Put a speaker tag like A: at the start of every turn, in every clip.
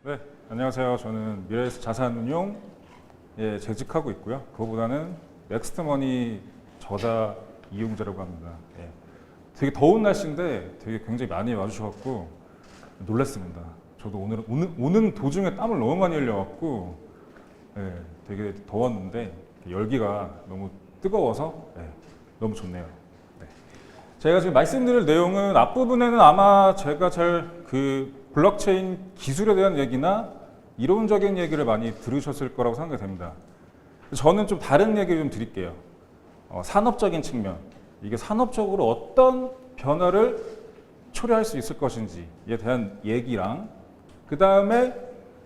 A: 네, 안녕하세요. 저는 미래에셋 자산운용에 재직하고 있고요. 그거보다는 넥스트머니 저자 이용자라고 합니다. 예. 되게 더운 날씨인데 되게 굉장히 많이 와주셔갖고 놀랐습니다. 저도 오는 도중에 땀을 너무 많이 흘려갖고 예, 되게 더웠는데 열기가 너무 뜨거워서 너무 좋네요. 네. 제가 지금 말씀드릴 내용은 앞부분에는 아마 제가 잘 블록체인 기술에 대한 얘기나 이론적인 얘기를 많이 들으셨을 거라고 생각이 됩니다. 저는 좀 다른 얘기를 좀 드릴게요. 산업적인 측면, 이게 산업적으로 어떤 변화를 초래할 수 있을 것인지에 대한 얘기랑, 그 다음에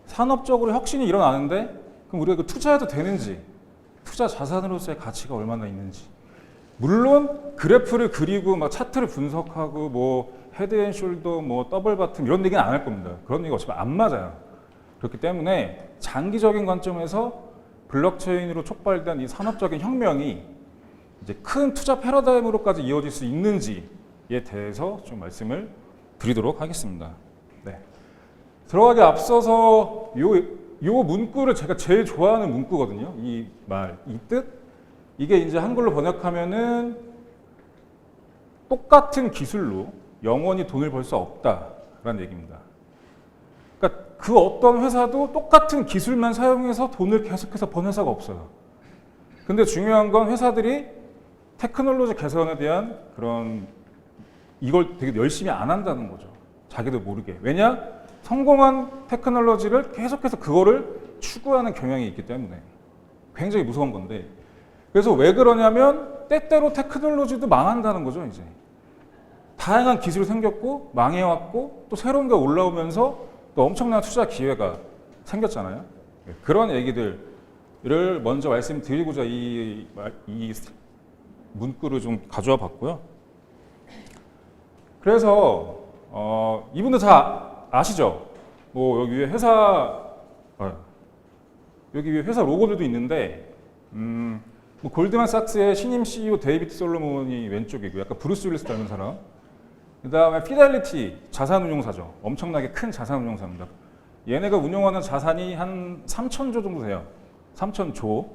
A: 산업적으로 혁신이 일어나는데 그럼 우리가 이거 투자해도 되는지, 투자 자산으로서의 가치가 얼마나 있는지. 물론 그래프를 그리고 막 차트를 분석하고 뭐 헤드앤숄더, 뭐 더블 바텀 이런 얘기는 안 할 겁니다. 그런 얘기 어차피 안 맞아요. 그렇기 때문에 장기적인 관점에서 블록체인으로 촉발된 이 산업적인 혁명이 이제 큰 투자 패러다임으로까지 이어질 수 있는지에 대해서 좀 말씀을 드리도록 하겠습니다. 네. 들어가기 앞서서 요 문구를 제가 제일 좋아하는 문구거든요. 이 뜻. 이게 이제 한글로 번역하면은 똑같은 기술로 영원히 돈을 벌 수 없다라는 얘기입니다. 그러니까 그 어떤 회사도 똑같은 기술만 사용해서 돈을 계속해서 번 회사가 없어요. 근데 중요한 건 회사들이 테크놀로지 개선에 대한 이걸 되게 열심히 안 한다는 거죠. 자기도 모르게. 왜냐? 성공한 테크놀로지를 계속해서 그거를 추구하는 경향이 있기 때문에 굉장히 무서운 건데, 그래서 왜 그러냐면 때때로 테크놀로지도 망한다는 거죠. 이제 다양한 기술이 생겼고 망해왔고 또 새로운 게 올라오면서 또 엄청난 투자 기회가 생겼잖아요. 그런 얘기들을 먼저 말씀드리고자 이 문구를 좀 가져와 봤고요. 그래서 이분들 다 아시죠? 뭐 여기 위에 회사 로고들도 있는데 뭐 골드만삭스의 신임 CEO 데이비드 솔로몬이 왼쪽이고 약간 브루스 윌리스 닮은 사람. 그 다음에 피델리티 자산운용사죠. 엄청나게 큰 자산운용사입니다. 얘네가 운용하는 자산이 한 3,000조 정도 돼요. 3,000조.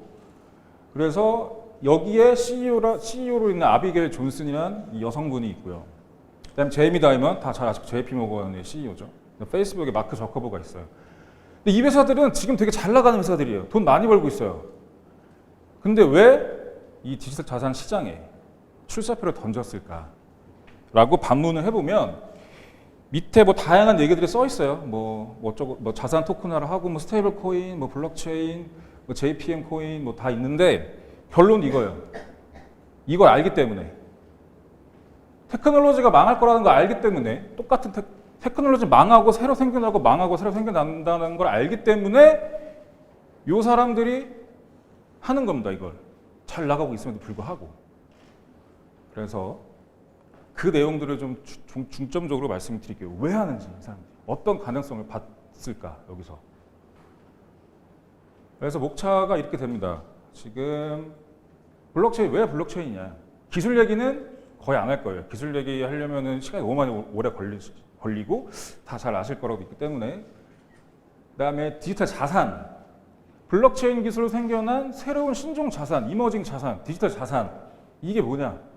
A: 그래서 여기에 CEO로 있는 아비게일 존슨이라는 여성분이 있고요. 그 다음에 제이미 다이먼, 다 잘 아시고 JP모건의 CEO죠. 페이스북에 마크 저커버가 있어요. 근데 이 회사들은 지금 되게 잘 나가는 회사들이에요. 돈 많이 벌고 있어요. 근데 왜 이 디지털 자산 시장에 출사표를 던졌을까? 라고 반문을 해보면 밑에 뭐 다양한 얘기들이 써 있어요. 뭐 자산 토큰화를 하고 뭐 스테이블 코인, 뭐 블록체인, 뭐 JPM 코인 뭐 다 있는데 결론은 이거예요. 이걸 알기 때문에 테크놀로지가 망할 거라는 걸 알기 때문에 똑같은 테크놀로지 망하고 새로 생겨나고 망하고 새로 생겨난다는 걸 알기 때문에 요 사람들이 하는 겁니다. 이걸 잘 나가고 있음에도 불구하고. 그래서 그 내용들을 좀 중점적으로 말씀드릴게요. 왜 하는지, 이 사람들이 어떤 가능성을 봤을까 여기서. 그래서 목차가 이렇게 됩니다. 지금 블록체인, 왜 블록체인이냐? 기술 얘기는 거의 안 할 거예요. 기술 얘기 하려면은 시간이 너무 많이 오래 걸리고 다 잘 아실 거라고 있기 때문에. 그다음에 디지털 자산, 블록체인 기술로 생겨난 새로운 신종 자산, 이머징 자산, 디지털 자산, 이게 뭐냐?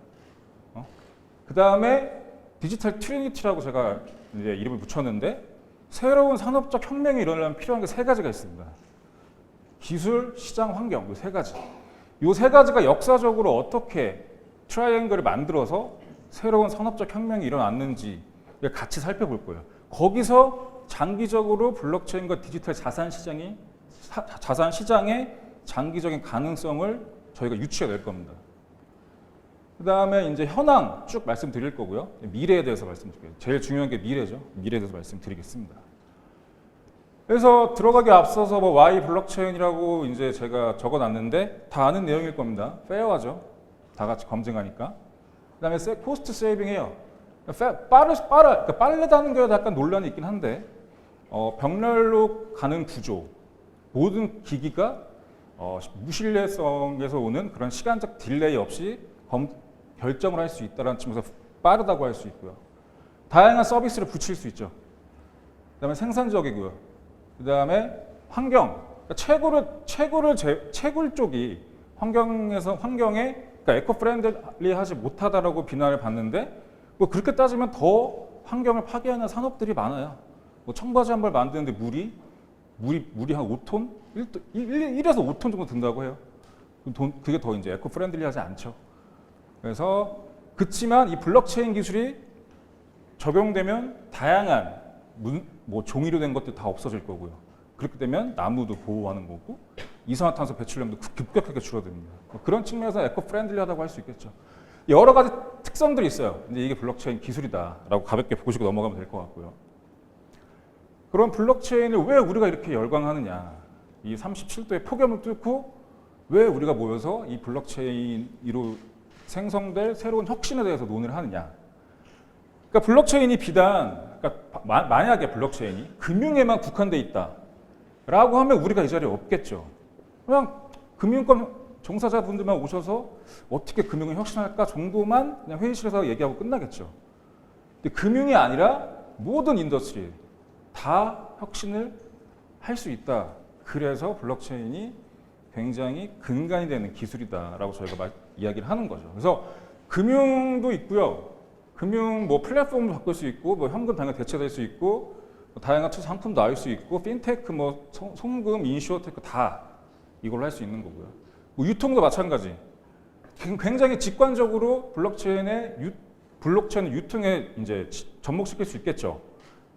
A: 그 다음에 디지털 트리니티라고 제가 이제 이름을 붙였는데, 새로운 산업적 혁명이 일어나려면 필요한 게 세 가지가 있습니다. 기술, 시장, 환경, 이 세 가지. 이 세 가지가 역사적으로 어떻게 트라이앵글을 만들어서 새로운 산업적 혁명이 일어났는지 같이 살펴볼 거예요. 거기서 장기적으로 블록체인과 디지털 자산 시장의 장기적인 가능성을 저희가 유추해 낼 겁니다. 그 다음에 이제 현황 쭉 말씀드릴 거고요. 미래에 대해서 말씀드릴게요. 제일 중요한 게 미래죠. 미래에 대해서 말씀드리겠습니다. 그래서 들어가기 앞서서 뭐 Y 블록체인이라고 이제 제가 적어놨는데 다 아는 내용일 겁니다. 페어하죠. 다 같이 검증하니까. 그 다음에 코스트 세이빙이에요. 빠르다는 게 약간 논란이 있긴 한데 병렬로 가는 구조, 모든 기기가 무신뢰성에서 오는 그런 시간적 딜레이 없이 결정을 할 수 있다는 측면에서 빠르다고 할 수 있고요. 다양한 서비스를 붙일 수 있죠. 그다음에 생산적이고요. 그다음에 환경. 그러니까 채굴 쪽이 환경에 그러니까 에코프렌들리하지 못하다라고 비난을 받는데 뭐 그렇게 따지면 더 환경을 파괴하는 산업들이 많아요. 뭐 청바지 한 벌 만드는데 물이 한 5톤? 1에서 5톤 정도 든다고 해요. 그게 더 이제 에코프렌들리하지 않죠. 그래서 그치만 이 블록체인 기술이 적용되면 다양한 뭐 종이로 된 것들 다 없어질 거고요. 그렇게 되면 나무도 보호하는 거고 이산화탄소 배출량도 급격하게 줄어듭니다. 그런 측면에서 에코프렌들리하다고 할 수 있겠죠. 여러 가지 특성들이 있어요. 근데 이게 블록체인 기술이다라고 가볍게 보시고 넘어가면 될 것 같고요. 그럼 블록체인을 왜 우리가 이렇게 열광하느냐? 이 37도의 폭염을 뚫고 왜 우리가 모여서 이 블록체인으로 생성될 새로운 혁신에 대해서 논의를 하느냐? 그러니까 블록체인이 만약에 블록체인이 금융에만 국한돼 있다라고 하면 우리가 이 자리에 없겠죠. 그냥 금융권 종사자분들만 오셔서 어떻게 금융을 혁신할까 정도만 그냥 회의실에서 얘기하고 끝나겠죠. 근데 금융이 아니라 모든 인더스트리 다 혁신을 할 수 있다. 그래서 블록체인이 굉장히 근간이 되는 기술이다라고 저희가 이야기를 하는 거죠. 그래서 금융도 있고요. 금융 뭐 플랫폼도 바꿀 수 있고, 뭐 현금 당연히 대체될 수 있고, 뭐 다양한 투자 상품도 나올 수 있고, 핀테크, 뭐 송금, 인슈어테크 다 이걸로 할 수 있는 거고요. 뭐 유통도 마찬가지. 굉장히 직관적으로 블록체인 유통에 이제 접목시킬 수 있겠죠.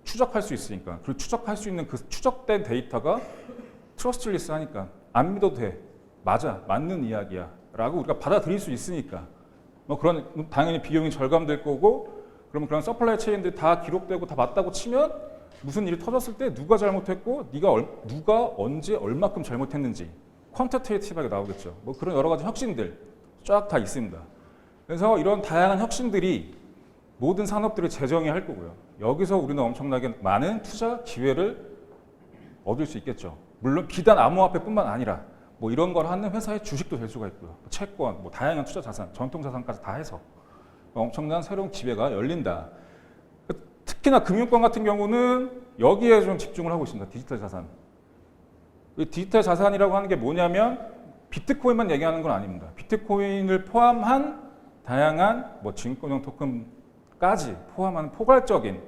A: 추적할 수 있으니까. 그리고 추적할 수 있는 그 추적된 데이터가 트러스트리스 하니까 안 믿어도 돼. 맞아. 맞는 이야기야. 라고 우리가 받아들일 수 있으니까. 뭐 그런 당연히 비용이 절감될 거고 그러면 그런 서플라이 체인들이 다 기록되고 다 맞다고 치면 무슨 일이 터졌을 때 누가 잘못했고 누가 언제 얼마큼 잘못했는지 퀀터테이티브하게 나오겠죠. 뭐 그런 여러 가지 혁신들 쫙 다 있습니다. 그래서 이런 다양한 혁신들이 모든 산업들을 재정의할 거고요. 여기서 우리는 엄청나게 많은 투자 기회를 얻을 수 있겠죠. 물론 비단 암호화폐뿐만 아니라 뭐 이런 걸 하는 회사의 주식도 될 수가 있고요. 채권, 뭐 다양한 투자 자산, 전통 자산까지 다 해서 엄청난 새로운 기회가 열린다. 특히나 금융권 같은 경우는 여기에 좀 집중을 하고 있습니다. 디지털 자산. 이 디지털 자산이라고 하는 게 뭐냐면 비트코인만 얘기하는 건 아닙니다. 비트코인을 포함한 다양한 뭐 증권형 토큰까지 포함하는 포괄적인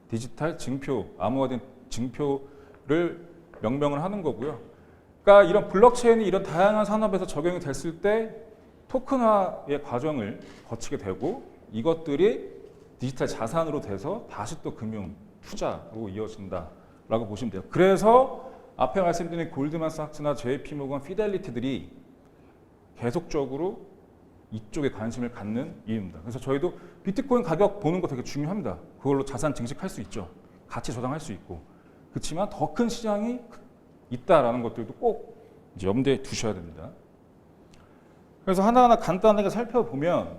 A: 디지털 증표, 암호화된 증표를 명명을 하는 거고요. 그러니까 이런 블록체인이 이런 다양한 산업에서 적용이 됐을 때 토큰화의 과정을 거치게 되고 이것들이 디지털 자산으로 돼서 다시 또 금융, 투자로 이어진다라고 보시면 돼요. 그래서 앞에 말씀드린 골드만삭스나 JP모건, 피델리티들이 계속적으로 이쪽에 관심을 갖는 이유입니다. 그래서 저희도 비트코인 가격 보는 거 되게 중요합니다. 그걸로 자산 증식할 수 있죠. 가치 저장할 수 있고. 그렇지만 더 큰 시장이 있다라는 것들도 꼭 이제 염두에 두셔야 됩니다. 그래서 하나하나 간단하게 살펴보면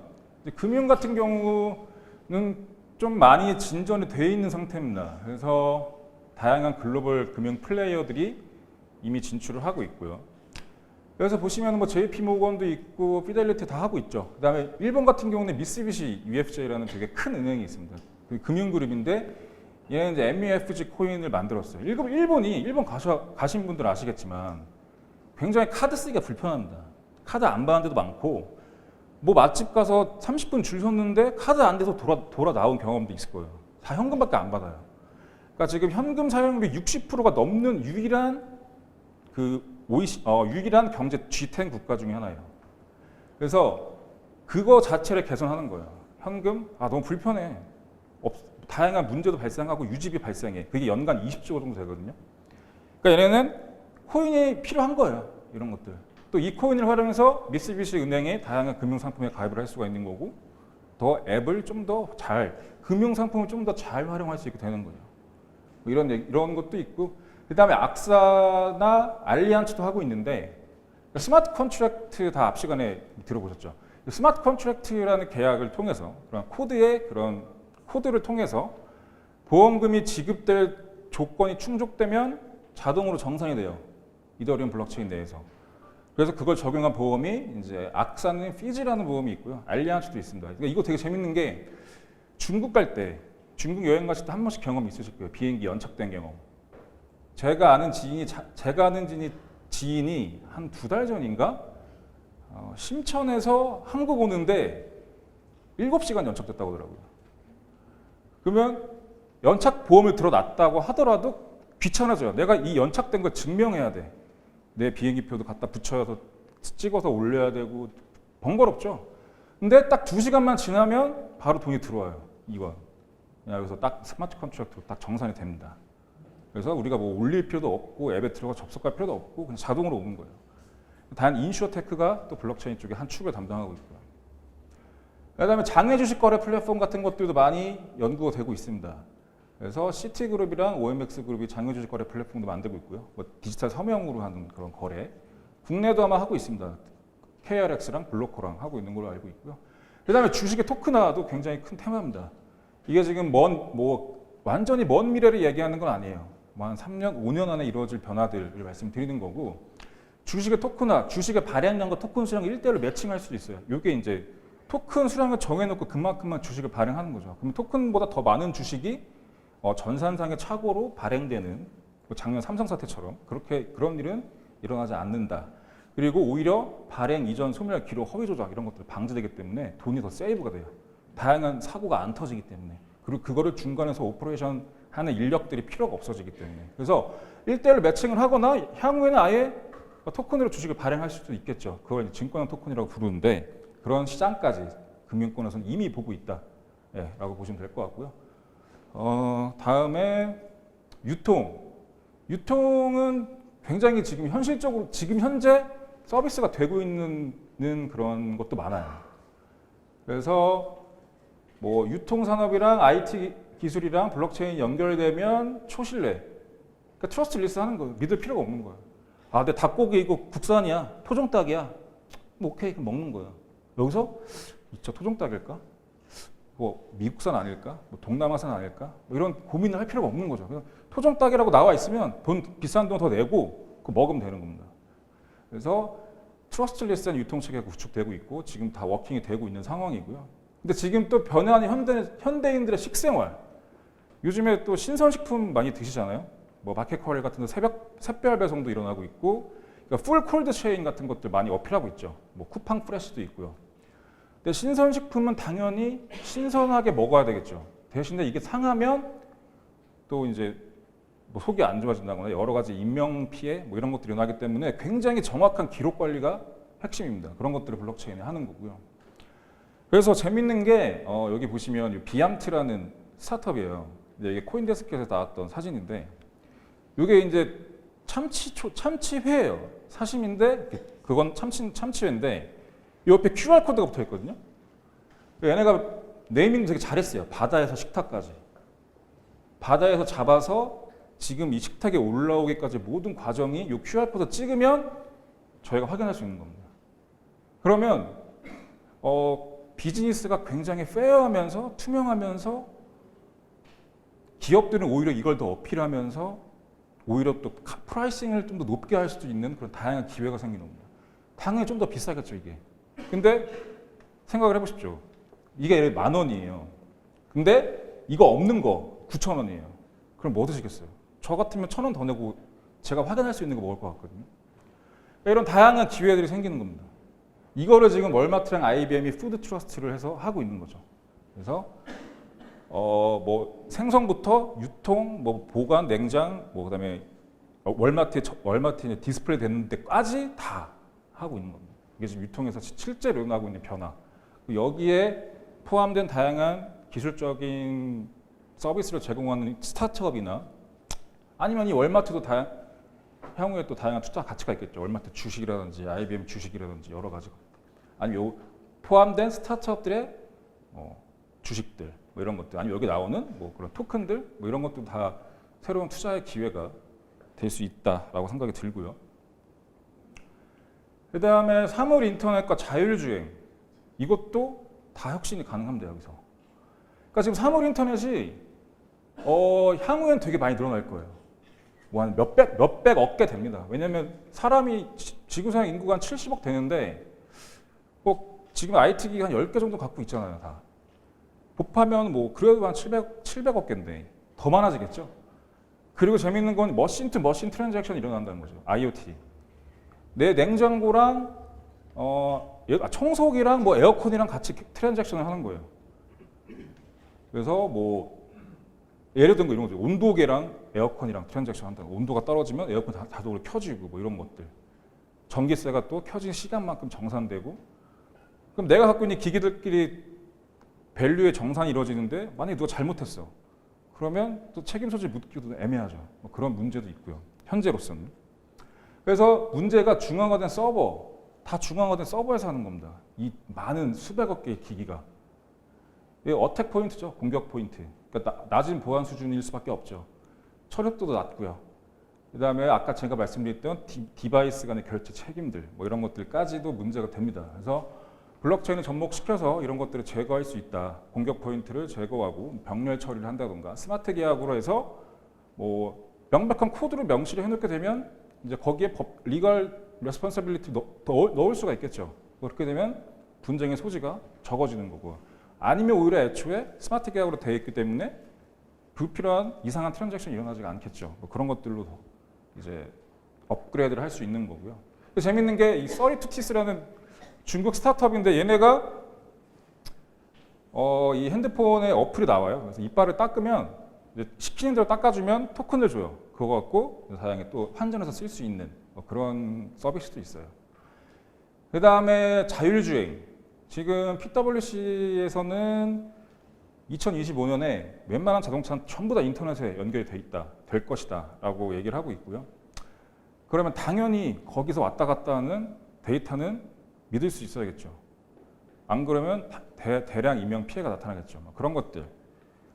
A: 금융 같은 경우는 좀 많이 진전이 되어 있는 상태입니다. 그래서 다양한 글로벌 금융 플레이어들이 이미 진출을 하고 있고요. 그래서 보시면 뭐 JP모건도 있고 피델리티 다 하고 있죠. 그다음에 일본 같은 경우는 미쓰비시 UFJ라는 되게 큰 은행이 있습니다. 그 금융그룹인데 얘는 이제 MUFG 코인을 만들었어요. 일본 가신 분들 아시겠지만 굉장히 카드 쓰기가 불편합니다. 카드 안 받는 데도 많고 뭐 맛집 가서 30분 줄 섰는데 카드 안 돼서 돌아 나온 경험도 있을 거예요. 다 현금밖에 안 받아요. 그러니까 지금 현금 사용률이 60%가 넘는 유일한 유일한 경제 G10 국가 중에 하나예요. 그래서 그거 자체를 개선하는 거예요. 현금 너무 불편해. 다양한 문제도 발생하고 유지비 발생해. 그게 연간 20조 정도 되거든요. 그러니까 얘네는 코인이 필요한 거예요. 이런 것들. 또 이 코인을 활용해서 미쓰비시 은행의 다양한 금융상품에 가입을 할 수가 있는 거고 더 앱을 좀 더 금융상품을 좀 더 잘 활용할 수 있게 되는 거예요. 뭐 이런 것도 있고 그 다음에 악사나 알리안츠도 하고 있는데 스마트 컨트랙트 다 앞 시간에 들어보셨죠? 스마트 컨트랙트라는 계약을 통해서 그런 코드를 통해서 보험금이 지급될 조건이 충족되면 자동으로 정산이 돼요. 이더리움 블록체인 내에서. 그래서 그걸 적용한 보험이 이제 악사는 피지라는 보험이 있고요. 알리안츠도 있습니다. 그러니까 이거 되게 재밌는 게 중국 여행 가실 때 한 번씩 경험 있으실 거예요. 비행기 연착된 경험. 제가 아는 지인이 한 2달 전인가 심천에서 한국 오는데 7시간 연착됐다고 하더라고요. 그러면 연착 보험을 들어놨다고 하더라도 귀찮아져요. 내가 이 연착된 걸 증명해야 돼. 내 비행기표도 갖다 붙여서 찍어서 올려야 되고 번거롭죠. 근데 딱 2시간만 지나면 바로 돈이 들어와요. 이건. 그래서 딱 스마트 컨트랙트로 딱 정산이 됩니다. 그래서 우리가 뭐 올릴 필요도 없고 앱에 들어가 접속할 필요도 없고 그냥 자동으로 오는 거예요. 단 인슈어테크가 또 블록체인 쪽에 한 축을 담당하고 있고요. 그다음에 장외 주식 거래 플랫폼 같은 것들도 많이 연구가 되고 있습니다. 그래서 시티그룹이랑 OMX그룹이 장외 주식 거래 플랫폼도 만들고 있고요. 뭐 디지털 서명으로 하는 그런 거래. 국내도 아마 하고 있습니다. KRX랑 블로커랑 하고 있는 걸로 알고 있고요. 그다음에 주식의 토큰화도 굉장히 큰 테마입니다. 이게 지금 완전히 먼 미래를 얘기하는 건 아니에요. 한 3년, 5년 안에 이루어질 변화들을 말씀드리는 거고, 주식의 토큰화, 주식의 발행량과 토큰 수량을 1대1로 매칭할 수도 있어요. 이게 이제 토큰 수량을 정해놓고 그만큼만 주식을 발행하는 거죠. 그럼 토큰보다 더 많은 주식이 전산상의 착오로 발행되는, 작년 삼성 사태처럼 그런 일은 일어나지 않는다. 그리고 오히려 발행 이전 소멸 기록 허위 조작 이런 것들이 방지되기 때문에 돈이 더 세이브가 돼요. 다양한 사고가 안 터지기 때문에. 그리고 그거를 중간에서 오퍼레이션 하는 인력들이 필요가 없어지기 때문에. 그래서 1대1로 매칭을 하거나 향후에는 아예 토큰으로 주식을 발행할 수도 있겠죠. 그걸 증권형 토큰이라고 부르는데 그런 시장까지 금융권에서는 이미 보고 있다. 라고 보시면 될 것 같고요. 다음에 유통은 굉장히 지금 현재 서비스가 되고 있는 그런 것도 많아요. 그래서 뭐 유통산업이랑 IT 기술이랑 블록체인 연결되면 초신뢰, 그러니까 트러스트리스 하는 거예요. 믿을 필요가 없는 거예요. 아, 근데 닭고기 이거 국산이야, 토종닭이야. 뭐 오케이, 그럼 먹는 거예요. 여기서 진짜 토종닭일까? 뭐 미국산 아닐까? 뭐 동남아산 아닐까? 뭐 이런 고민을 할 필요가 없는 거죠. 그냥 토종닭이라고 나와 있으면 비싼 돈 더 내고 그거 먹으면 되는 겁니다. 그래서 트러스트리스한 유통체계가 구축되고 있고 지금 다 워킹이 되고 있는 상황이고요. 근데 지금 또 변화하는 현대인들의 식생활. 요즘에 또 신선식품 많이 드시잖아요. 뭐 마켓컬리 같은 데 샛별 배송도 일어나고 있고, 그러니까 풀 콜드 체인 같은 것들 많이 어필하고 있죠. 뭐 쿠팡 프레시도 있고요. 근데 신선식품은 당연히 신선하게 먹어야 되겠죠. 대신에 이게 상하면 또 이제 뭐 속이 안 좋아진다거나 여러 가지 인명 피해 뭐 이런 것들이 일어나기 때문에 굉장히 정확한 기록 관리가 핵심입니다. 그런 것들을 블록체인이 하는 거고요. 그래서 재밌는 게 여기 보시면 비암트라는 스타트업이에요. 이게 코인데스크에서 나왔던 사진인데 이게 이제 참치회예요. 사심인데 그건 참치회인데 옆에 QR 코드가 붙어 있거든요. 얘네가 네이밍 되게 잘했어요. 바다에서 식탁까지. 바다에서 잡아서 지금 이 식탁에 올라오기까지 모든 과정이 이 QR 코드 찍으면 저희가 확인할 수 있는 겁니다. 그러면 비즈니스가 굉장히 페어하면서 투명하면서 기업들은 오히려 이걸 더 어필하면서 오히려 또 프라이싱을 좀 더 높게 할 수도 있는 그런 다양한 기회가 생기는 겁니다. 당연히 좀 더 비싸겠죠, 이게. 근데 생각을 해보십시오. 이게 10,000원이에요. 근데 이거 없는 거 9,000원이에요. 그럼 뭐 드시겠어요? 저 같으면 1,000원 더 내고 제가 확인할 수 있는 거 먹을 것 같거든요. 이런 다양한 기회들이 생기는 겁니다. 이거를 지금 월마트랑 IBM이 푸드 트러스트를 해서 하고 있는 거죠. 그래서 뭐 생선부터 유통, 뭐 보관, 냉장, 뭐 그다음에 월마트에 디스플레이 되는 데까지 다 하고 있는 겁니다. 이게 지금 유통에서 실제로 일어나고 있는 변화. 여기에 포함된 다양한 기술적인 서비스를 제공하는 스타트업이나 아니면 이 월마트도 향후에 또 다양한 투자 가치가 있겠죠. 월마트 주식이라든지 IBM 주식이라든지 여러 가지가. 아니면 요 포함된 스타트업들의 주식들 뭐 이런 것들, 아니면 여기 나오는 뭐 그런 토큰들 뭐 이런 것도 다 새로운 투자의 기회가 될 수 있다라고 생각이 들고요. 그 다음에 사물 인터넷과 자율주행, 이것도 다 혁신이 가능합니다, 여기서. 그러니까 지금 사물 인터넷이 향후엔 되게 많이 늘어날 거예요. 뭐 한 몇백억 개 됩니다. 왜냐하면 사람이 지구상 인구가 한 70억 되는데 꼭 지금 IT 기기 한 10개 정도 갖고 있잖아요, 다. 곱하면 뭐 그래도 한 700억 개인데 더 많아지겠죠. 그리고 재밌는 건 머신 투 머신 트랜잭션이 일어난다는 거죠. IoT. 내 냉장고랑 청소기랑 뭐 에어컨이랑 같이 트랜잭션을 하는 거예요. 그래서 뭐 예를 든 거 이런 거죠. 온도계랑 에어컨이랑 트랜잭션 한다. 온도가 떨어지면 에어컨 자동으로 켜지고 뭐 이런 것들. 전기세가 또 켜진 시간만큼 정산되고. 그럼 내가 갖고 있는 기기들끼리 밸류의 정산이 이루어지는데 만약에 누가 잘못했어. 그러면 또 책임 소재 묻기도 애매하죠. 뭐 그런 문제도 있고요. 현재로서는. 그래서 문제가 중앙화된 서버, 다 중앙화된 서버에서 하는 겁니다. 이 많은 수백억 개의 기기가. 이게 어택 포인트죠. 공격 포인트. 그러니까 낮은 보안 수준일 수밖에 없죠. 처력도도 낮고요. 그 다음에 아까 제가 말씀드렸던 디바이스 간의 결제 책임들, 뭐 이런 것들까지도 문제가 됩니다. 그래서 블록체인을 접목시켜서 이런 것들을 제거할 수 있다. 공격 포인트를 제거하고 병렬 처리를 한다던가 스마트 계약으로 해서 뭐 명백한 코드로 명시를 해놓게 되면 이제 거기에 리걸 레스폰서빌리티 넣을 수가 있겠죠. 그렇게 되면 분쟁의 소지가 적어지는 거고, 아니면 오히려 애초에 스마트 계약으로 되어 있기 때문에 불필요한 이상한 트랜잭션이 일어나지 않겠죠. 뭐 그런 것들로 이제 업그레이드를 할 수 있는 거고요. 재밌는 게 이 32TIS라는 중국 스타트업인데 얘네가 이 핸드폰에 어플이 나와요. 그래서 이빨을 닦으면 이제 시키는 대로 닦아주면 토큰을 줘요. 그거 갖고 다양하게 또 환전해서 쓸 수 있는 뭐 그런 서비스도 있어요. 그 다음에 자율주행. 지금 PwC에서는 2025년에 웬만한 자동차는 전부 다 인터넷에 연결이 될 것이다 라고 얘기를 하고 있고요. 그러면 당연히 거기서 왔다 갔다 하는 데이터는 믿을 수 있어야겠죠. 안 그러면 대량 인명 피해가 나타나겠죠. 그런 것들,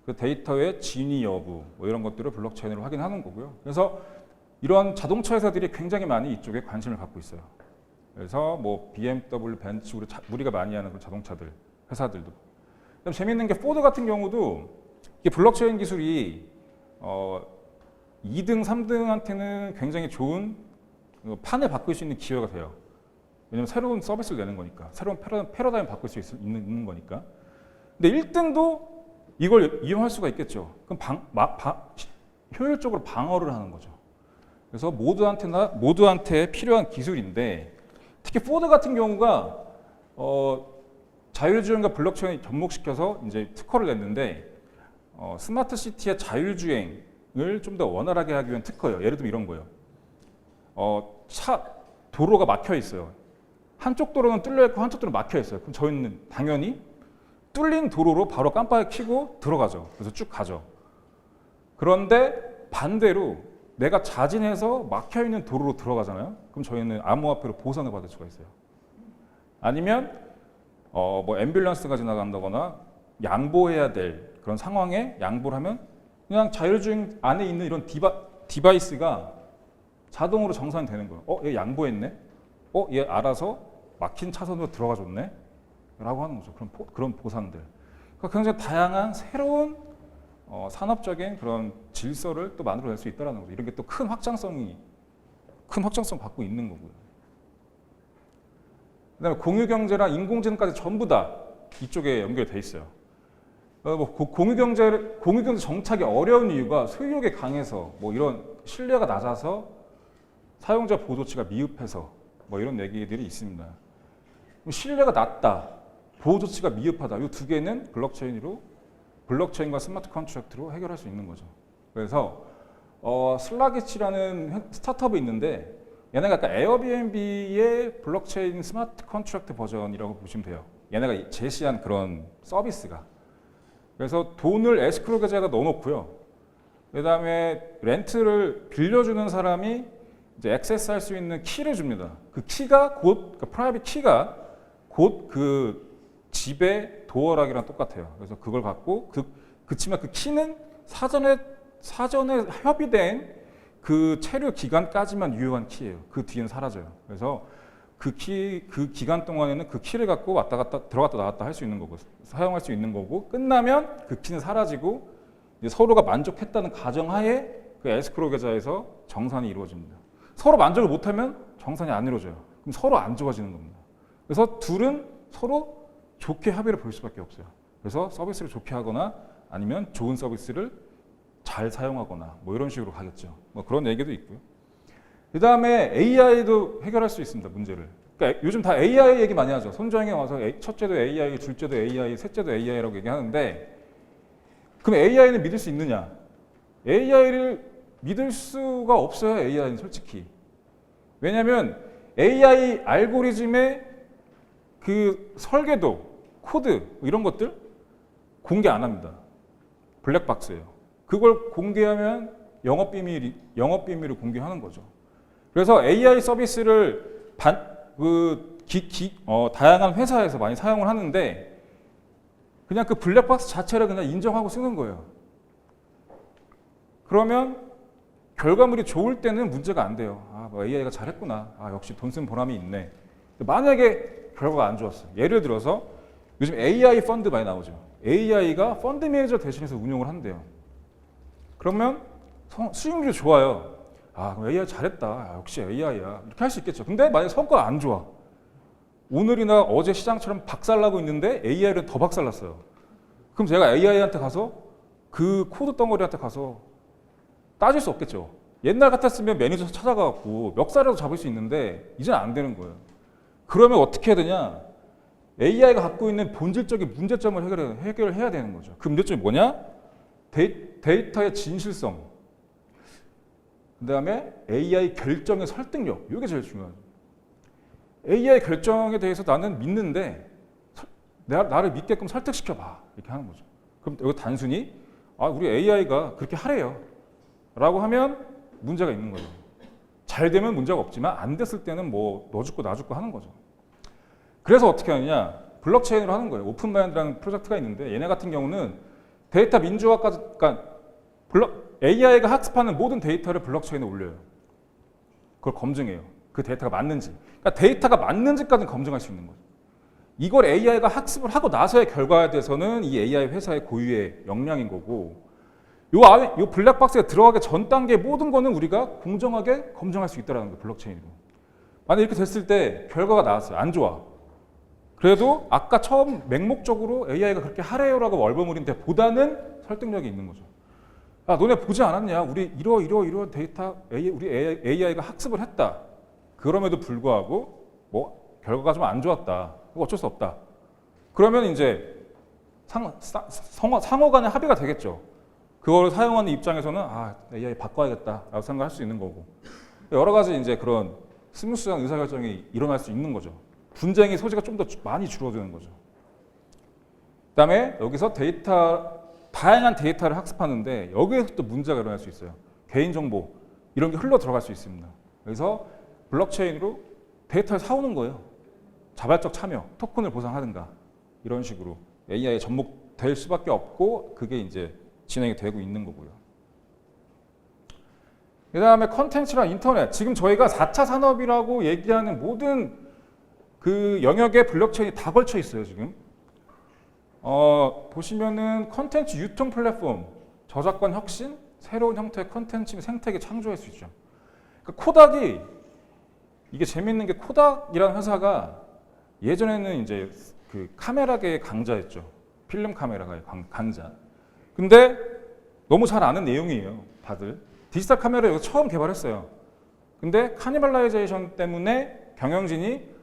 A: 그 데이터의 진위 여부 뭐 이런 것들을 블록체인으로 확인하는 거고요. 그래서 이런 자동차 회사들이 굉장히 많이 이쪽에 관심을 갖고 있어요. 그래서 뭐 BMW, 벤츠, 우리가 많이 하는 그런 자동차들 회사들도. 그다음 재밌는 게 포드 같은 경우도 이게 블록체인 기술이 2등, 3등한테는 굉장히 좋은 판을 바꿀 수 있는 기회가 돼요. 왜냐면 새로운 서비스를 내는 거니까, 새로운 패러다임 바꿀 수 있는 거니까. 근데 1등도 이걸 이용할 수가 있겠죠. 그럼 효율적으로 방어를 하는 거죠. 그래서 모두한테 필요한 기술인데, 특히 포드 같은 경우가 자율주행과 블록체인을 접목시켜서 이제 특허를 냈는데, 스마트 시티의 자율주행을 좀 더 원활하게 하기 위한 특허예요. 예를 들면 이런 거예요. 도로가 막혀 있어요. 한쪽 도로는 뚫려 있고 한쪽 도로는 막혀 있어요. 그럼 저희는 당연히 뚫린 도로로 바로 깜빡이 켜고 들어가죠. 그래서 쭉 가죠. 그런데 반대로 내가 자진해서 막혀 있는 도로로 들어가잖아요. 그럼 저희는 암호화폐로 보상을 받을 수가 있어요. 아니면 뭐 앰뷸런스가 지나간다거나 양보해야 될 그런 상황에 양보를 하면 그냥 자율주행 안에 있는 이런 디바이스가 자동으로 정산이 되는 거예요. 얘 양보했네? 얘 알아서 막힌 차선으로 들어가줬네? 라고 하는 거죠. 그런 보상들. 그러니까 굉장히 다양한 새로운 산업적인 그런 질서를 또 만들어낼 수 있다는 거죠. 이런 게 또 큰 확장성 갖고 있는 거고요. 그다음에 공유경제랑 인공지능까지 전부 다 이쪽에 연결돼 있어요. 공유경제 정착이 어려운 이유가 소유욕이 강해서 뭐 이런 신뢰가 낮아서 사용자 보호조치가 미흡해서 뭐 이런 얘기들이 있습니다. 신뢰가 낮다, 보호조치가 미흡하다, 이 두 개는 블록체인과 스마트 컨트랙트로 해결할 수 있는 거죠. 그래서 슬라기치라는 스타트업이 있는데 얘네가 약간 에어비앤비의 블록체인 스마트 컨트랙트 버전이라고 보시면 돼요. 얘네가 제시한 그런 서비스가. 그래서 돈을 에스크로 계좌에다 넣어놓고요. 그 다음에 렌트를 빌려주는 사람이 이제 액세스할 수 있는 키를 줍니다. 그 키가 프라이빗 키가 곧 그 집의 도어락이랑 똑같아요. 그래서 그걸 갖고 그치만 그 키는 사전에 협의된 그 체류 기간까지만 유효한 키예요. 그 뒤에는 사라져요. 그래서 그 기간 동안에는 그 키를 갖고 들어갔다 나왔다 할 수 있는 거고, 사용할 수 있는 거고, 끝나면 그 키는 사라지고 이제 서로가 만족했다는 가정하에 그 에스크로 계좌에서 정산이 이루어집니다. 서로 만족을 못하면 정산이 안 이루어져요. 그럼 서로 안 좋아지는 겁니다. 그래서 둘은 서로 좋게 합의를 볼 수밖에 없어요. 그래서 서비스를 좋게 하거나 아니면 좋은 서비스를 잘 사용하거나 뭐 이런 식으로 가겠죠. 뭐 그런 얘기도 있고요. 그 다음에 AI도 해결할 수 있습니다, 문제를. 그러니까 요즘 다 AI 얘기 많이 하죠. 손정에 와서 첫째도 AI, 둘째도 AI, 셋째도 AI라고 얘기하는데 그럼 AI는 믿을 수 있느냐? AI를 믿을 수가 없어요, AI는 솔직히. 왜냐하면 AI 알고리즘의 그 설계도, 코드 이런 것들 공개 안 합니다. 블랙박스예요. 그걸 공개하면 영업비밀을 공개하는 거죠. 그래서 AI 서비스를 다양한 회사에서 많이 사용을 하는데 그냥 그 블랙박스 자체를 그냥 인정하고 쓰는 거예요. 그러면 결과물이 좋을 때는 문제가 안 돼요. 뭐 AI가 잘했구나. 역시 돈 쓴 보람이 있네. 만약에 결과가 안 좋았어요. 예를 들어서 요즘 AI 펀드 많이 나오죠. AI가 펀드 매니저 대신해서 운용을 한대요. 그러면 수익률이 좋아요. 그럼 AI 잘했다. 역시 AI야. 이렇게 할 수 있겠죠. 근데 만약에 성과가 안 좋아. 오늘이나 어제 시장처럼 박살나고 있는데 AI는 더 박살났어요. 그럼 제가 AI한테 가서 그 코드 덩어리한테 가서 따질 수 없겠죠. 옛날 같았으면 매니저 찾아가고 멱살이라도 잡을 수 있는데 이제는 안 되는 거예요. 그러면 어떻게 해야 되냐? AI가 갖고 있는 본질적인 문제점을 해결해야 되는 거죠. 그 문제점이 뭐냐? 데이터의 진실성, 그 다음에 AI 결정의 설득력, 이게 제일 중요하죠. AI 결정에 대해서 나는 믿는데 나를 믿게끔 설득시켜봐, 이렇게 하는 거죠. 그럼 여기 단순히 우리 AI가 그렇게 하래요 라고 하면 문제가 있는 거죠. 잘 되면 문제가 없지만 안 됐을 때는 뭐 너 죽고 나 죽고 하는 거죠. 그래서 어떻게 하느냐? 블록체인으로 하는 거예요. 오픈마인드라는 프로젝트가 있는데 얘네 같은 경우는 데이터 민주화까지, 그러니까 AI가 학습하는 모든 데이터를 블록체인에 올려요. 그걸 검증해요. 그 데이터가 맞는지. 그러니까 데이터가 맞는지까지는 검증할 수 있는 거죠. 이걸 AI가 학습을 하고 나서의 결과에 대해서는 이 AI 회사의 고유의 역량인 거고, 요 블랙박스에 들어가기 전 단계 모든 거는 우리가 공정하게 검증할 수 있다는 거예요, 블록체인으로. 만약 이렇게 됐을 때 결과가 나왔어요. 안 좋아. 그래도 아까 처음 맹목적으로 AI가 그렇게 하래요라고 얼버무린데 보다는 설득력이 있는 거죠. 너네 보지 않았냐? 우리 이러 데이터 우리 AI가 학습을 했다. 그럼에도 불구하고 뭐 결과가 좀 안 좋았다. 어쩔 수 없다. 그러면 이제 상호 간의 합의가 되겠죠. 그걸 사용하는 입장에서는 AI 바꿔야겠다라고 생각할 수 있는 거고, 여러 가지 이제 그런 스무스한 의사결정이 일어날 수 있는 거죠. 분쟁의 소지가 좀 더 많이 줄어드는 거죠. 그다음에 여기서 다양한 데이터를 학습하는데 여기에서 또 문제가 일어날 수 있어요. 개인정보 이런 게 흘러 들어갈 수 있습니다. 그래서 블록체인으로 데이터를 사오는 거예요. 자발적 참여, 토큰을 보상하든가 이런 식으로 AI에 접목될 수밖에 없고 그게 이제 진행이 되고 있는 거고요. 그 다음에 컨텐츠랑 인터넷. 지금 저희가 4차 산업이라고 얘기하는 모든 그 영역에 블록체인이 다 걸쳐 있어요, 지금. 보시면은 컨텐츠 유통 플랫폼, 저작권 혁신, 새로운 형태의 컨텐츠 생태계 창조할 수 있죠. 그러니까 코닥이, 이게 재밌는 게 코닥이라는 회사가 예전에는 이제 그 카메라계의 강자였죠. 필름 카메라의 강자. 근데 너무 잘 아는 내용이에요, 다들. 디지털 카메라 여기서 처음 개발했어요. 근데 카니발라이제이션 때문에 경영진이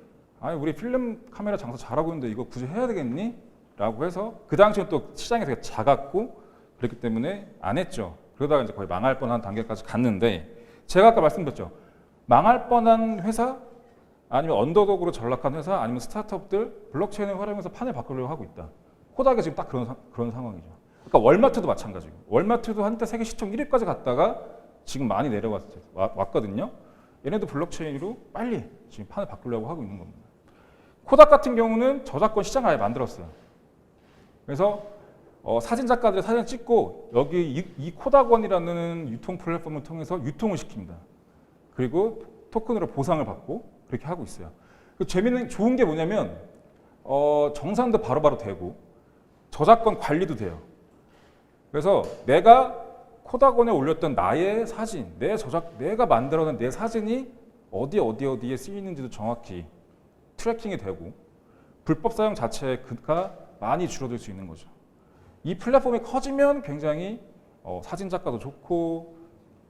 A: 우리 필름 카메라 장사 잘하고 있는데 이거 굳이 해야 되겠니? 라고 해서 그 당시에 또 시장이 되게 작았고 그랬기 때문에 안 했죠. 그러다가 이제 거의 망할 뻔한 단계까지 갔는데, 제가 아까 말씀드렸죠. 망할 뻔한 회사, 아니면 언더독으로 전락한 회사, 아니면 스타트업들 블록체인을 활용해서 판을 바꾸려고 하고 있다. 코닥이 지금 딱 그런 상황이죠. 그러니까 월마트도 마찬가지고, 월마트도 한때 세계 시총 1위까지 갔다가 지금 많이 내려왔거든요. 얘네도 블록체인으로 빨리 지금 판을 바꾸려고 하고 있는 겁니다. 코닥 같은 경우는 저작권 시장을 아예 만들었어요. 그래서 사진 작가들이 사진을 찍고 여기 이 코닥원이라는 유통 플랫폼을 통해서 유통을 시킵니다. 그리고 토큰으로 보상을 받고 그렇게 하고 있어요. 좋은 게 뭐냐면 정산도 바로바로 되고 저작권 관리도 돼요. 그래서 내가 코닥원에 올렸던 나의 사진, 내가 만들어낸 내 사진이 어디에 쓰이는지도 정확히 트래킹이 되고 불법 사용 자체가 많이 줄어들 수 있는 거죠. 이 플랫폼이 커지면 굉장히 사진 작가도 좋고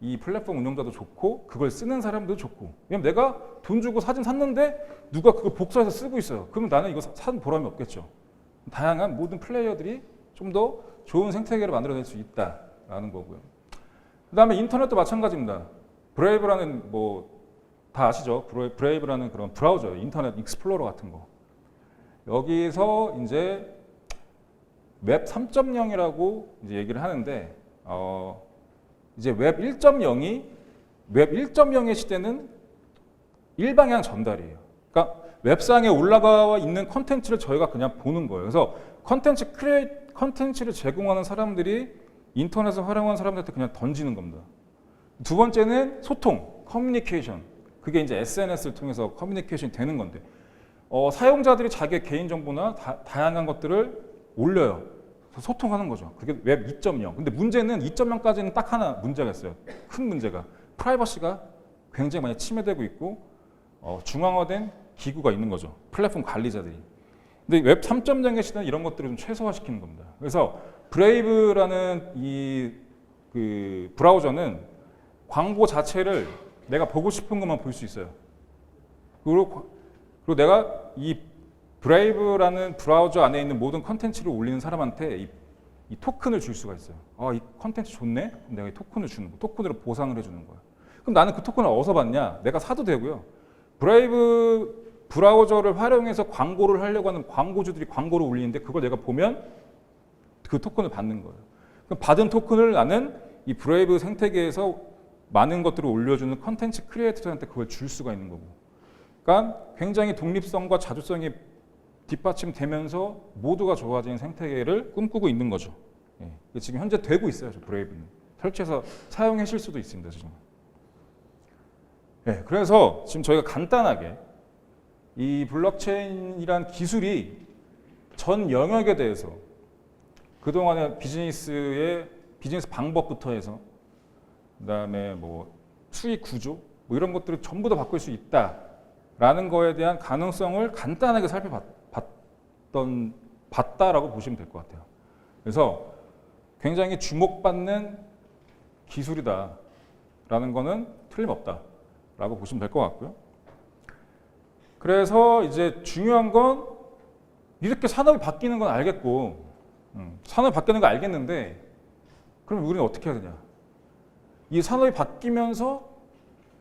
A: 이 플랫폼 운영자도 좋고 그걸 쓰는 사람도 좋고. 왜냐면 내가 돈 주고 사진 샀는데 누가 그걸 복사해서 쓰고 있어요. 그러면 나는 이거 산 보람이 없겠죠. 다양한 모든 플레이어들이 좀 더 좋은 생태계를 만들어낼 수 있다라는 거고요. 그다음에 인터넷도 마찬가지입니다. 브레이브라는 뭐 다 아시죠? 브레이브라는 그런 브라우저, 인터넷 익스플로러 같은 거. 여기서 이제 웹 3.0이라고 이제 얘기를 하는데 이제 웹 1.0의 시대는 일방향 전달이에요. 그러니까 웹상에 올라가 있는 컨텐츠를 저희가 그냥 보는 거예요. 그래서 컨텐츠를 제공하는 사람들이 인터넷을 활용하는 사람들한테 그냥 던지는 겁니다. 두 번째는 소통, 커뮤니케이션. 그게 이제 SNS를 통해서 커뮤니케이션이 되는 건데 사용자들이 자기의 개인정보나 다양한 것들을 올려요. 소통하는 거죠. 그게 웹 2.0. 근데 문제는 2.0까지는 딱 하나 문제가 있어요. 큰 문제가. 프라이버시가 굉장히 많이 침해되고 있고 중앙화된 기구가 있는 거죠. 플랫폼 관리자들이. 근데 웹 3.0의 시대는 이런 것들을 좀 최소화시키는 겁니다. 그래서 브레이브라는 그 브라우저는 광고 자체를 내가 보고 싶은 것만 볼 수 있어요. 그리고 내가 이 브레이브라는 브라우저 안에 있는 모든 컨텐츠를 올리는 사람한테 이 토큰을 줄 수가 있어요. 이 컨텐츠 좋네? 그럼 내가 이 토큰을 주는 거, 토큰으로 보상을 해주는 거야. 그럼 나는 그 토큰을 어디서 받냐? 내가 사도 되고요. 브레이브 브라우저를 활용해서 광고를 하려고 하는 광고주들이 광고를 올리는데 그걸 내가 보면 그 토큰을 받는 거예요. 그럼 받은 토큰을 나는 이 브레이브 생태계에서 많은 것들을 올려주는 컨텐츠 크리에이터한테 그걸 줄 수가 있는 거고. 그러니까 굉장히 독립성과 자주성이 뒷받침되면서 모두가 좋아지는 생태계를 꿈꾸고 있는 거죠. 예. 지금 현재 되고 있어요. 브레이브는. 설치해서 사용하실 수도 있습니다. 지금. 예. 그래서 지금 저희가 간단하게 이 블록체인이란 기술이 전 영역에 대해서 그동안의 비즈니스 방법부터 해서 그다음에 뭐 수익 구조 뭐 이런 것들을 전부 다 바꿀 수 있다라는 거에 대한 가능성을 간단하게 봤다라고 보시면 될 것 같아요. 그래서 굉장히 주목받는 기술이다라는 거는 틀림없다라고 보시면 될 것 같고요. 그래서 이제 중요한 건 이렇게 산업이 바뀌는 건 알겠고 산업이 바뀌는 거 알겠는데 그럼 우리는 어떻게 해야 되냐? 이 산업이 바뀌면서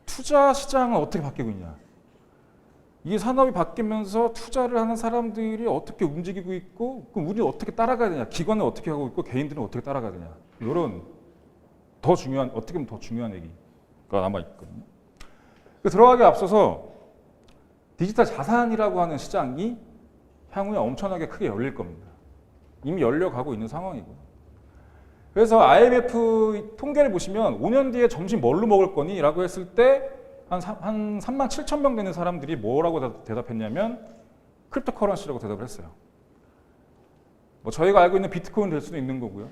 A: 투자 시장은 어떻게 바뀌고 있냐? 이 산업이 바뀌면서 투자를 하는 사람들이 어떻게 움직이고 있고 그럼 우리는 어떻게 따라가야 되냐? 기관은 어떻게 하고 있고 개인들은 어떻게 따라가야 되냐? 이런 어떻게 보면 더 중요한 얘기가 남아있거든요. 들어가기 앞서서 디지털 자산이라고 하는 시장이 향후에 엄청나게 크게 열릴 겁니다. 이미 열려가고 있는 상황이고. 그래서 IMF 통계를 보시면 5년 뒤에 점심 뭘로 먹을 거니? 라고 했을 때 한 3만 7천 명 되는 사람들이 뭐라고 대답했냐면 크립토커런시라고 대답을 했어요. 뭐 저희가 알고 있는 비트코인 될 수도 있는 거고요.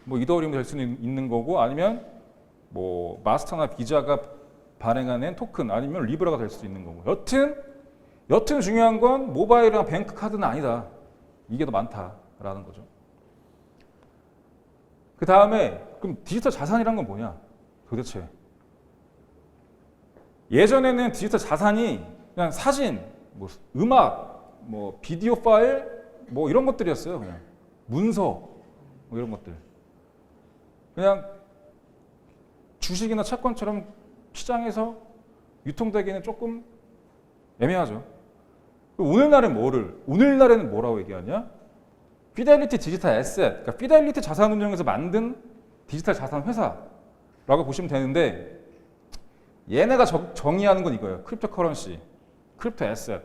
A: 뭐 이더리움 될 수는 있는 거고 아니면 뭐 마스터나 비자가 발행하는 토큰 아니면 리브라가 될 수도 있는 거고. 여튼 중요한 건 모바일이나 뱅크 카드는 아니다. 이게 더 많다라는 거죠. 그 다음에 그럼 디지털 자산이란 건 뭐냐? 도대체 예전에는 디지털 자산이 그냥 사진, 뭐 음악, 뭐 비디오 파일, 뭐 이런 것들이었어요. 그냥 문서, 뭐 이런 것들. 그냥 주식이나 채권처럼 시장에서 유통되기는 조금 애매하죠. 오늘날에는 뭐라고 얘기하냐? 피델리티 디지털 애셋, 그러니까 피델리티 자산운용에서 만든 디지털 자산 회사라고 보시면 되는데 얘네가 정의하는 건 이거예요. 크립토 커런시, 크립토 애셋,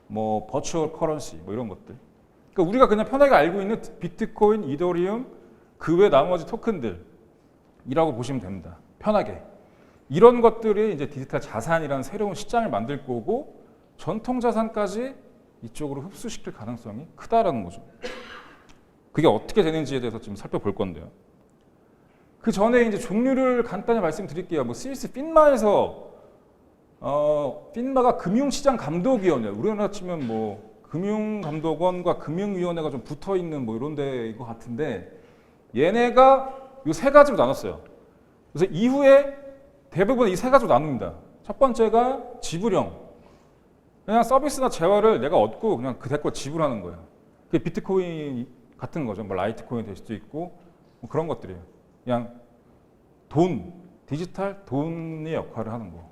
A: 뭐 버추얼 커런시, 뭐 이런 것들. 그러니까 우리가 그냥 편하게 알고 있는 비트코인, 이더리움, 그 외 나머지 토큰들이라고 보시면 됩니다. 편하게. 이런 것들이 이제 디지털 자산이라는 새로운 시장을 만들 거고 전통 자산까지 이쪽으로 흡수시킬 가능성이 크다라는 거죠. 그게 어떻게 되는지에 대해서 지금 살펴볼 건데요. 그 전에 이제 종류를 간단히 말씀드릴게요. 뭐 스위스 핀마에서 핀마가 금융시장감독위원회, 우리나라 치면 뭐 금융감독원과 금융위원회가 좀 붙어 있는 뭐 이런 데인 것 같은데 얘네가 이 세 가지로 나눴어요. 그래서 이후에 대부분 이 세 가지로 나눕니다. 첫 번째가 지불형. 그냥 서비스나 재화를 내가 얻고 그냥 그대로 지불하는 거예요. 그게 비트코인 같은 거죠. 뭐 라이트코인 될 수도 있고 뭐 그런 것들이에요. 그냥 돈, 디지털 돈의 역할을 하는 거.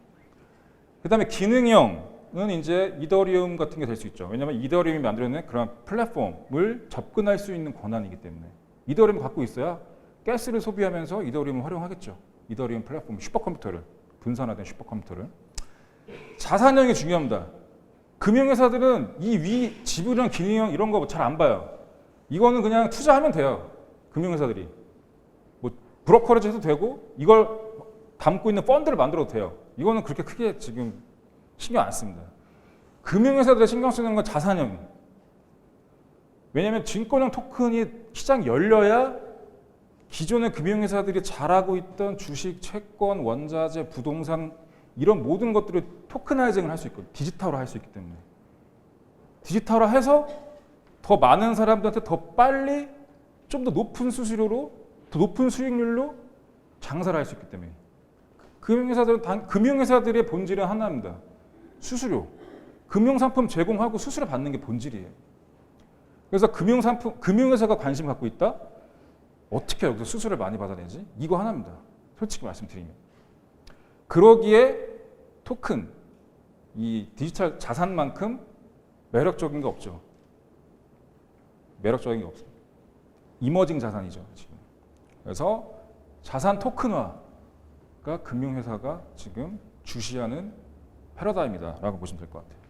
A: 그다음에 기능형은 이제 이더리움 같은 게 될 수 있죠. 왜냐하면 이더리움이 만들어낸 그런 플랫폼을 접근할 수 있는 권한이기 때문에 이더리움 갖고 있어야 가스를 소비하면서 이더리움을 활용하겠죠. 이더리움 플랫폼, 슈퍼컴퓨터를 분산화된 슈퍼컴퓨터를. 자산형이 중요합니다. 금융회사들은 이 위 지불형, 기능형 이런 거 잘 안 봐요. 이거는 그냥 투자하면 돼요. 금융회사들이. 뭐 브로커리지 해도 되고 이걸 담고 있는 펀드를 만들어도 돼요. 이거는 그렇게 크게 지금 신경 안 씁니다. 금융회사들이 신경 쓰는 건 자산형이에요. 왜냐하면 증권형 토큰이 시장이 열려야 기존의 금융회사들이 잘하고 있던 주식, 채권, 원자재, 부동산 이런 모든 것들을 토크나이징을 할 수 있고 디지털화 할 수 있기 때문에 디지털화해서 더 많은 사람들한테 더 빨리 좀 더 높은 수수료로 더 높은 수익률로 장사를 할 수 있기 때문에 금융회사들의 본질은 하나입니다. 수수료. 금융상품 제공하고 수수료 받는 게 본질이에요. 그래서 금융회사가 관심 갖고 있다? 어떻게 여기서 수수료를 많이 받아내지? 이거 하나입니다. 솔직히 말씀드리면. 그러기에 토큰, 이 디지털 자산만큼 매력적인 게 없죠. 매력적인 게 없어요. 이머징 자산이죠, 지금. 그래서 자산 토큰화가 금융회사가 지금 주시하는 패러다임이다라고 보시면 될 것 같아요.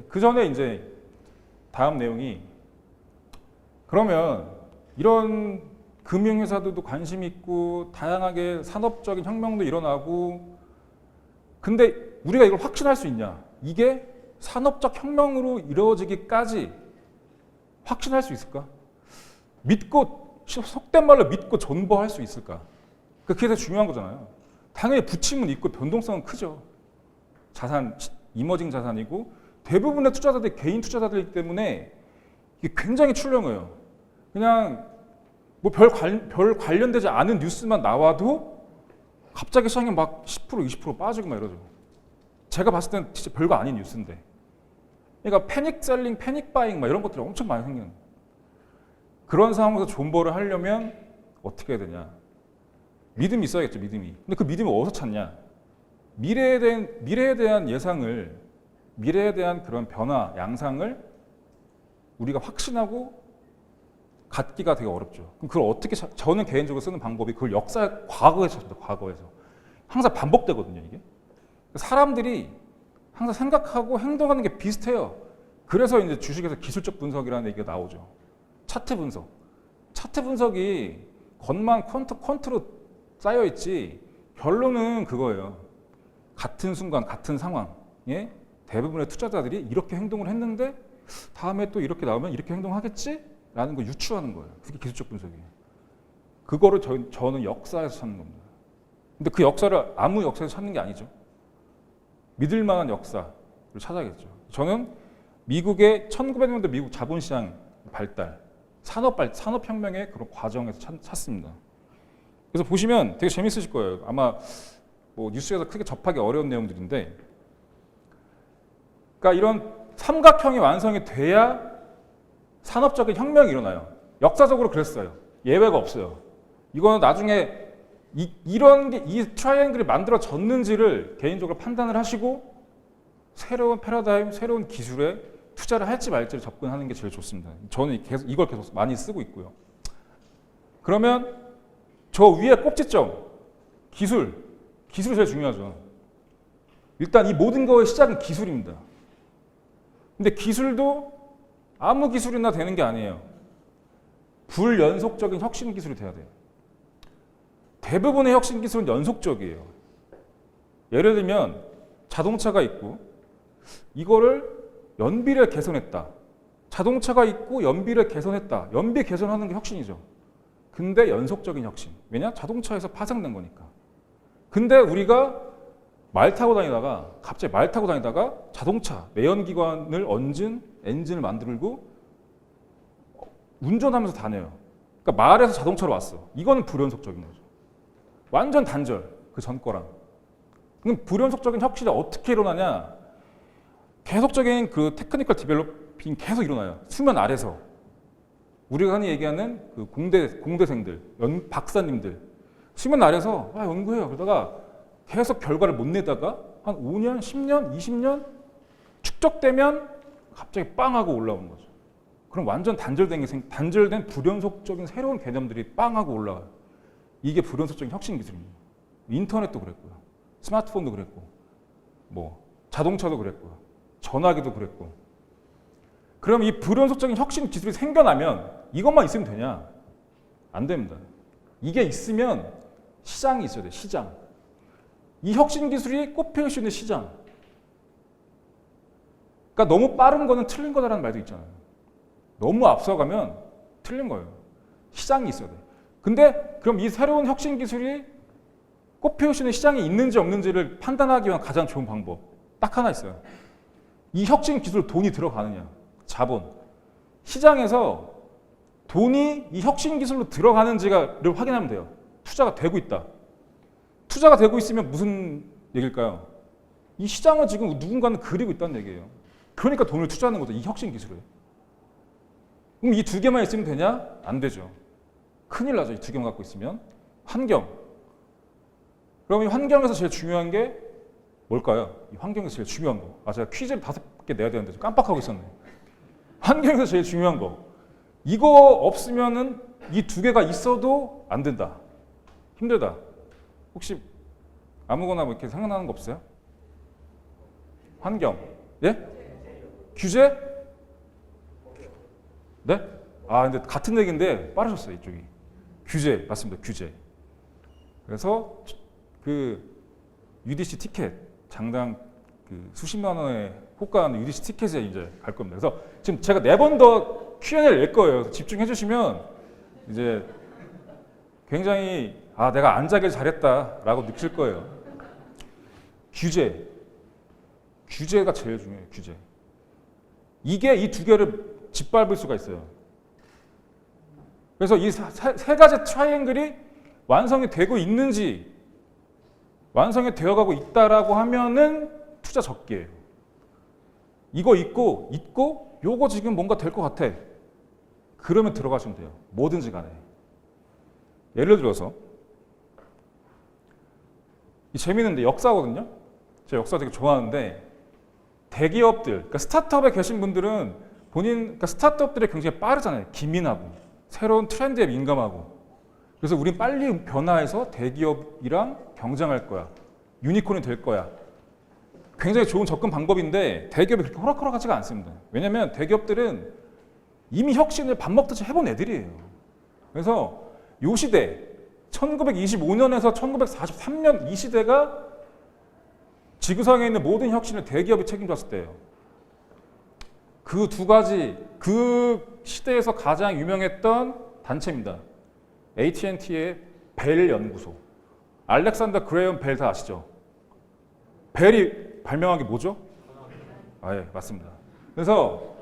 A: 그 전에 이제 다음 내용이 그러면 이런 금융회사들도 관심 있고 다양하게 산업적인 혁명도 일어나고 근데 우리가 이걸 확신할 수 있냐? 이게 산업적 혁명으로 이루어지기까지 확신할 수 있을까? 믿고 속된 말로 믿고 존버할 수 있을까? 그게 더 중요한 거잖아요. 당연히 부침은 있고 변동성은 크죠. 자산, 이머징 자산이고 대부분의 투자자들이 개인 투자자들이기 때문에 이게 굉장히 출렁해요. 그냥 뭐 별 관련되지 않은 뉴스만 나와도 갑자기 시장이 막 10% 20% 빠지고 막 이러죠. 제가 봤을 때는 진짜 별거 아닌 뉴스인데. 그러니까 패닉 셀링, 패닉 바잉 막 이런 것들이 엄청 많이 생기는 거예요. 그런 상황에서 존버를 하려면 어떻게 해야 되냐? 믿음이 있어야겠죠, 믿음이. 근데 그 믿음을 어디서 찾냐? 미래에 대한 예상을, 미래에 대한 그런 변화, 양상을 우리가 확신하고 갖기가 되게 어렵죠. 그럼 그걸 어떻게 저는 개인적으로 쓰는 방법이 그걸 과거에서 씁니다. 과거에서 항상 반복되거든요. 이게 사람들이 항상 생각하고 행동하는 게 비슷해요. 그래서 이제 주식에서 기술적 분석이라는 얘기가 나오죠. 차트 분석. 차트 분석이 겉만 퀀트로 쌓여 있지 결론은 그거예요. 같은 순간 같은 상황에 대부분의 투자자들이 이렇게 행동을 했는데 다음에 또 이렇게 나오면 이렇게 행동하겠지? 라는 걸 유추하는 거예요. 그게 기술적 분석이에요. 그거를 저는 역사에서 찾는 겁니다. 근데 그 역사를 아무 역사에서 찾는 게 아니죠. 믿을 만한 역사를 찾아야겠죠. 저는 미국의 1900년대 미국 자본시장 발달, 산업혁명의 그런 과정에서 찾습니다. 그래서 보시면 되게 재밌으실 거예요. 아마 뭐 뉴스에서 크게 접하기 어려운 내용들인데 그러니까 이런 삼각형이 완성이 돼야 산업적인 혁명이 일어나요. 역사적으로 그랬어요. 예외가 없어요. 이거는 나중에 이런 게 이 트라이앵글이 만들어졌는지를 개인적으로 판단을 하시고 새로운 패러다임, 새로운 기술에 투자를 할지 말지를 접근하는 게 제일 좋습니다. 저는 이걸 계속 많이 쓰고 있고요. 그러면 저 위에 꼭지점, 기술이 제일 중요하죠. 일단 이 모든 거의 시작은 기술입니다. 근데 기술도 아무 기술이나 되는 게 아니에요. 불연속적인 혁신 기술이 돼야 돼요. 대부분의 혁신 기술은 연속적이에요. 예를 들면 자동차가 있고 이거를 연비를 개선했다. 자동차가 있고 연비를 개선했다. 연비 개선하는 게 혁신이죠. 근데 연속적인 혁신. 왜냐? 자동차에서 파생된 거니까. 근데 우리가 갑자기 말 타고 다니다가 자동차, 내연기관을 얹은 엔진을 만들고 운전하면서 다녀요. 그러니까 말에서 자동차로 왔어. 이거는 불연속적인 거죠. 완전 단절, 그 전 거랑. 그럼 불연속적인 혁신이 어떻게 일어나냐? 계속적인 그 테크니컬 디벨롭핑 계속 일어나요. 수면 아래서. 우리가 흔히 얘기하는 그 공대생들, 박사님들. 수면 아래서 연구해요. 그러다가 계속 결과를 못 내다가 한 5년, 10년, 20년 축적되면 갑자기 빵 하고 올라오는 거죠. 그럼 완전 단절된 불연속적인 새로운 개념들이 빵 하고 올라와요. 이게 불연속적인 혁신 기술입니다. 인터넷도 그랬고요. 스마트폰도 그랬고, 뭐 자동차도 그랬고요. 전화기도 그랬고. 그럼 이 불연속적인 혁신 기술이 생겨나면 이것만 있으면 되냐? 안 됩니다. 이게 있으면 시장이 있어야 돼요. 시장. 이 혁신 기술이 꽃피울 수 있는 시장. 그러니까 너무 빠른 거는 틀린 거다라는 말도 있잖아요. 너무 앞서가면 틀린 거예요. 시장이 있어야 돼요. 근데 그럼 이 새로운 혁신 기술이 꽃피울 수 있는 시장이 있는지 없는지를 판단하기 위한 가장 좋은 방법 딱 하나 있어요. 이 혁신 기술 돈이 들어가느냐, 자본. 시장에서 돈이 이 혁신 기술로 들어가는지를 확인하면 돼요. 투자가 되고 있다. 투자가 되고 있으면 무슨 얘기일까요? 이 시장을 지금 누군가는 그리고 있다는 얘기예요. 그러니까 돈을 투자하는 거죠. 이 혁신 기술에. 그럼 이 두 개만 있으면 되냐? 안 되죠. 큰일 나죠. 이 두 개만 갖고 있으면. 환경. 그럼 이 환경에서 제일 중요한 게 뭘까요? 이 환경에서 제일 중요한 거. 제가 퀴즈를 5개 내야 되는데 깜빡하고 있었네요. 환경에서 제일 중요한 거. 이거 없으면은 이 두 개가 있어도 안 된다. 힘들다. 혹시 아무거나 뭐 이렇게 생각나는 거 없어요? 환경. 예? 규제? 네? 근데 같은 얘기인데 빠르셨어요, 이쪽이. 규제, 맞습니다. 규제. 그래서 그 UDC 티켓, 장당 그 수십만 원에 호가하는 UDC 티켓에 이제 갈 겁니다. 그래서 지금 제가 4번 더 Q&A를 낼 거예요. 집중해 주시면 이제 굉장히 내가 안 자길 잘했다라고 느낄 거예요. 규제. 규제가 제일 중요해요. 규제. 이게 이 두 개를 짓밟을 수가 있어요. 그래서 이 세 가지 트라이앵글이 완성이 되고 있는지 완성이 되어가고 있다라고 하면은 투자 적기예요. 이거 있고 요거 지금 뭔가 될 것 같아. 그러면 들어가시면 돼요. 뭐든지 간에. 예를 들어서 이 재미있는데 역사거든요. 제가 역사 되게 좋아하는데 대기업들, 그러니까 스타트업에 계신 분들은 그러니까 스타트업들이 굉장히 빠르잖아요. 기민하고 새로운 트렌드에 민감하고. 그래서 우린 빨리 변화해서 대기업이랑 경쟁할 거야. 유니콘이 될 거야. 굉장히 좋은 접근 방법인데 대기업이 그렇게 호락호락하지가 않습니다. 왜냐하면 대기업들은 이미 혁신을 밥 먹듯이 해본 애들이에요. 그래서 이 시대, 1925년에서 1943년 이 시대가 지구상에 있는 모든 혁신을 대기업이 책임졌을 때예요. 그 두 가지, 그 시대에서 가장 유명했던 단체입니다. AT&T의 벨 연구소. 알렉산더 그레엄 벨 다 아시죠? 벨이 발명한 게 뭐죠? 예, 맞습니다. 그래서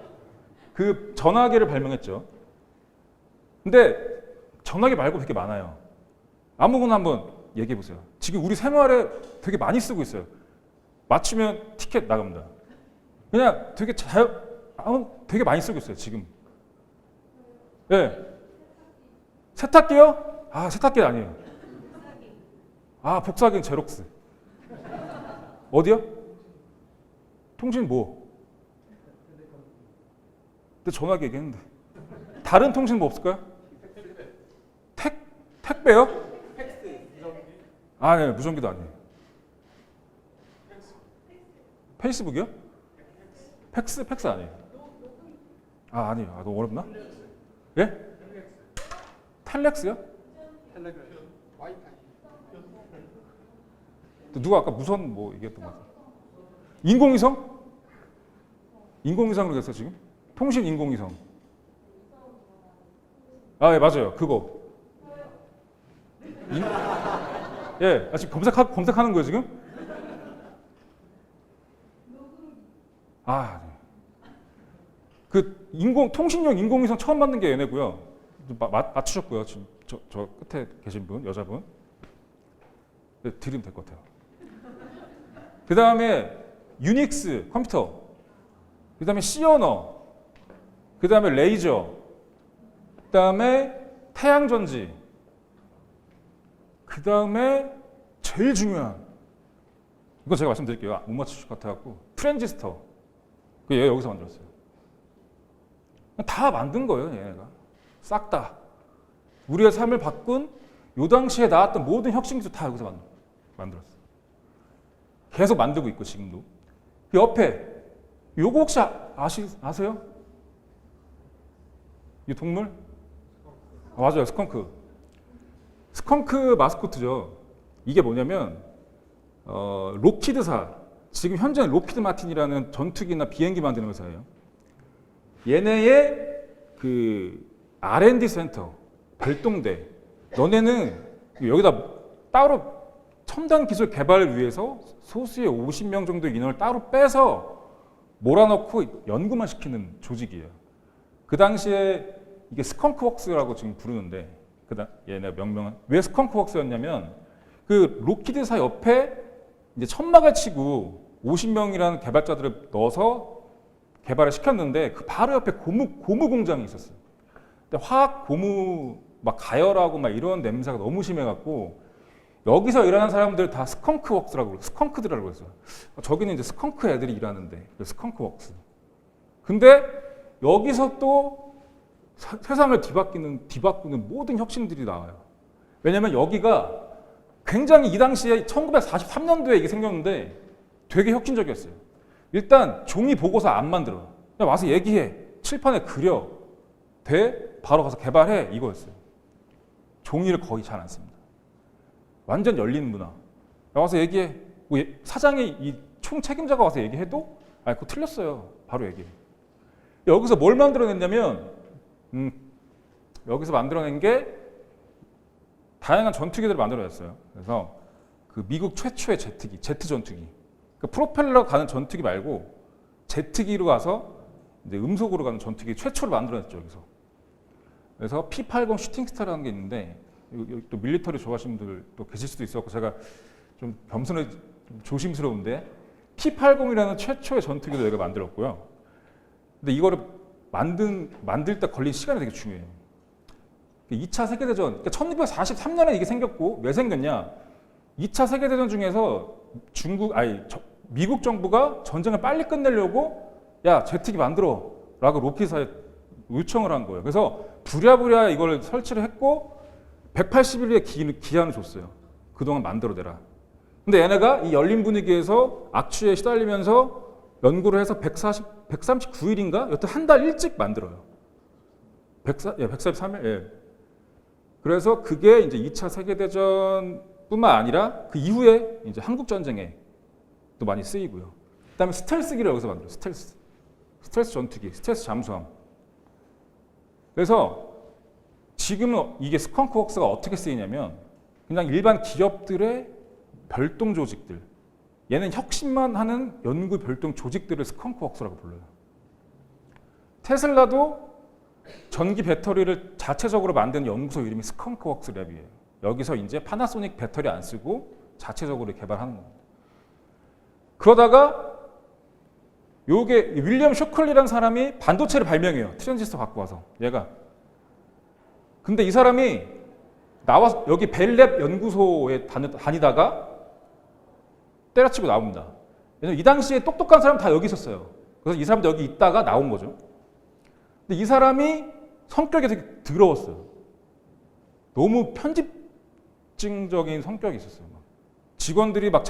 A: 그 전화기를 발명했죠. 근데 전화기 말고 되게 많아요. 아무거나 한번 얘기해 보세요. 지금 우리 생활에 되게 많이 쓰고 있어요. 맞추면 티켓 나갑니다. 그냥 되게 많이 쓰고 있어요, 지금. 예. 세탁기요? 세탁기 아니에요. 복사기는 제록스. 어디요? 통신 뭐? 근데 전화기 얘기했는데. 다른 통신 뭐 없을까요? 택배요? 네, 무전기도 아니에요. 페이스북이요? 팩스 아니에요. 아니에요. 너무 어렵나? 예? 텔렉스요? 누가 아까 무선 뭐 얘기했던 것 같아요. 인공위성? 인공위성으로 됐어 지금? 통신 인공위성. 예, 맞아요. 그거. 예, 지금 검색하는 거예요 지금? 그 통신용 인공위성 처음 만든 게 얘네고요. 맞추셨고요. 지금 저 끝에 계신 분, 여자분. 네, 드리면 될 것 같아요. 그 다음에 유닉스 컴퓨터, 그 다음에 C 언어, 그 다음에 레이저, 그 다음에 태양전지, 그 다음에 제일 중요한, 이거 제가 말씀드릴게요. 못 맞추실 것 같아갖고, 트랜지스터. 얘 여기서 만들었어요. 다 만든 거예요, 얘네가. 싹 다. 우리의 삶을 바꾼 요 당시에 나왔던 모든 혁신기술 다 여기서 만들었어요. 계속 만들고 있고 지금도. 그 옆에 요거 혹시 아세요? 이 동물? 맞아요, 스컹크. 스컹크 마스코트죠. 이게 뭐냐면 록히드사, 지금 현재는 록히드 마틴이라는 전투기나 비행기 만드는 회사예요. 얘네의 그 R&D 센터, 별동대. 너네는 여기다 따로 첨단 기술 개발을 위해서 소수의 50명 정도의 인원을 따로 빼서 몰아넣고 연구만 시키는 조직이에요. 그 당시에 이게 스컹크웍스라고 지금 부르는데, 얘네 명명은 왜 스컹크웍스였냐면 그 록히드사 옆에 이제 천막을 치고 50명이라는 개발자들을 넣어서 개발을 시켰는데 그 바로 옆에 고무 공장이 있었어요. 근데 화학 고무 막 가열하고 막 이런 냄새가 너무 심해갖고 여기서 일하는 사람들 다 스컹크웍스라고 스컹크들이라고 그랬어요. 저기는 이제 스컹크 애들이 일하는데 스컹크웍스. 근데 여기서 또 세상을 뒤바꾸는 모든 혁신들이 나와요. 왜냐면 여기가 굉장히 이 당시에 1943년도에 이게 생겼는데 되게 혁신적이었어요. 일단 종이 보고서 안 만들어. 그냥 와서 얘기해. 칠판에 그려. 돼? 바로 가서 개발해. 이거였어요. 종이를 거의 잘 안 씁니다. 완전 열린 문화. 와서 얘기해. 뭐 사장이 이 총 책임자가 와서 얘기해도 그거 틀렸어요. 바로 얘기해. 여기서 뭘 만들어냈냐면 여기서 만들어낸 게 다양한 전투기들을 만들어냈어요. 그래서 그 미국 최초의 제트기, 제트 전투기. 그 프로펠러 가는 전투기 말고 제트기로 가서 이제 음속으로 가는 전투기 최초로 만들어냈죠, 여기서. 그래서 P-80 슈팅스타라는 게 있는데 여기 또 밀리터리 좋아하시는 분들도 계실 수도 있었고 제가 좀 겸손해 좀 조심스러운데 P-80이라는 최초의 전투기도 여기가 만들었고요. 근데 이거를 만들 때 걸린 시간이 되게 중요해요. 2차 세계대전, 그러니까 1943년에 이게 생겼고 왜 생겼냐? 2차 세계대전 중에서 미국 정부가 전쟁을 빨리 끝내려고 야 제트기 만들어 라고 록히드사에 요청을 한 거예요. 그래서 부랴부랴 이걸 설치를 했고 180일의 기한을 줬어요. 그동안 만들어내라. 근데 얘네가 이 열린 분위기에서 악취에 시달리면서 연구를 해서 139일인가? 여튼 한 달 일찍 만들어요. 143일? 예. 그래서 그게 이제 2차 세계대전뿐만 아니라 그 이후에 이제 한국전쟁에 또 많이 쓰이고요. 그 다음에 스텔스기를 여기서 만들어요. 스텔스 전투기, 스텔스 잠수함. 그래서 지금은 이게 스컹크웍스가 어떻게 쓰이냐면 그냥 일반 기업들의 별동 조직들, 얘는 혁신만 하는 연구 별동 조직들을 스컹크웍스라고 불러요. 테슬라도 전기 배터리를 자체적으로 만드는 연구소 이름이 스컹크웍스 랩이에요. 여기서 이제 파나소닉 배터리 안 쓰고 자체적으로 개발하는 겁니다. 그러다가 요게 윌리엄 쇼클리라는 사람이 반도체를 발명해요. 트랜지스터 갖고 와서 얘가. 근데 이 사람이 나와서 여기 벨랩 연구소에 다니다가 때려치고 나옵니다. 왜냐면 이 당시에 똑똑한 사람 다 여기 있었어요. 그래서 이 사람도 여기 있다가 나온 거죠. 근데 이 사람이 성격이 되게 더러웠어요. 너무 편집증적인 성격이 있었어요. 직원들이 막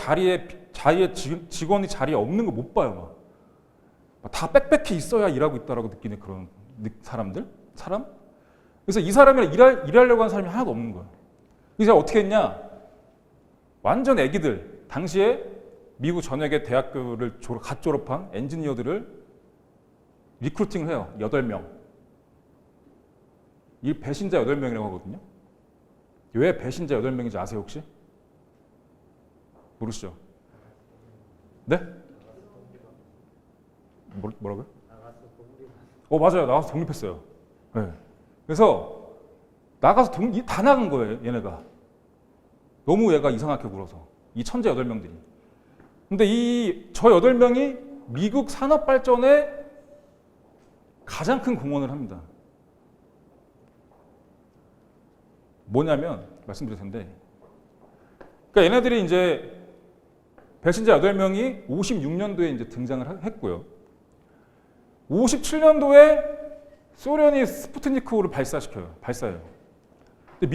A: 직원이 자리에 없는 거 못 봐요. 막 다 빽빽히 있어야 일하고 있다라고 느끼는 그런 사람? 그래서 이 사람이랑 일하려고 하는 사람이 하나도 없는 거예요. 그래서 어떻게 했냐? 완전 애기들, 당시에 미국 전역의 대학교를 갓 졸업한 엔지니어들을 리크루팅을 해요. 8명. 이 배신자 8명이라고 하거든요. 왜 배신자 8명인지 아세요 혹시? 모르시죠? 네? 뭐라고요? 맞아요. 나가서 독립했어요. 네. 그래서 나가서 다 나간 거예요, 얘네가. 너무 얘가 이상하게 굴어서. 이 천재 8명들이. 근데 저 8명이 미국 산업 발전에 가장 큰 공헌을 합니다. 뭐냐면, 말씀드릴 텐데. 그러니까 얘네들이 이제 배신자 8명이 56년도에 이제 등장을 했고요. 57년도에 소련이 스푸트니크를 발사해요. 근데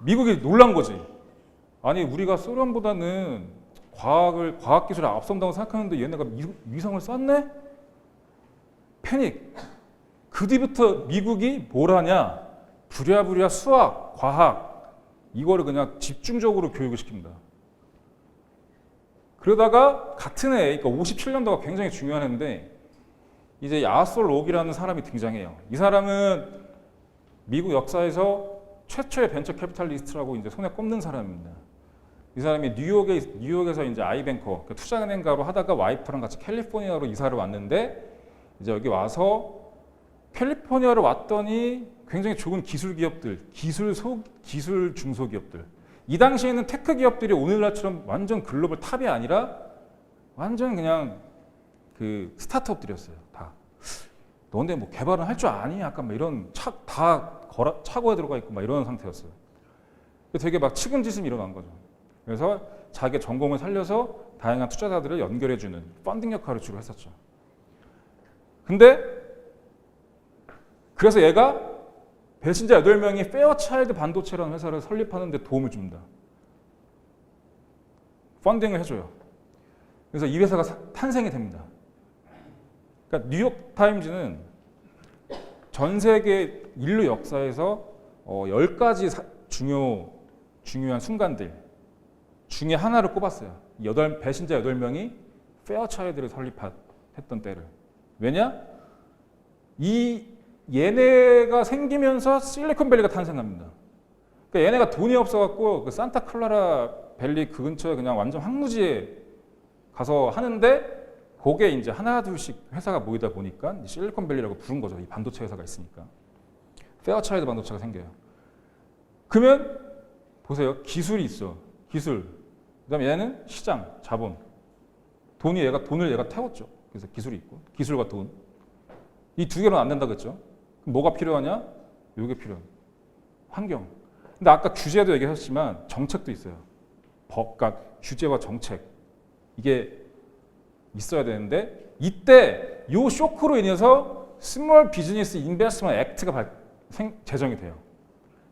A: 미국이 놀란 거지. 아니, 우리가 소련보다는 과학 기술에 앞선다고 생각하는데 얘네가 위성을 쐈네? 패닉. 그 뒤부터 미국이 뭘 하냐? 부랴부랴 수학, 과학, 이거를 그냥 집중적으로 교육을 시킵니다. 그러다가 같은 해, 그러니까 57년도가 굉장히 중요한 해인데, 이제 아솔 록이라는 사람이 등장해요. 이 사람은 미국 역사에서 최초의 벤처 캐피탈리스트라고 이제 손에 꼽는 사람입니다. 이 사람이 뉴욕에서 이제 아이뱅커, 그러니까 투자은행가로 하다가 와이프랑 같이 캘리포니아로 이사를 왔는데, 이제 여기 와서 캘리포니아로 왔더니 굉장히 좋은 기술 기업들, 기술 중소기업들. 이 당시에는 테크 기업들이 오늘날처럼 완전 글로벌 탑이 아니라 완전 그냥 그 스타트업들이었어요. 다. 너네 뭐 개발은 할 줄 아니? 약간 막 이런 차고에 들어가 있고 막 이런 상태였어요. 되게 막 측은지심이 일어난 거죠. 그래서 자기 전공을 살려서 다양한 투자자들을 연결해주는 펀딩 역할을 주로 했었죠. 근데 그래서 얘가 배신자 8명이 페어차일드 반도체라는 회사를 설립하는 데 도움을 줍니다. 펀딩을 해줘요. 그래서 이 회사가 탄생이 됩니다. 그러니까 뉴욕타임즈는 전 세계 인류 역사에서 10가지 중요한 순간들 중에 하나를 꼽았어요. 배신자 8명이 페어차일드를 설립했던 때를. 왜냐? 얘네가 생기면서 실리콘밸리가 탄생합니다. 그러니까 얘네가 돈이 없어갖고 그 산타클라라 밸리 그 근처에 그냥 완전 황무지에 가서 하는데 그게 이제 하나 둘씩 회사가 모이다 보니까 실리콘밸리라고 부른 거죠. 이 반도체 회사가 있으니까. 페어차일드 반도체가 생겨요. 그러면 보세요. 기술이 있어. 기술. 그다음에 얘는 시장, 자본. 돈을 얘가 태웠죠. 그래서 기술이 있고 기술과 돈. 이 두 개로는 안 된다고 했죠. 그럼 뭐가 필요하냐? 이게 필요해. 환경. 근데 아까 규제도 얘기하셨지만 정책도 있어요. 그러니까 규제와 정책. 이게 있어야 되는데 이때 이 쇼크로 인해서 스몰 비즈니스 인베스트먼트 액트가 제정이 돼요.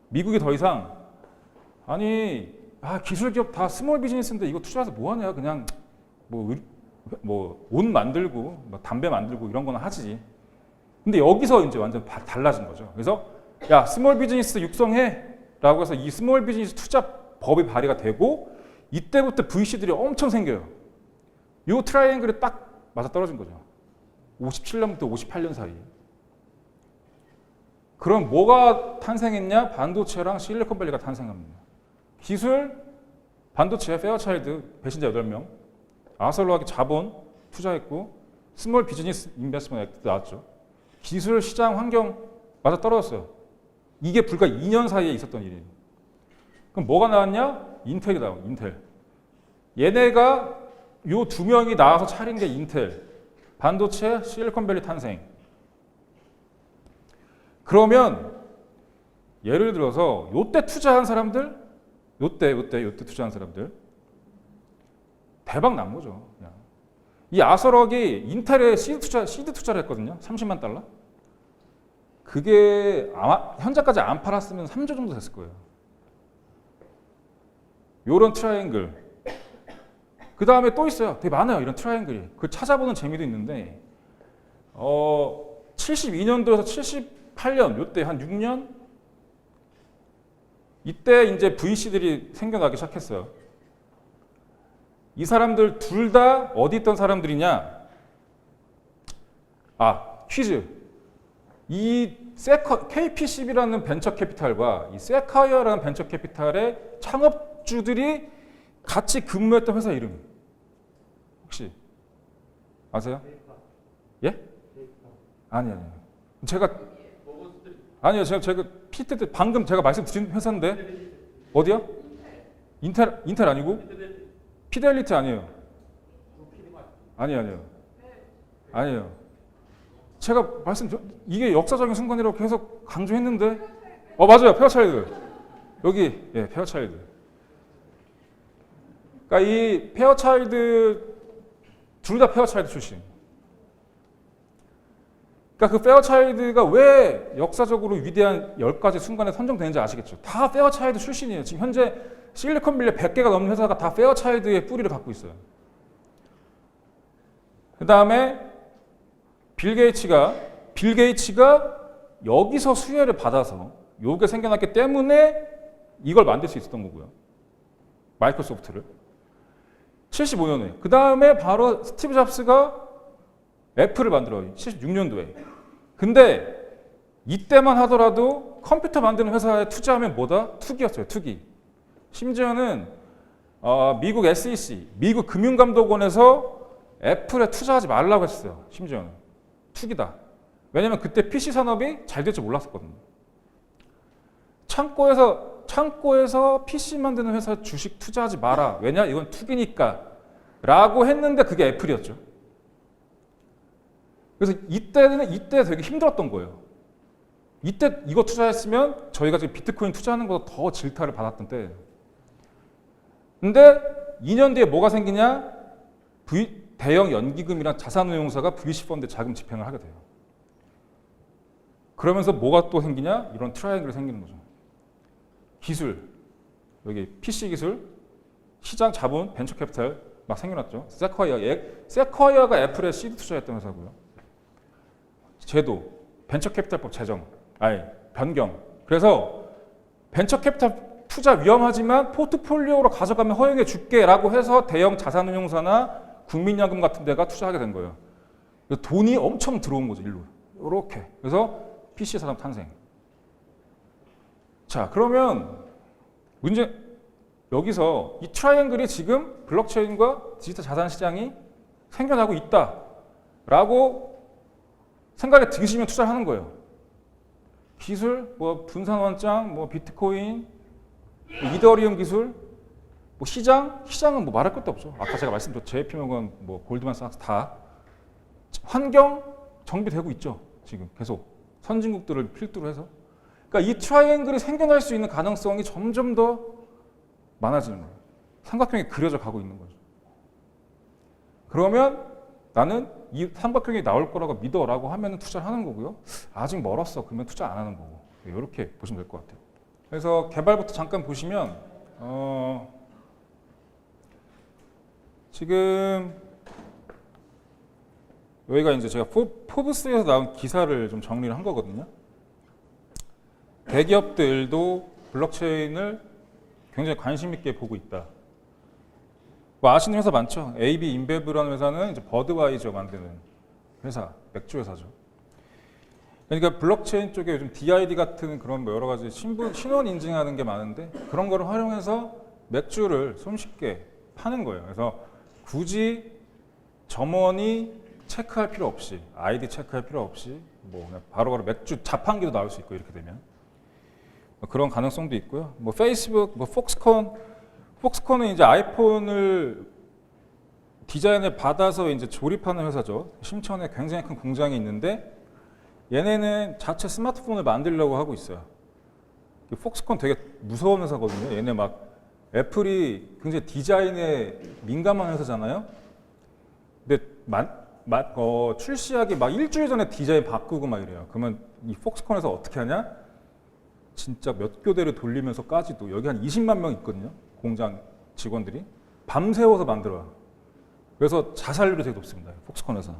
A: 미국이 더 이상 기술 기업 다 스몰 비즈니스인데 이거 투자해서 뭐 하냐? 그냥 옷 만들고 담배 만들고 이런 거는 하지. 근데 여기서 이제 완전 달라진 거죠. 그래서 야, 스몰 비즈니스 육성해라고 해서 이 스몰 비즈니스 투자 법이 발의가 되고 이때부터 VC들이 엄청 생겨요. 이 트라이앵글이 딱 맞아 떨어진 거죠. 57년부터 58년 사이. 그럼 뭐가 탄생했냐? 반도체랑 실리콘밸리가 탄생합니다. 기술, 반도체, 페어차일드, 배신자 8명, 아설로하기 자본 투자했고 스몰 비즈니스 인베스트먼트 액트 나왔죠. 기술, 시장, 환경 맞아 떨어졌어요. 이게 불과 2년 사이에 있었던 일이에요. 그럼 뭐가 나왔냐? 인텔이 나와요. 인텔. 얘네가 요 두 명이 나와서 차린 게 인텔. 반도체, 실리콘밸리 탄생. 그러면 예를 들어서 요때 투자한 사람들, 요때 투자한 사람들 대박 난 거죠. 그냥. 이 아서럭이 인텔에 시드 투자를 했거든요. 30만 달러. 그게 아마 현재까지 안 팔았으면 3조 정도 됐을 거예요. 요런 트라이앵글. 그 다음에 또 있어요. 되게 많아요. 이런 트라이앵글이. 그걸 찾아보는 재미도 있는데 72년도에서 78년 요때 한 6년 이때 이제 VC들이 생겨나기 시작했어요. 이 사람들 둘 다 어디 있던 사람들이냐? 퀴즈. 이 KPCB라는 벤처 캐피탈과 이 세카이어라는 벤처 캐피탈의 창업주들이 같이 근무했던 회사 이름 혹시 아세요? 예? 아니요. 제가 PTT 방금 제가 말씀드린 회사인데 어디요? 인텔 아니고? 피델리티 아니에요. 아니에요. 제가 이게 역사적인 순간이라고 계속 강조했는데 맞아요. 페어차일드. 여기 페어차일드. 그러니까 이 페어차일드 둘 다 페어차일드 출신. 그러니까 그 페어차일드가 왜 역사적으로 위대한 10가지 순간에 선정되는지 아시겠죠? 다 페어차일드 출신이에요. 지금 현재 실리콘밸리에 100개가 넘는 회사가 다 페어차일드의 뿌리를 갖고 있어요. 그 다음에 빌 게이츠가 여기서 수혜를 받아서 요게 생겨났기 때문에 이걸 만들 수 있었던 거고요. 마이크로소프트를. 75년에. 그 다음에 바로 스티브 잡스가 애플을 만들어요. 76년도에. 근데 이때만 하더라도 컴퓨터 만드는 회사에 투자하면 뭐다? 투기였어요. 투기. 심지어는 미국 SEC, 미국 금융감독원에서 애플에 투자하지 말라고 했어요. 심지어는. 투기다. 왜냐면 그때 PC 산업이 잘 될 줄 몰랐었거든요. 창고에서 PC 만드는 회사 주식 투자하지 마라. 왜냐? 이건 투기니까. 라고 했는데 그게 애플이었죠. 그래서 이때 되게 힘들었던 거예요. 이때 이거 투자했으면 저희가 지금 비트코인 투자하는 것보다 더 질타를 받았던 때. 근데 2년 뒤에 뭐가 생기냐? 대형 연기금이랑 자산운용사가 VC 펀드에 자금 집행을 하게 돼요. 그러면서 뭐가 또 생기냐? 이런 트라이앵글이 생기는 거죠. 기술, 여기 PC 기술, 시장 자본, 벤처 캐피탈 막 생겨났죠. 세쿼이어가 애플에 시드 투자했던 회사고요. 제도, 벤처 캐피탈법 변경. 그래서 벤처 캐피탈 투자 위험하지만 포트폴리오로 가져가면 허용해 줄게라고 해서 대형 자산운용사나 국민연금 같은 데가 투자하게 된 거예요. 돈이 엄청 들어온 거죠, 일로. 이렇게. 그래서 PC 산업 탄생. 자, 그러면 여기서 이 트라이앵글이 지금 블록체인과 디지털 자산 시장이 생겨나고 있다라고 생각이 드시면 투자를 하는 거예요. 기술, 분산원장, 비트코인, 이더리움 기술, 시장은 말할 것도 없죠. 아까 제가 말씀드렸죠. JP모건, 골드만삭스 다 환경 정비되고 있죠. 지금 계속 선진국들을 필두로 해서. 그러니까 이 트라이앵글이 생겨날 수 있는 가능성이 점점 더 많아지는 거예요. 삼각형이 그려져 가고 있는 거죠. 그러면 나는 이 삼각형이 나올 거라고 믿어라고 하면 투자를 하는 거고요. 아직 멀었어. 그러면 투자 안 하는 거고. 이렇게 보시면 될 것 같아요. 그래서 개발부터 잠깐 보시면 지금 여기가 이제 제가 포브스에서 나온 기사를 좀 정리를 한 거거든요. 대기업들도 블록체인을 굉장히 관심 있게 보고 있다. 아시는 회사 많죠? AB 인베브라는 회사는 이제 버드와이저 만드는 회사, 맥주 회사죠. 그러니까 블록체인 쪽에 요즘 DID 같은 그런 여러 가지 신원 인증하는 게 많은데 그런 거를 활용해서 맥주를 손쉽게 파는 거예요. 그래서 굳이 점원이 체크할 필요 없이, 아이디 체크할 필요 없이 그냥 바로바로 맥주 자판기도 나올 수 있고 이렇게 되면 그런 가능성도 있고요. 페이스북, 폭스콘은 이제 아이폰을 디자인을 받아서 이제 조립하는 회사죠. 심천에 굉장히 큰 공장이 있는데 얘네는 자체 스마트폰을 만들려고 하고 있어요. 폭스콘 되게 무서운 회사거든요. 얘네 애플이 굉장히 디자인에 민감한 회사잖아요. 근데 출시하기 일주일 전에 디자인 바꾸고 이래요. 그러면 이 폭스콘에서 어떻게 하냐? 진짜 몇 교대를 돌리면서까지도 여기 한 20만 명 있거든요. 공장 직원들이 밤새워서 만들어요. 그래서 자살률이 되게 높습니다. 폭스콘에서는.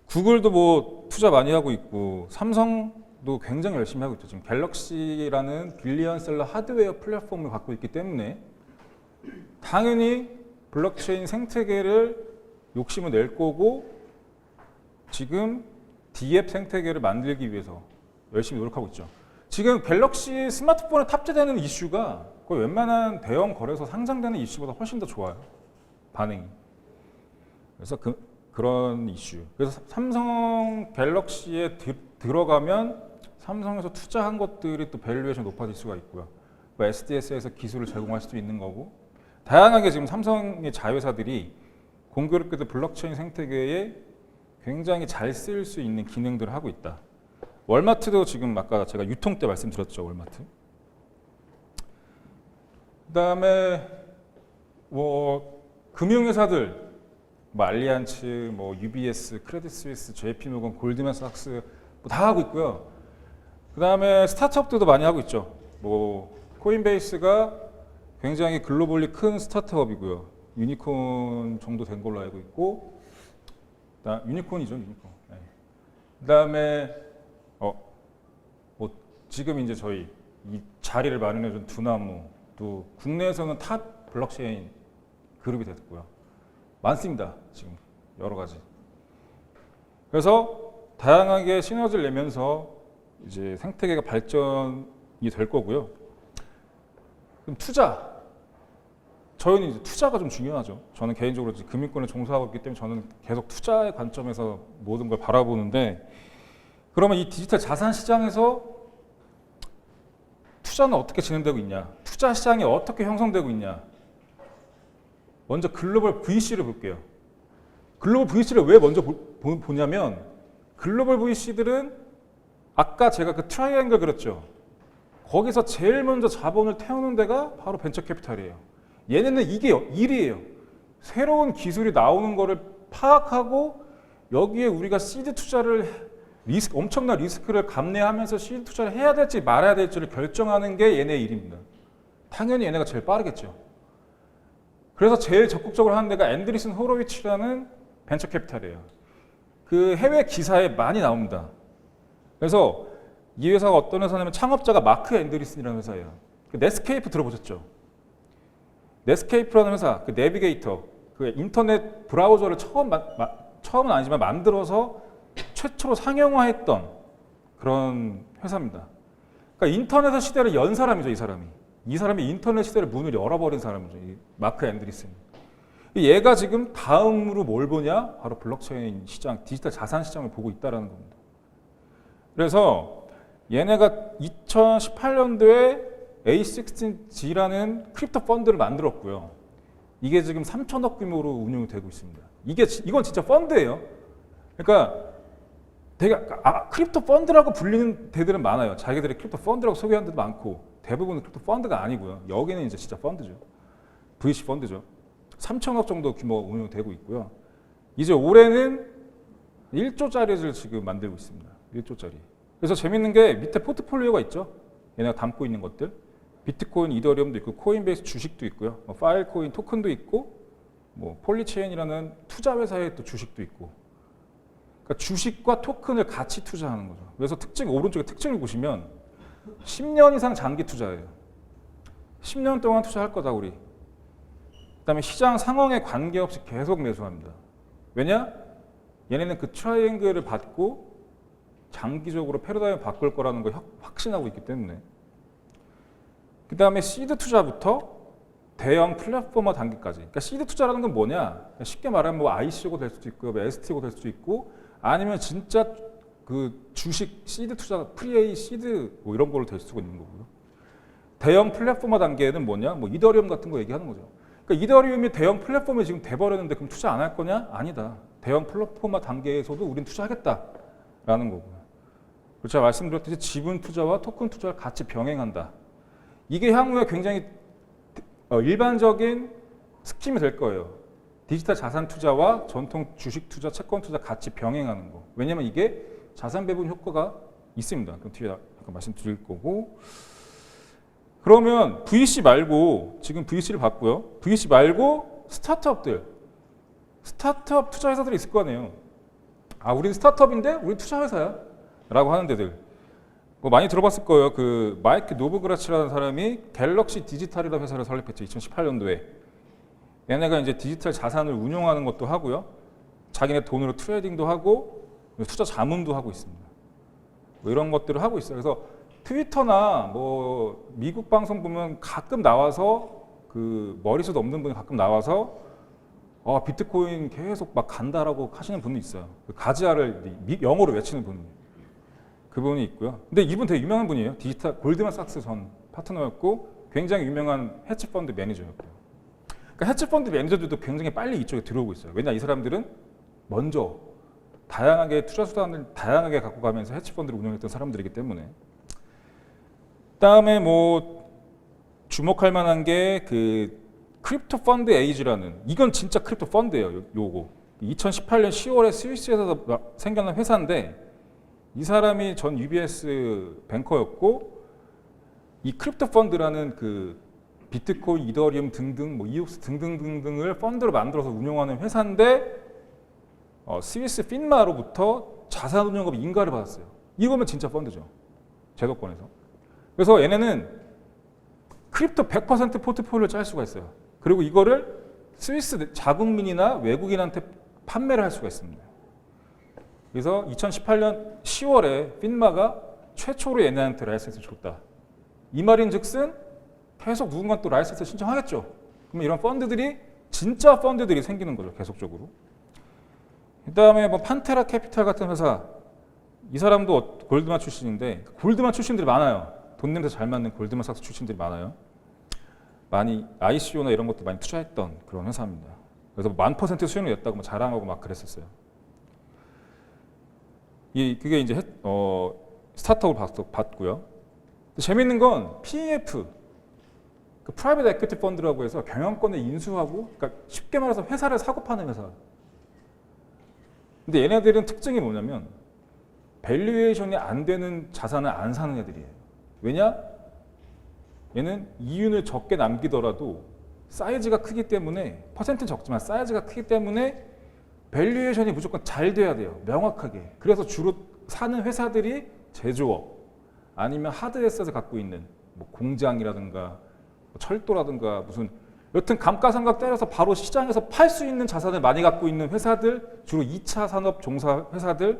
A: 구글도 투자 많이 하고 있고 삼성도 굉장히 열심히 하고 있죠. 지금 갤럭시라는 빌리언셀러 하드웨어 플랫폼을 갖고 있기 때문에 당연히 블록체인 생태계를 욕심을 낼 거고 지금 D앱 생태계를 만들기 위해서 열심히 노력하고 있죠. 지금 갤럭시 스마트폰에 탑재되는 이슈가 거의 웬만한 대형 거래소 상장되는 이슈보다 훨씬 더 좋아요. 반응이. 그래서 그런 이슈. 그래서 삼성 갤럭시에 들어가면 삼성에서 투자한 것들이 또 밸류에이션 높아질 수가 있고요. 뭐 SDS에서 기술을 제공할 수도 있는 거고 다양하게 지금 삼성의 자회사들이 공교롭게도 블록체인 생태계에 굉장히 잘 쓸 수 있는 기능들을 하고 있다. 월마트도 지금 아까 제가 유통 때 말씀드렸죠. 월마트. 그다음에 뭐 금융회사들 뭐 알리안츠, 뭐 UBS, 크레딧 스위스, JP모건, 골드만삭스 뭐 다 하고 있고요. 그다음에 스타트업들도 많이 하고 있죠. 뭐 코인베이스가 굉장히 글로벌리 큰 스타트업이고요. 유니콘 정도 된 걸로 알고 있고, 유니콘이죠, 유니콘. 네. 그다음에 뭐 지금 이제 저희 이 자리를 마련해준 두나무도 국내에서는 탑 블록체인 그룹이 됐고요. 많습니다, 지금 여러 가지. 그래서 다양하게 시너지를 내면서 이제 생태계가 발전이 될 거고요. 그럼 투자. 저희는 이제 투자가 좀 중요하죠. 저는 개인적으로 금융권에 종사하고 있기 때문에 저는 계속 투자의 관점에서 모든 걸 바라보는데, 그러면 이 디지털 자산 시장에서 투자는 어떻게 진행되고 있냐? 투자 시장이 어떻게 형성되고 있냐? 먼저 글로벌 VC를 볼게요. 글로벌 VC를 왜 먼저 보냐면, 글로벌 VC들은 아까 제가 그 트라이앵글 그렸죠. 거기서 제일 먼저 자본을 태우는 데가 바로 벤처 캐피탈이에요. 얘네는 이게 일이에요. 새로운 기술이 나오는 거를 파악하고 여기에 우리가 시드 투자를 엄청난 리스크를 감내하면서 시드 투자를 해야 될지 말아야 될지를 결정하는 게 얘네의 일입니다. 당연히 얘네가 제일 빠르겠죠. 그래서 제일 적극적으로 하는 데가 앤드리슨 호로위치라는 벤처 캐피탈이에요. 그 해외 기사에 많이 나옵니다. 그래서 이 회사가 어떤 회사냐면 창업자가 마크 앤드리슨이라는 회사예요. 그 넷스케이프 들어보셨죠? 넷스케이프라는 회사, 그 내비게이터, 그 인터넷 브라우저를 처음은 아니지만 만들어서 최초로 상용화했던 그런 회사입니다. 그러니까 인터넷 시대를 연 사람이죠, 이 사람이. 이 사람이 인터넷 시대를 문을 열어버린 사람이죠, 이 마크 앤드리슨. 얘가 지금 다음으로 뭘 보냐? 바로 블록체인 시장, 디지털 자산 시장을 보고 있다는 겁니다. 그래서 얘네가 2018년도에 A16G라는 크립토 펀드를 만들었고요. 이게 지금 3천억 규모로 운영이 되고 있습니다. 이건 진짜 펀드예요. 그러니까 되게 크립토 펀드라고 불리는 데들은 많아요. 자기들이 크립토 펀드라고 소개하는 데도 많고 대부분은 크립토 펀드가 아니고요. 여기는 이제 진짜 펀드죠. VC 펀드죠. 3천억 정도 규모 운영되고 있고요. 이제 올해는 1조짜리를 지금 만들고 있습니다. 1조짜리. 그래서 재밌는 게 밑에 포트폴리오가 있죠. 얘네가 담고 있는 것들. 비트코인, 이더리움도 있고 코인베이스 주식도 있고요. 뭐 파일코인 토큰도 있고 뭐 폴리체인이라는 투자 회사의 또 주식도 있고. 그러니까 주식과 토큰을 같이 투자하는 거죠. 그래서 오른쪽에 특징을 보시면 10년 이상 장기 투자예요. 10년 동안 투자할 거다 우리. 그다음에 시장 상황에 관계없이 계속 매수합니다. 왜냐? 얘네는 그 트라이앵글을 받고 장기적으로 패러다임을 바꿀 거라는 걸 확신하고 있기 때문에. 그 다음에 시드 투자부터 대형 플랫폼화 단계까지. 그러니까 시드 투자라는 건 뭐냐? 쉽게 말하면 뭐 ICO가 될 수도 있고, STO가 될 수도 있고, 아니면 진짜 그 주식 시드 투자, 프리A 시드 뭐 이런 걸로 될 수가 있는 거고요. 대형 플랫폼화 단계는 뭐냐? 뭐 이더리움 같은 거 얘기하는 거죠. 그러니까 이더리움이 대형 플랫폼에 지금 돼버렸는데 그럼 투자 안 할 거냐? 아니다. 대형 플랫폼화 단계에서도 우린 투자하겠다라는 거고요. 제가 말씀드렸듯이 지분 투자와 토큰 투자를 같이 병행한다. 이게 향후에 굉장히 일반적인 스킴이 될 거예요. 디지털 자산 투자와 전통 주식 투자, 채권 투자 같이 병행하는 거. 왜냐하면 이게 자산 배분 효과가 있습니다. 그럼 뒤에 잠깐 말씀드릴 거고. 그러면 VC 말고 지금 VC를 봤고요. VC 말고 스타트업 투자 회사들이 있을 거 아니에요. 아, 우리는 스타트업인데 우리 투자 회사야. 라고 하는 데들 뭐 많이 들어봤을 거예요. 그 마이크 노브그라치라는 사람이 갤럭시 디지털이라는 회사를 설립했죠. 2018년도에. 얘네가 이제 디지털 자산을 운용하는 것도 하고요. 자기네 돈으로 트레이딩도 하고 투자 자문도 하고 있습니다. 뭐 이런 것들을 하고 있어요. 그래서 트위터나 뭐 미국 방송 보면 가끔 나와서 그 머리숱 없는 분이 가끔 나와서 비트코인 계속 막 간다라고 하시는 분이 있어요. 그 가지아를 영어로 외치는 분이. 그분이 있고요. 근데 이분 되게 유명한 분이에요. 디지털 골드만삭스 전 파트너였고 굉장히 유명한 헤지펀드 매니저였고요. 그러니까 헤지펀드 매니저들도 굉장히 빨리 이쪽에 들어오고 있어요. 왜냐 이 사람들은 먼저 다양하게 투자 수단을 다양하게 갖고 가면서 헤지펀드를 운영했던 사람들이기 때문에. 그다음에 뭐 주목할 만한 게 그 크립토 펀드 에이지라는, 이건 진짜 크립토 펀드예요. 요거 2018년 10월에 스위스에서 생겨난 회사인데 이 사람이 전 UBS 뱅커였고 이 크립토 펀드라는 그 비트코인, 이더리움 등등 뭐 이옥스 등등등등을 펀드로 만들어서 운영하는 회사인데 스위스 핀마로부터 자산운용업 인가를 받았어요. 이거면 진짜 펀드죠. 제도권에서. 그래서 얘네는 크립토 100% 포트폴리오를 짤 수가 있어요. 그리고 이거를 스위스 자국민이나 외국인한테 판매를 할 수가 있습니다. 그래서 2018년 10월에 핀마가 최초로 얘네한테 라이센스를 줬다. 이 말인즉슨 계속 누군가 또 라이센스 신청하겠죠. 그러면 이런 펀드들이 진짜 펀드들이 생기는 거죠. 계속적으로. 그다음에 뭐 판테라 캐피탈 같은 회사, 이 사람도 골드만 출신인데 골드만 출신들이 많아요. 돈 냄새 잘 맞는 골드만삭스 출신들이 많아요. 많이 ICO나 이런 것도 많이 투자했던 그런 회사입니다. 그래서 1000% 수익률 냈다고 뭐 자랑하고 막 그랬었어요. 그게 이제 스타트업을 봤고요. 재밌는 건 PEF, 그 프라이빗 에퀴티 펀드라고 해서 경영권을 인수하고, 그러니까 쉽게 말해서 회사를 사고 파는 회사. 근데 얘네들은 특징이 뭐냐면 밸류에이션이 안 되는 자산을 안 사는 애들이에요. 왜냐? 얘는 이윤을 적게 남기더라도 사이즈가 크기 때문에, 퍼센트는 적지만 사이즈가 크기 때문에 밸류에이션이 무조건 잘 돼야 돼요. 명확하게. 그래서 주로 사는 회사들이 제조업 아니면 하드에셋을 갖고 있는 뭐 공장이라든가 뭐 철도라든가 무슨 여튼 감가상각 때려서 바로 시장에서 팔 수 있는 자산을 많이 갖고 있는 회사들, 주로 2차 산업 종사 회사들에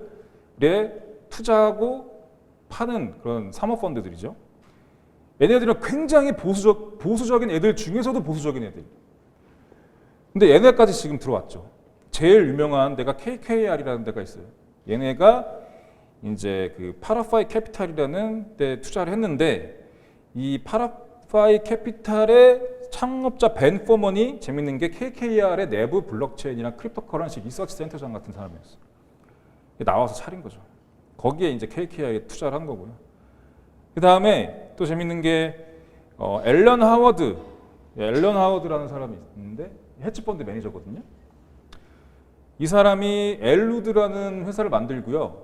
A: 투자하고 파는 그런 사모펀드들이죠. 얘네들은 굉장히 보수적인 애들 중에서도 보수적인 애들. 근데 얘네까지 지금 들어왔죠. 제일 유명한 데가 KKR이라는 데가 있어요. 얘네가 이제 그 파라파이 캐피탈이라는 데 투자를 했는데, 이 파라파이 캐피탈의 창업자 벤 포먼이 재밌는 게 KKR의 내부 블록체인이랑 크립토커런시 리서치 센터장 같은 사람이었어요. 나와서 차린 거죠. 거기에 이제 KKR에 투자를 한 거고요. 그 다음에 또 재밌는 게 앨런 하워드라는 사람이 있는데 헤지펀드 매니저거든요. 이 사람이 엘루드라는 회사를 만들고요.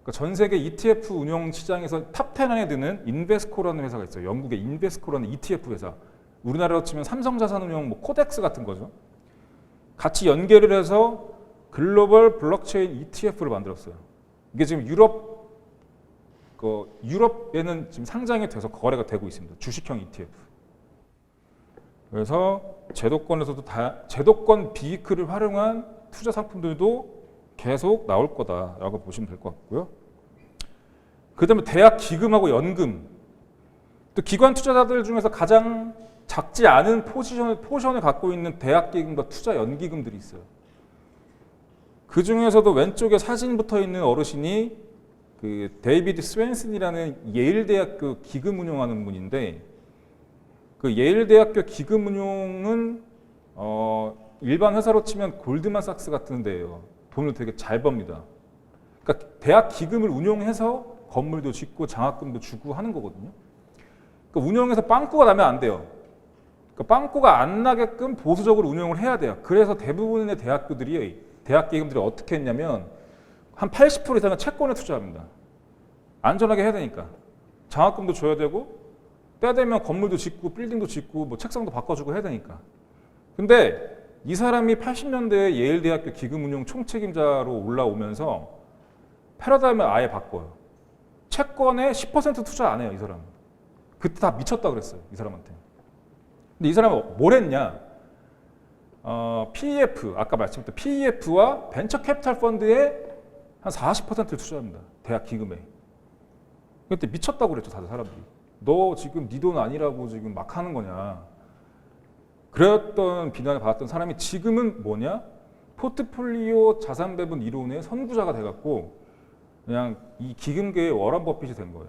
A: 그러니까 전 세계 ETF 운용 시장에서 탑 10 안에 드는 인베스코라는 회사가 있어요. 영국의 인베스코라는 ETF 회사. 우리나라로 치면 삼성자산운용, 뭐 코덱스 같은 거죠. 같이 연계를 해서 글로벌 블록체인 ETF를 만들었어요. 이게 지금 유럽에는 지금 상장이 돼서 거래가 되고 있습니다. 주식형 ETF. 그래서 제도권에서도 제도권 비이클을 활용한 투자 상품들도 계속 나올 거다라고 보시면 될 것 같고요. 그다음에 대학 기금하고 연금. 또 기관 투자자들 중에서 가장 작지 않은 포션을 갖고 있는 대학 기금과 투자 연기금들이 있어요. 그 중에서도 왼쪽에 사진 붙어 있는 어르신이 그 데이비드 스웬슨이라는 예일대학교 기금 운용하는 분인데, 그 예일대학교 기금 운용은 일반 회사로 치면 골드만삭스 같은 데예요. 돈을 되게 잘 법니다. 그러니까 대학 기금을 운용해서 건물도 짓고 장학금도 주고 하는 거거든요. 그러니까 운영해서 빵꾸가 나면 안 돼요. 그러니까 빵꾸가 안 나게끔 보수적으로 운영을 해야 돼요. 그래서 대부분의 대학 기금들이 어떻게 했냐면 한 80% 이상은 채권에 투자합니다. 안전하게 해야 되니까. 장학금도 줘야 되고 때 되면 건물도 짓고 빌딩도 짓고 뭐 책상도 바꿔주고 해야 되니까. 근데 이 사람이 80년대에 예일대학교 기금운용 총책임자로 올라오면서 패러다임을 아예 바꿔요. 채권에 10% 투자 안 해요, 이 사람은. 그때 다 미쳤다 그랬어요, 이 사람한테. 근데 이 사람은 뭘 했냐? PEF, 아까 말씀드렸던 PEF와 벤처 캐피탈 펀드에 한 40%를 투자합니다. 대학 기금에. 그때 미쳤다고 그랬죠, 다들 사람들이. 너 지금 네 돈 아니라고 지금 막 하는 거냐. 그랬던 비난을 받았던 사람이 지금은 뭐냐? 포트폴리오 자산 배분 이론의 선구자가 돼갖고 그냥 이 기금계의 워런 버핏이 된 거예요.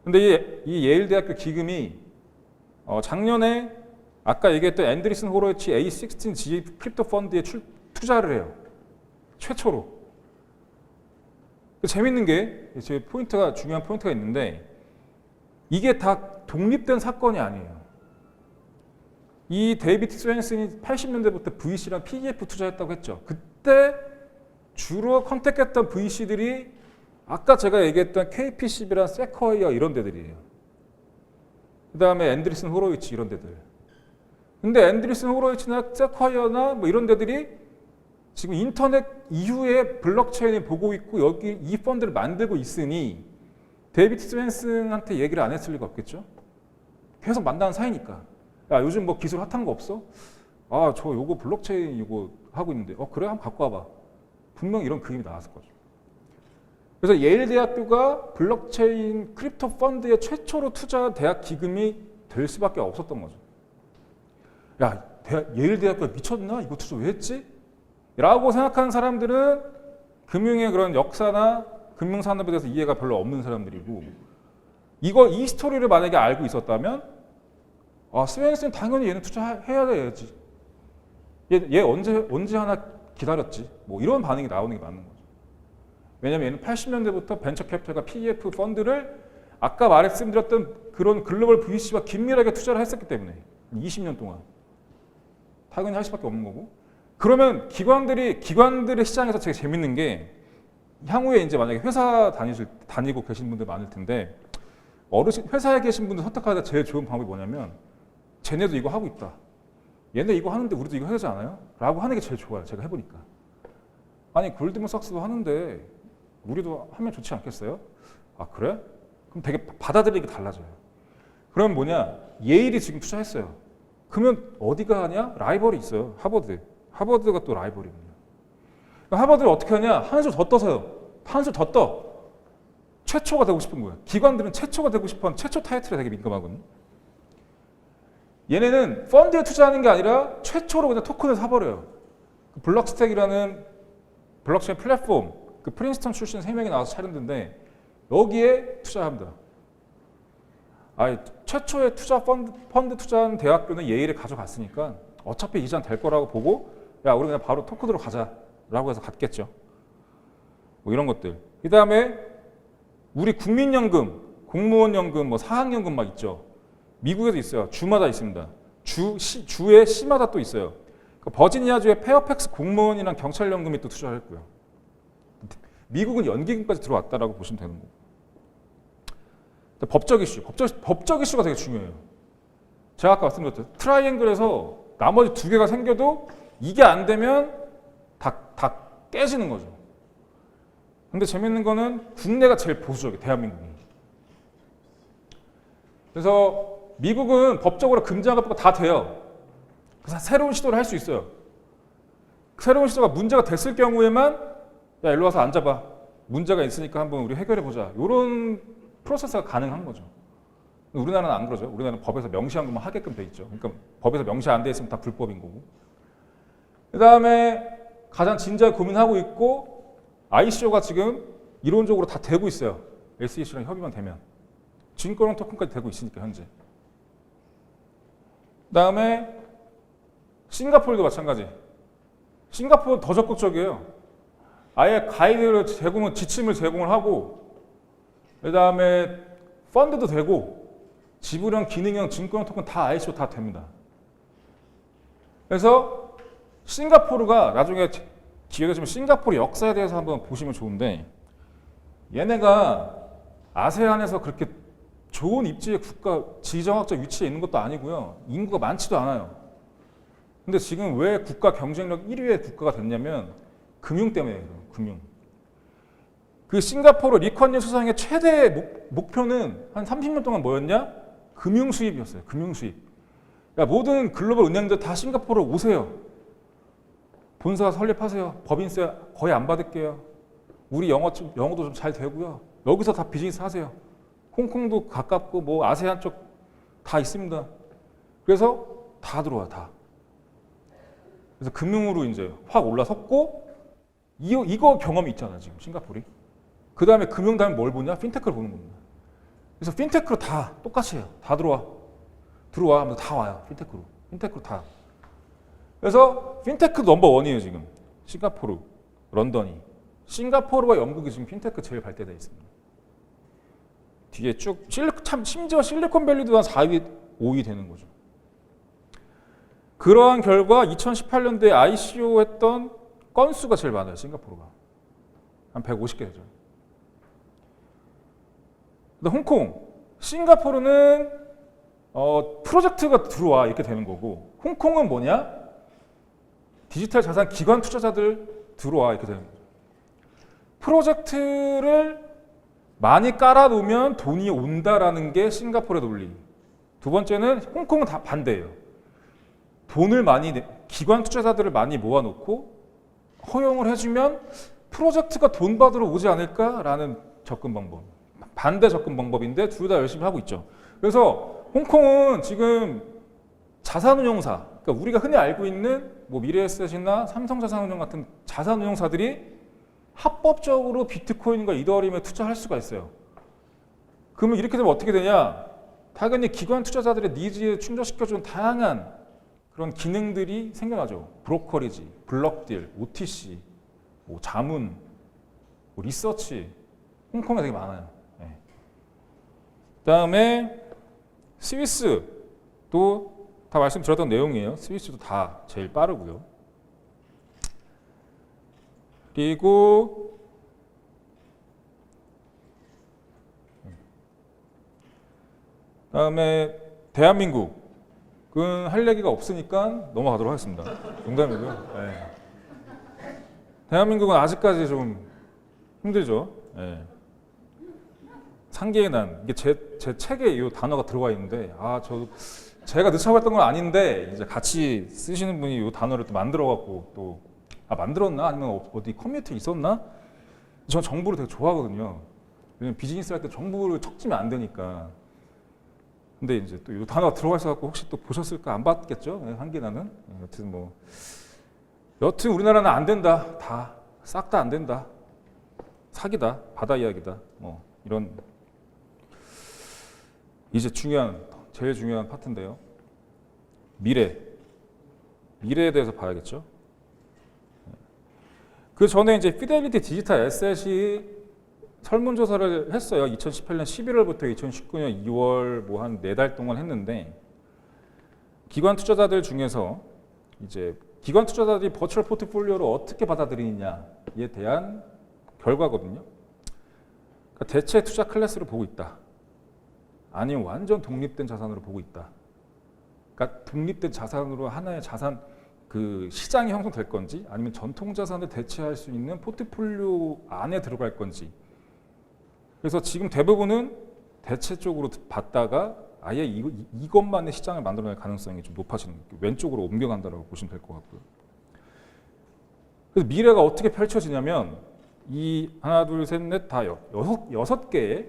A: 근데 이 예일 대학교 기금이 작년에 아까 얘기했던 앤드리슨 호로이치 A16G 크립토 펀드에 투자를 해요. 최초로. 재밌는 게 제 중요한 포인트가 있는데 이게 다 독립된 사건이 아니에요. 이 데이비드 스웬슨이 80년대부터 VC랑 PEF 투자했다고 했죠. 그때 주로 컨택했던 VC들이 아까 제가 얘기했던 KPCB랑 세쿼이어 이런 데들이에요. 그 다음에 앤드리슨 호로이치 이런 데들. 근데 앤드리슨 호로이치나 세쿼이어나 뭐 이런 데들이 지금 인터넷 이후에 블록체인을 보고 있고 여기 이 펀드를 만들고 있으니 데이비드 스웬슨한테 얘기를 안 했을 리가 없겠죠. 계속 만나는 사이니까. 야, 요즘 뭐 기술 핫한 거 없어? 아, 저 요거 블록체인 이거 하고 있는데. 그래? 한번 갖고 와봐. 분명 이런 그림이 나왔을 거죠. 그래서 예일 대학교가 블록체인 크립토 펀드에 최초로 투자한 대학 기금이 될 수밖에 없었던 거죠. 야, 예일 대학교가 미쳤나? 이거 투자 왜 했지? 라고 생각하는 사람들은 금융의 그런 역사나 금융산업에 대해서 이해가 별로 없는 사람들이고 이 스토리를 만약에 알고 있었다면 스웬슨 당연히 얘는 투자해야 돼야지. 얘 언제 하나 기다렸지. 뭐 이런 반응이 나오는 게 맞는 거죠. 왜냐면 얘는 80년대부터 벤처 캐피털과 PEF 펀드를 아까 말씀드렸던 그런 글로벌 VC와 긴밀하게 투자를 했었기 때문에 20년 동안 당연히 할 수밖에 없는 거고. 그러면 기관들의 시장에서 되게 재밌는 게 향후에 이제 만약에 회사 다니고 계신 분들 많을 텐데 회사에 계신 분들 선택하다 제일 좋은 방법이 뭐냐면 쟤네도 이거 하고 있다. 얘네 이거 하는데 우리도 이거 해야 되지 않아요? 라고 하는 게 제일 좋아요. 제가 해보니까. 아니 골드만삭스도 하는데 우리도 하면 좋지 않겠어요? 아 그래? 그럼 되게 받아들이기 달라져요. 그럼 뭐냐? 예일이 지금 투자했어요. 그러면 어디가 하냐? 라이벌이 있어요. 하버드가 또 라이벌입니다. 하버드를 어떻게 하냐? 한 술 더 떠서요. 한 술 더 떠. 최초가 되고 싶은 거예요. 기관들은 최초가 되고 싶어하는 최초 타이틀에 되게 민감하거든요. 얘네는 펀드에 투자하는 게 아니라 최초로 그냥 토큰을 사버려요. 블록스택이라는 블록체인 플랫폼, 그 프린스턴 출신 3명이 나와서 차렸는데 여기에 투자합니다. 최초에 펀드 투자한 대학교는 예일에 가져갔으니까 어차피 이전 될 거라고 보고 야 우리 그냥 바로 토큰으로 가자라고 해서 갔겠죠. 뭐 이런 것들. 그 다음에 우리 국민연금, 공무원연금, 뭐 사학연금 막 있죠. 미국에도 있어요. 주마다 있습니다. 주의 시마다 또 있어요. 버지니아주의 페어팩스 공무원이랑 경찰연금이 또 투자를 했고요. 미국은 연기금까지 들어왔다라고 보시면 되는 거고. 법적 이슈. 법적 이슈가 되게 중요해요. 제가 아까 말씀드렸죠. 트라이앵글에서 나머지 2개가 생겨도 이게 안 되면 다 깨지는 거죠. 근데 재밌는 거는 국내가 제일 보수적이에요. 대한민국이. 그래서 미국은 법적으로 금지한 것도 다 돼요. 그래서 새로운 시도를 할 수 있어요. 새로운 시도가 문제가 됐을 경우에만 야 일로 와서 앉아봐. 문제가 있으니까 한번 우리 해결해보자. 이런 프로세스가 가능한 거죠. 우리나라는 안 그러죠. 우리나라는 법에서 명시한 것만 하게끔 돼 있죠. 그러니까 법에서 명시 안 돼 있으면 다 불법인 거고. 그 다음에 가장 진지하게 고민하고 있고 ICO가 지금 이론적으로 다 되고 있어요. SEC랑 협의만 되면. 증권형 토큰까지 되고 있으니까 현재. 그 다음에 싱가포르도 마찬가지. 싱가포르는 더 적극적이에요. 아예 가이드를 지침을 제공을 하고 그 다음에 펀드도 되고 지불형, 기능형, 증권형 토큰 다 ICO 다 됩니다. 그래서 싱가포르가 나중에 기회가 되면 싱가포르 역사에 대해서 한번 보시면 좋은데 얘네가 아세안에서 그렇게 좋은 입지의 국가, 지정학적 위치에 있는 것도 아니고요. 인구가 많지도 않아요. 근데 지금 왜 국가 경쟁력 1위의 국가가 됐냐면 금융 때문이에요. 금융. 그 싱가포르 리컨예 수상의 최대 목표는 한 30년 동안 뭐였냐? 금융 수입이었어요. 금융 수입. 그러니까 모든 글로벌 은행들 다 싱가포르 오세요. 본사 설립하세요. 법인세 거의 안 받을게요. 우리 영어도 좀 잘 되고요. 여기서 다 비즈니스 하세요. 홍콩도 가깝고 뭐 아세안 쪽 다 있습니다. 그래서 다 들어와요. 다. 그래서 금융으로 이제 확 올라섰고 이거 경험이 있잖아요. 지금 싱가포르이. 그 다음에 금융 다음에 뭘 보냐? 핀테크를 보는 겁니다. 그래서 핀테크로 다 똑같이 해요. 다 들어와 하면서 다 와요. 핀테크로 다. 그래서 핀테크 넘버 원이에요 지금. 싱가포르, 런던이. 싱가포르와 영국이 지금 핀테크 제일 발달되어 있습니다. 뒤에 쭉 심지어 실리콘밸리도 한 4위, 5위 되는 거죠. 그러한 결과 2018년도에 ICO 했던 건수가 제일 많아요. 싱가포르가. 한 150개 되죠. 근데 홍콩, 싱가포르는 프로젝트가 들어와 이렇게 되는 거고 홍콩은 뭐냐? 디지털 자산 기관 투자자들 들어와 이렇게 되는 거죠. 프로젝트를 많이 깔아놓으면 돈이 온다라는 게 싱가포르의 논리. 두 번째는 홍콩은 다 반대예요. 돈을 기관 투자자들을 많이 모아놓고 허용을 해주면 프로젝트가 돈 받으러 오지 않을까라는 접근 방법. 반대 접근 방법인데 둘 다 열심히 하고 있죠. 그래서 홍콩은 지금 자산운용사, 그러니까 우리가 흔히 알고 있는 뭐 미래에셋이나 삼성자산운용 같은 자산운용사들이 합법적으로 비트코인과 이더리움에 투자할 수가 있어요. 그러면 이렇게 되면 어떻게 되냐? 당연히 기관 투자자들의 니즈에 충족시켜주는 다양한 그런 기능들이 생겨나죠. 브로커리지, 블럭딜, OTC, 뭐 자문, 뭐 리서치, 홍콩에 되게 많아요. 네. 그다음에 스위스도 다 말씀드렸던 내용이에요. 스위스도 다 제일 빠르고요. 그리고 그다음에 대한민국은 할 얘기가 없으니까 넘어가도록 하겠습니다. 농담이고요. 네. 대한민국은 아직까지 좀 힘들죠. 네. 상계의 난, 이게 제 책에 이 단어가 들어와 있는데 제가 늦춰봤던 건 아닌데 이제 같이 쓰시는 분이 이 단어를 또 만들어갖고 또 만들었나? 아니면 어디 커뮤니티에 있었나? 전 정부를 되게 좋아하거든요. 왜냐면 비즈니스 할 때 정부를 척지면 안 되니까. 근데 이제 또 이 단어가 들어가 있어갖고 혹시 또 보셨을까? 안 봤겠죠? 한계나는. 여튼 우리나라는 안 된다. 싹 다 안 된다. 사기다. 바다 이야기다. 뭐 이런. 이제 제일 중요한 파트인데요. 미래에 대해서 봐야겠죠. 그 전에 이제 피델리티 디지털 에셋이 설문조사를 했어요. 2018년 11월부터 2019년 2월 뭐 한 4달 동안 했는데 기관 투자자들 중에서 이제 기관 투자자들이 버추얼 포트폴리오를 어떻게 받아들이느냐에 대한 결과거든요. 그러니까 대체 투자 클래스로 보고 있다. 아니면 완전 독립된 자산으로 보고 있다. 그러니까 독립된 자산으로 하나의 자산 그 시장이 형성될 건지 아니면 전통 자산을 대체할 수 있는 포트폴리오 안에 들어갈 건지. 그래서 지금 대부분은 대체 쪽으로 봤다가 아예 이것만의 시장을 만들어낼 가능성이 좀 높아지는 거예요. 왼쪽으로 옮겨간다고 보시면 될 것 같고요. 그래서 미래가 어떻게 펼쳐지냐면 이 하나, 둘, 셋, 넷 다 6개의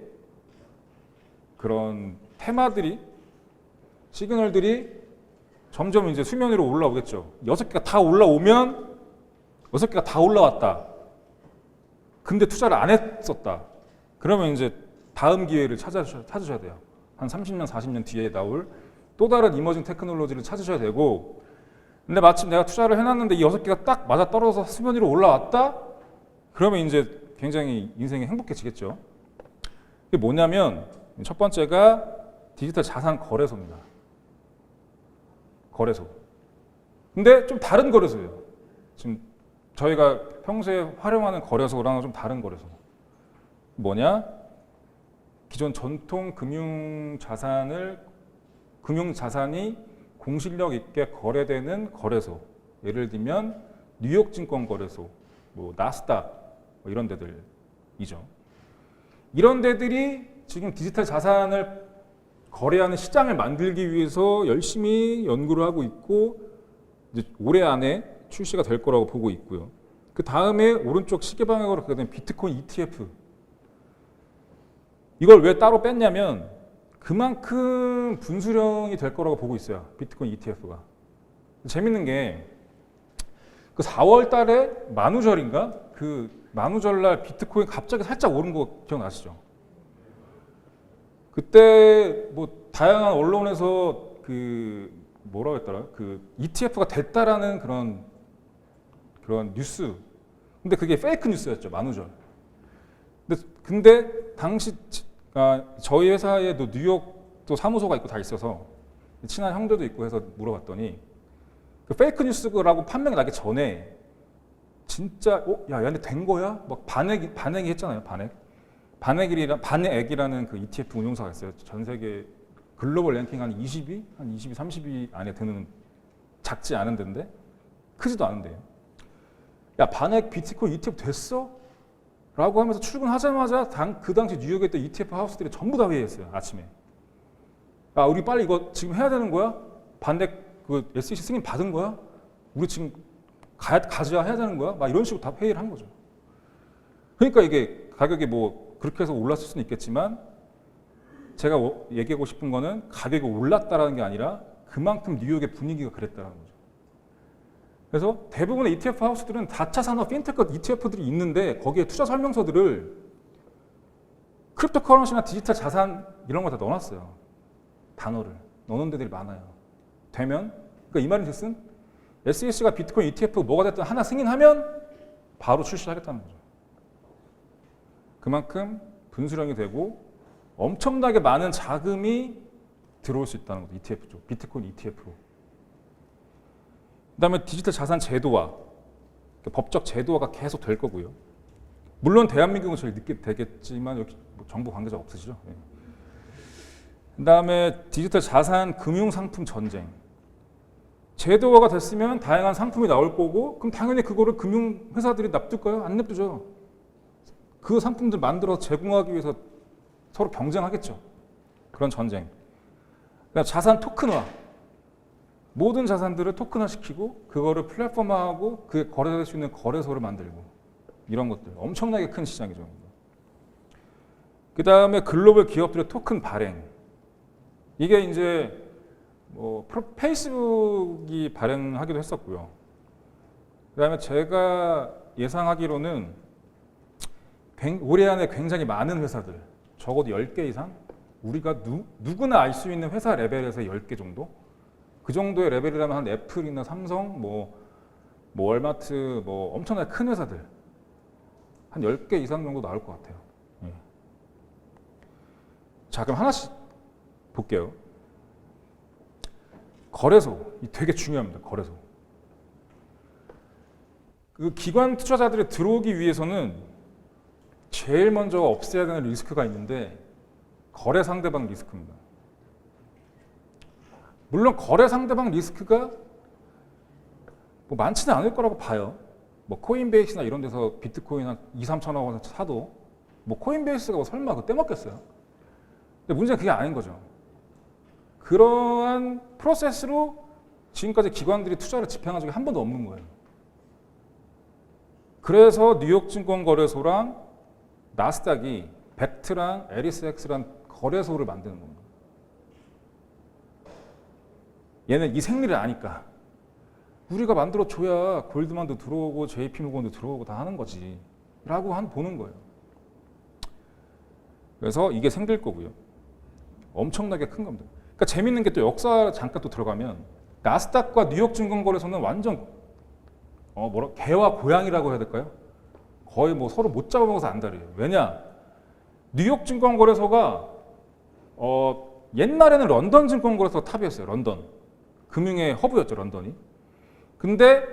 A: 그런 테마들이 시그널들이 점점 이제 수면 위로 올라오겠죠. 6개가 다 올라오면 6개가 다 올라왔다. 근데 투자를 안 했었다. 그러면 이제 다음 기회를 찾으셔야 돼요. 한 30년, 40년 뒤에 나올 또 다른 이머징 테크놀로지를 찾으셔야 되고 근데 마침 내가 투자를 해놨는데 이 6개가 딱 맞아 떨어져서 수면 위로 올라왔다? 그러면 이제 굉장히 인생이 행복해지겠죠. 이게 뭐냐면 첫 번째가 디지털 자산 거래소입니다. 거래소. 근데 좀 다른 거래소예요. 지금 저희가 평소에 활용하는 거래소랑은 좀 다른 거래소. 뭐냐? 기존 전통 금융 자산이 공실력 있게 거래되는 거래소. 예를 들면 뉴욕 증권 거래소, 뭐 나스닥 뭐 이런 데들이죠. 이런 데들이 지금 디지털 자산을 거래하는 시장을 만들기 위해서 열심히 연구를 하고 있고 이제 올해 안에 출시가 될 거라고 보고 있고요. 그 다음에 오른쪽 시계 방향으로 가게 되면 비트코인 ETF. 이걸 왜 따로 뺐냐면 그만큼 분수령이 될 거라고 보고 있어요. 비트코인 ETF가. 재밌는 게 그 4월 달에 만우절인가? 그 만우절 날 비트코인 갑자기 살짝 오른 거 기억나시죠? 그때 뭐 다양한 언론에서 그 뭐라고 했더라? 그 ETF가 됐다라는 그런 뉴스. 근데 그게 페이크 뉴스였죠. 만우절. 근데 당시 저희 회사에도 뉴욕도 사무소가 있고 다 있어서 친한 형들도 있고 해서 물어봤더니 그 페이크 뉴스라고 판명이 나기 전에 진짜 야 얘네 된 거야? 막 반액이 했잖아요. 반액이라는 그 ETF 운용사가 있어요. 전 세계 글로벌 랭킹 한 20위, 30위 안에 드는 작지 않은 데인데 크지도 않은데요. 야 반액 비트코인 ETF 됐어? 라고 하면서 출근하자마자 그 당시 뉴욕에 있던 ETF 하우스들이 전부 다 회의했어요. 아침에. 야 우리 빨리 이거 지금 해야 되는 거야? 반액 그 SEC 승인 받은 거야? 우리 지금 가져야 해야 되는 거야? 막 이런 식으로 다 회의를 한 거죠. 그러니까 이게 가격이 뭐 그렇게 해서 올랐을 수는 있겠지만 제가 얘기하고 싶은 거는 가격이 올랐다라는 게 아니라 그만큼 뉴욕의 분위기가 그랬다라는 거죠. 그래서 대부분의 ETF 하우스들은 4차 산업 핀테크 ETF들이 있는데 거기에 투자 설명서들을 크립토 커런시나 디지털 자산 이런 거 다 넣어놨어요. 단어를 넣는 데들이 많아요. 되면 그러니까 이 말인 즉슨 SEC가 비트코인 ETF 뭐가 됐든 하나 승인하면 바로 출시를 하겠다는 거죠. 그만큼 분수령이 되고 엄청나게 많은 자금이 들어올 수 있다는 거죠. ETF죠. 비트코인 ETF로. 그다음에 디지털 자산 제도화, 법적 제도화가 계속 될 거고요. 물론 대한민국은 제일 늦게 되겠지만 여기 뭐 정부 관계자 없으시죠? 네. 그다음에 디지털 자산 금융 상품 전쟁. 제도화가 됐으면 다양한 상품이 나올 거고 그럼 당연히 그거를 금융 회사들이 납둘까요? 안 납두죠. 그 상품들 만들어서 제공하기 위해서 서로 경쟁하겠죠. 그런 전쟁. 그다음 자산 토큰화. 모든 자산들을 토큰화시키고 그거를 플랫폼화하고 그게 거래될 수 있는 거래소를 만들고 이런 것들 엄청나게 큰 시장이죠. 그 다음에 글로벌 기업들의 토큰 발행. 이게 이제 뭐 페이스북이 발행하기도 했었고요. 그 다음에 제가 예상하기로는 올해 안에 굉장히 많은 회사들, 적어도 10개 이상, 우리가 누구나 알 수 있는 회사 레벨에서 10개 정도? 그 정도의 레벨이라면 한 애플이나 삼성, 뭐 월마트, 뭐 엄청나게 큰 회사들 한 10개 이상 정도 나올 것 같아요. 예. 자, 그럼 하나씩 볼게요. 거래소, 되게 중요합니다. 거래소. 그 기관 투자자들이 들어오기 위해서는 제일 먼저 없애야 되는 리스크가 있는데 거래 상대방 리스크입니다. 물론 거래 상대방 리스크가 뭐 많지는 않을 거라고 봐요. 뭐 코인베이스나 이런 데서 비트코인 한 2, 3천억 원 사도 뭐 코인베이스가 뭐 설마 그거 떼먹겠어요? 근데 문제는 그게 아닌 거죠. 그러한 프로세스로 지금까지 기관들이 투자를 집행한 적이 한 번도 없는 거예요. 그래서 뉴욕증권거래소랑 나스닥이 벡트랑 LSX랑 거래소를 만드는 겁니다. 얘는 이 생리를 아니까 우리가 만들어줘야 골드만도 들어오고 JP모건도 들어오고 다 하는 거지 라고 보는 거예요. 그래서 이게 생길 거고요. 엄청나게 큰 겁니다. 그러니까 재밌는 게 또 역사 잠깐 또 들어가면 나스닥과 뉴욕증권거래소는 완전 개와 고양이라고 해야 될까요? 거의 뭐 서로 못 잡아먹어서 안달이에요. 왜냐? 뉴욕증권거래소가 옛날에는 런던 증권거래소가 탑이었어요. 런던. 금융의 허브였죠, 런던이. 근데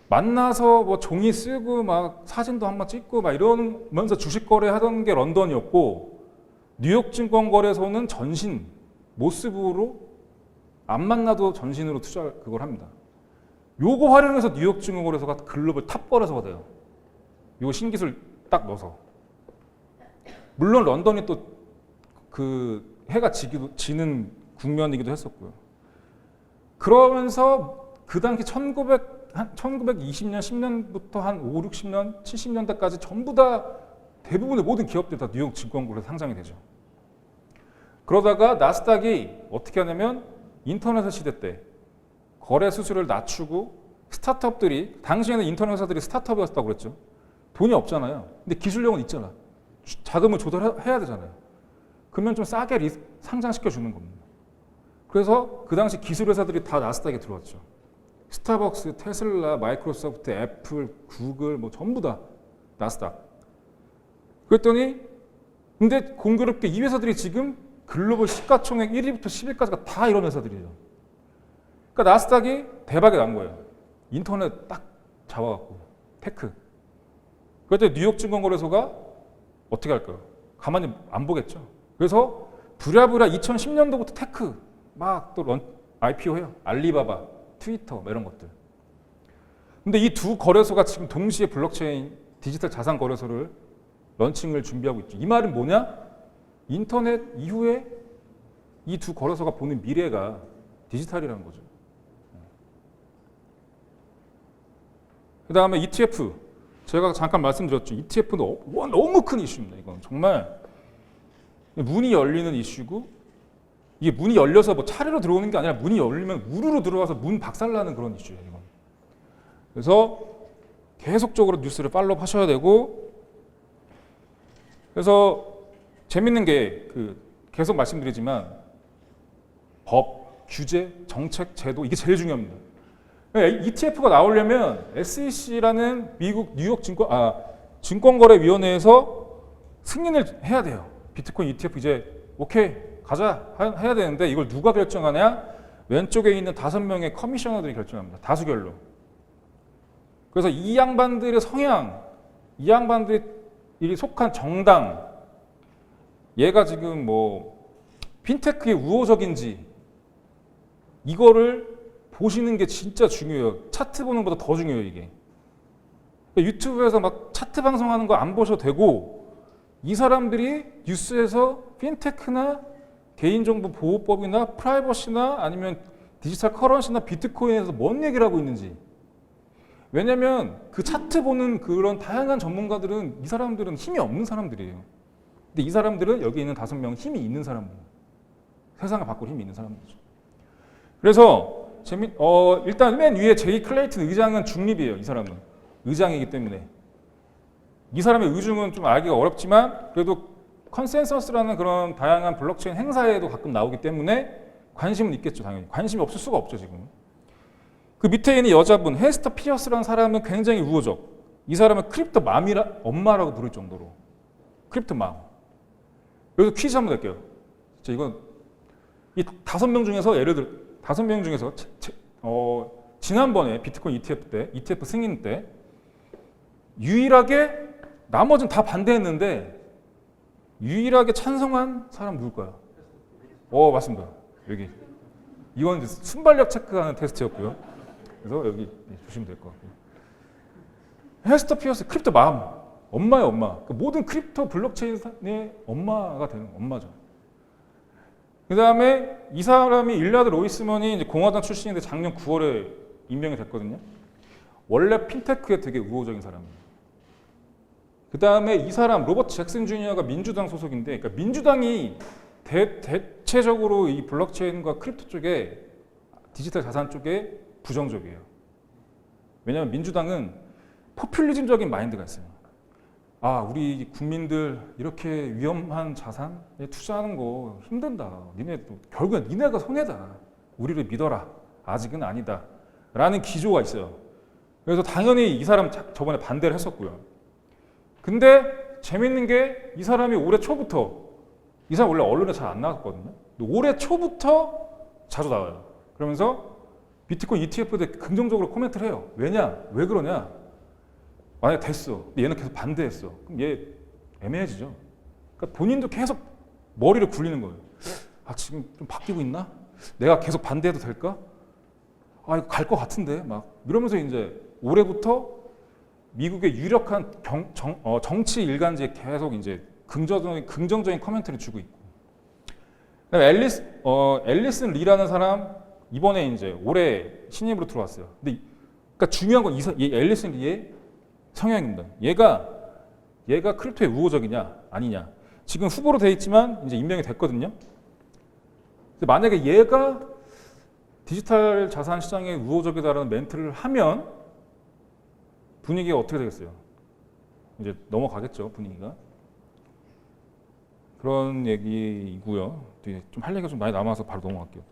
A: 만나서 뭐 종이 쓰고 막 사진도 한번 찍고 막 이러면서 주식 거래하던 게 런던이었고 뉴욕 증권거래소는 전신 모스부로 안 만나도 전신으로 투자 그걸 합니다. 요거 활용해서 뉴욕 증권거래소가 글로벌 탑 거래소가 돼요. 요 신기술 딱 넣어서. 물론 런던이 또 그 해가 지는 국면이기도 했었고요. 그러면서 그 당시 1920년, 10년부터 한 5, 60년, 70년대까지 전부 다 대부분의 모든 기업들이 다 뉴욕 증권거래소에 상장이 되죠. 그러다가 나스닥이 어떻게 하냐면 인터넷 시대 때 거래 수수료를 낮추고 스타트업들이 당시에는 인터넷 회사들이 스타트업이었다고 그랬죠. 돈이 없잖아요. 근데 기술력은 있잖아. 자금을 조달해야 되잖아요. 그러면 좀 싸게 상장시켜 주는 겁니다. 그래서 그 당시 기술 회사들이 다 나스닥에 들어왔죠. 스타벅스, 테슬라, 마이크로소프트, 애플, 구글 뭐 전부 다 나스닥. 그랬더니 근데 공교롭게 이 회사들이 지금 글로벌 시가총액 1위부터 10위까지가 다 이런 회사들이에요. 그러니까 나스닥이 대박이 난 거예요. 인터넷 딱 잡아갖고 테크. 그랬더니 뉴욕 증권거래소가 어떻게 할까요? 가만히 안 보겠죠. 그래서 부랴부랴 2010년도부터 테크 막 또 IPO 해요. 알리바바, 트위터 뭐 이런 것들. 근데 이 두 거래소가 지금 동시에 블록체인 디지털 자산 거래소를 런칭을 준비하고 있죠. 이 말은 뭐냐? 인터넷 이후에 이 두 거래소가 보는 미래가 디지털이라는 거죠. 그 다음에 ETF. 제가 잠깐 말씀드렸죠. ETF는 너무 큰 이슈입니다. 이건 정말 문이 열리는 이슈고 이게 문이 열려서 뭐 차례로 들어오는 게 아니라 문이 열리면 우르르 들어와서 문 박살나는 그런 이슈예요. 이건. 그래서 계속적으로 뉴스를 팔로우 하셔야 되고 그래서 재밌는 게 계속 말씀드리지만 법, 규제, 정책, 제도 이게 제일 중요합니다. ETF가 나오려면 SEC라는 미국 뉴욕 증권거래위원회에서 승인을 해야 돼요. 비트코인 ETF 이제 오케이 가자 해야 되는데 이걸 누가 결정하냐? 왼쪽에 있는 5명의 커미셔너들이 결정합니다. 다수결로. 그래서 이 양반들의 성향, 이 양반들이 속한 정당, 얘가 지금 뭐 핀테크의 우호적인지 이거를 보시는 게 진짜 중요해요. 차트 보는 것보다 더 중요해요, 이게. 유튜브에서 막 차트 방송하는 거 안 보셔도 되고 이 사람들이 뉴스에서 핀테크나 개인정보 보호법이나 프라이버시나 아니면 디지털 커런시나 비트코인에서 뭔 얘기를 하고 있는지. 왜냐면 그 차트 보는 그런 다양한 전문가들은 이 사람들은 힘이 없는 사람들이에요. 근데 이 사람들은 여기 있는 5명은 힘이 있는 사람들. 세상을 바꿀 힘이 있는 사람들이죠. 그래서 일단 맨 위에 제이 클레이튼 의장은 중립이에요. 이 사람은 의장이기 때문에 이 사람의 의중은 좀 알기가 어렵지만 그래도 컨센서스라는 그런 다양한 블록체인 행사에도 가끔 나오기 때문에 관심은 있겠죠. 당연히 관심이 없을 수가 없죠. 지금 그 밑에 있는 여자분 헤스터 피어스라는 사람은 굉장히 우호적. 이 사람은 크립토 엄마라고 부를 정도로 크립토 맘. 여기서 퀴즈 한번 낼게요. 진짜 이건 이 5명 중에서 예를 들어 5명 중에서 지난번에 비트코인 ETF 승인 때 유일하게 나머지는 다 반대했는데 유일하게 찬성한 사람 누굴까요? 맞습니다. 여기 이건 이제 순발력 체크하는 테스트였고요. 그래서 여기 보시면 될 것 같고요. 헤스터 피어스 크립토 맘 엄마예요, 엄마. 그러니까 모든 크립토 블록체인의 엄마가 되는 엄마죠. 그 다음에 이 사람이 일라드 로이스먼이 이제 공화당 출신인데 작년 9월에 임명이 됐거든요. 원래 핀테크에 되게 우호적인 사람이에요. 그 다음에 이 사람 로버트 잭슨 주니어가 민주당 소속인데, 그러니까 민주당이 대체적으로 이 블록체인과 크립토 쪽에 디지털 자산 쪽에 부정적이에요. 왜냐하면 민주당은 포퓰리즘적인 마인드가 있어요. 우리 국민들 이렇게 위험한 자산에 투자하는 거 힘든다. 결국엔 니네가 손해다. 우리를 믿어라. 아직은 아니다. 라는 기조가 있어요. 그래서 당연히 이 사람 저번에 반대를 했었고요. 근데 재밌는 게 이 사람이 올해 초부터 이 사람 원래 언론에 잘 안 나왔거든요. 올해 초부터 자주 나와요. 그러면서 비트코인 ETF에 대해 긍정적으로 코멘트를 해요. 왜냐? 왜 그러냐? 만약에 됐어. 근데 얘는 계속 반대했어. 그럼 얘 애매해지죠. 그러니까 본인도 계속 머리를 굴리는 거예요. 지금 좀 바뀌고 있나? 내가 계속 반대해도 될까? 이거 갈 것 같은데 막 이러면서 이제 올해부터 미국의 유력한 정치 일간지에 계속 이제 긍정적인 코멘트를 주고 있고. 그다음에 앨리슨 리라는 사람 이번에 이제 올해 신입으로 들어왔어요. 근데 그러니까 중요한 건 이 앨리슨 리의 성향입니다. 얘가 크립토에 우호적이냐 아니냐. 지금 후보로 돼 있지만 이제 임명이 됐거든요. 근데 만약에 얘가 디지털 자산 시장에 우호적이다라는 멘트를 하면 분위기가 어떻게 되겠어요? 이제 넘어가겠죠, 분위기가. 그런 얘기이고요. 좀 할 얘기가 좀 많이 남아서 바로 넘어갈게요.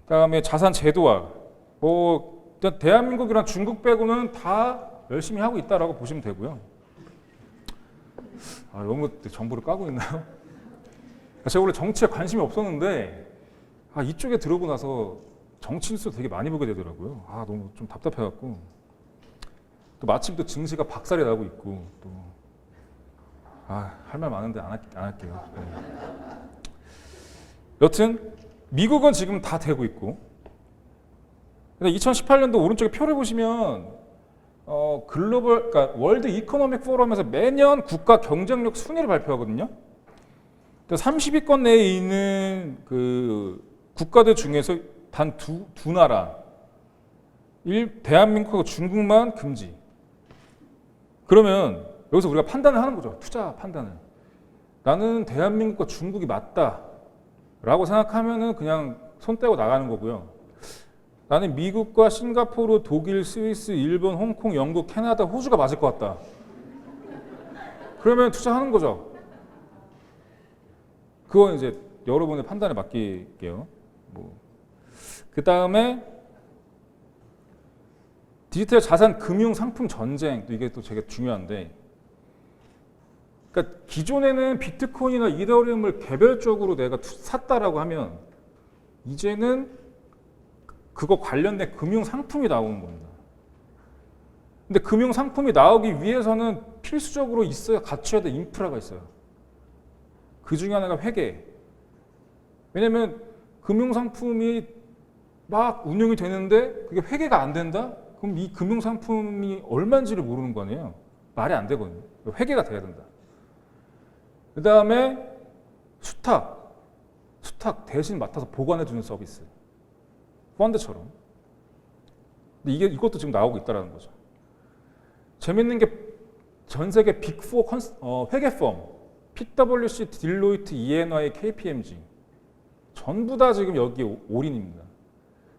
A: 그다음에 자산 제도화. 뭐 대한민국이랑 중국 빼고는 다 열심히 하고 있다라고 보시면 되고요. 너무 정보를 까고 있나요? 제가 원래 정치에 관심이 없었는데 이쪽에 들어오고 나서 정치 뉴스 되게 많이 보게 되더라고요. 너무 좀 답답해갖고 또 마침 또 증시가 박살이 나고 있고 또 할 말 많은데 안 할게요. 네. 여튼 미국은 지금 다 되고 있고, 근데 2018년도 오른쪽에 표를 보시면 그러니까 월드 이코노믹 포럼에서 매년 국가 경쟁력 순위를 발표하거든요. 30위권 내에 있는 그 국가들 중에서 단 두 나라, 대한민국하고 중국만 금지. 그러면 여기서 우리가 판단을 하는 거죠. 투자 판단을. 나는 대한민국과 중국이 맞다라고 생각하면은 그냥 손 떼고 나가는 거고요. 나는 미국과 싱가포르, 독일, 스위스, 일본, 홍콩, 영국, 캐나다, 호주가 맞을 것 같다. 그러면 투자하는 거죠. 그건 이제 여러분의 판단에 맡길게요. 그 다음에 디지털 자산 금융 상품 전쟁, 이게 또 되게 중요한데, 그러니까 기존에는 비트코인이나 이더리움을 개별적으로 내가 샀다라고 하면 이제는 그거 관련된 금융 상품이 나오는 겁니다. 근데 금융 상품이 나오기 위해서는 필수적으로 갖춰야 될 인프라가 있어요. 그 중에 하나가 회계. 왜냐면 금융 상품이 막 운용이 되는데 그게 회계가 안 된다? 그럼 이 금융 상품이 얼마인지를 모르는 거 아니에요. 말이 안 되거든요. 회계가 돼야 된다. 그 다음에 수탁 대신 맡아서 보관해 주는 서비스. 펀드처럼. 근데 이것도 지금 나오고 있다는 거죠. 재밌는 게 전 세계 빅4 회계 펌, PwC, 딜로이트, ENY, KPMG 전부 다 지금 여기 올인입니다.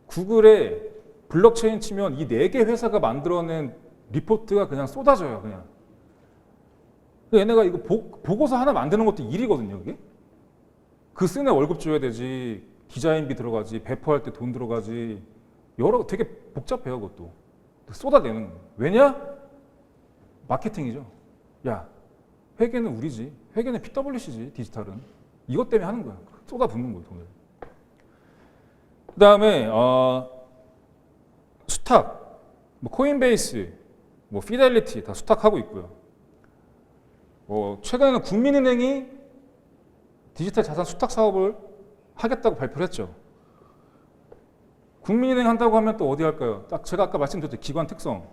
A: 구글에 블록체인 치면 이 4개 회사가 만들어낸 리포트가 그냥 쏟아져요. 그냥. 얘네가 이거 보고서 하나 만드는 것도 일이거든요. 그게. 그 쓰는 월급 줘야 되지. 디자인비 들어가지. 배포할 때 돈 들어가지. 되게 복잡해요. 그것도. 쏟아내는 거예요. 왜냐? 마케팅이죠. 야, 회계는 우리지. 회계는 PwC지. 디지털은. 이것 때문에 하는 거야. 쏟아붓는 거예요. 돈을. 그 다음에 수탁. 코인베이스, 피델리티 다 수탁하고 있고요. 최근에는 국민은행이 디지털 자산 수탁 사업을 하겠다고 발표를 했죠. 국민은행 한다고 하면 또 어디 할까요? 딱 제가 아까 말씀드렸죠. 기관 특성.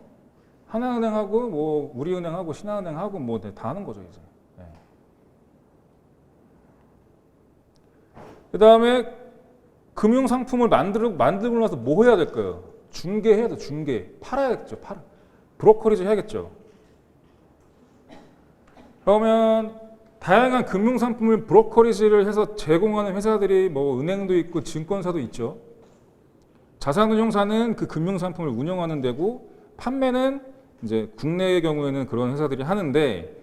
A: 하나은행하고 우리은행하고 신한은행하고 다 하는 거죠, 이제. 네. 그다음에 금융 상품을 만들고 나서 뭐 해야 될까요? 중개해야 돼, 중개. 팔아야겠죠. 브로커리지 해야겠죠. 그러면 다양한 금융 상품을 브로커리지를 해서 제공하는 회사들이 은행도 있고 증권사도 있죠. 자산운용사는 그 금융 상품을 운영하는 데고 판매는 이제 국내의 경우에는 그런 회사들이 하는데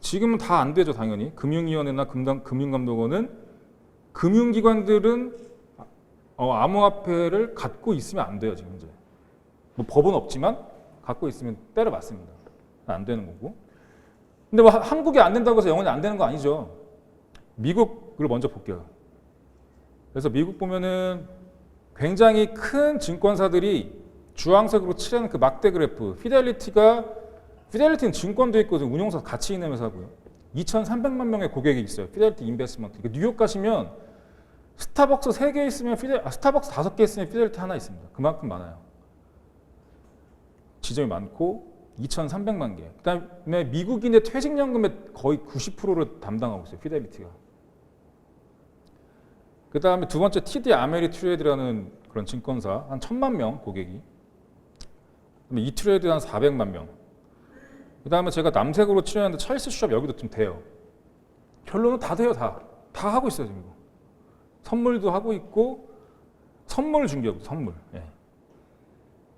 A: 지금은 다 안 되죠, 당연히. 금융위원회나 금융감독원은 금융기관들은 암호화폐를 갖고 있으면 안 돼요, 지금 이제. 법은 없지만 갖고 있으면 때려 맞습니다. 안 되는 거고. 근데 한국이 안 된다고 해서 영원히 안 되는 거 아니죠. 미국을 먼저 볼게요. 그래서 미국 보면은 굉장히 큰 증권사들이 주황색으로 칠하는 그 막대 그래프, 피델리티는 증권도 있고 운용사 같이 있는 회사고요. 2,300만 명의 고객이 있어요. 피델리티 인베스트먼트. 뉴욕 가시면 스타벅스 3개 있으면 스타벅스 5개 있으면 피델리티 하나 있습니다. 그만큼 많아요. 지점이 많고 2,300만 개. 그다음에 미국인의 퇴직연금의 거의 90%를 담당하고 있어요. 피델리티가. 그다음에 두 번째 TD 아메리트레이드라는 그런 증권사 한 1,000만 명 고객이. 그다음에 이트레이드 한 400만 명. 그다음에 제가 남색으로 칠했는데 찰스 슈왑 여기도 좀 돼요. 결론은 다 돼요, 다 하고 있어요 지금. 선물도 하고 있고 선물 중개업, 선물. 예.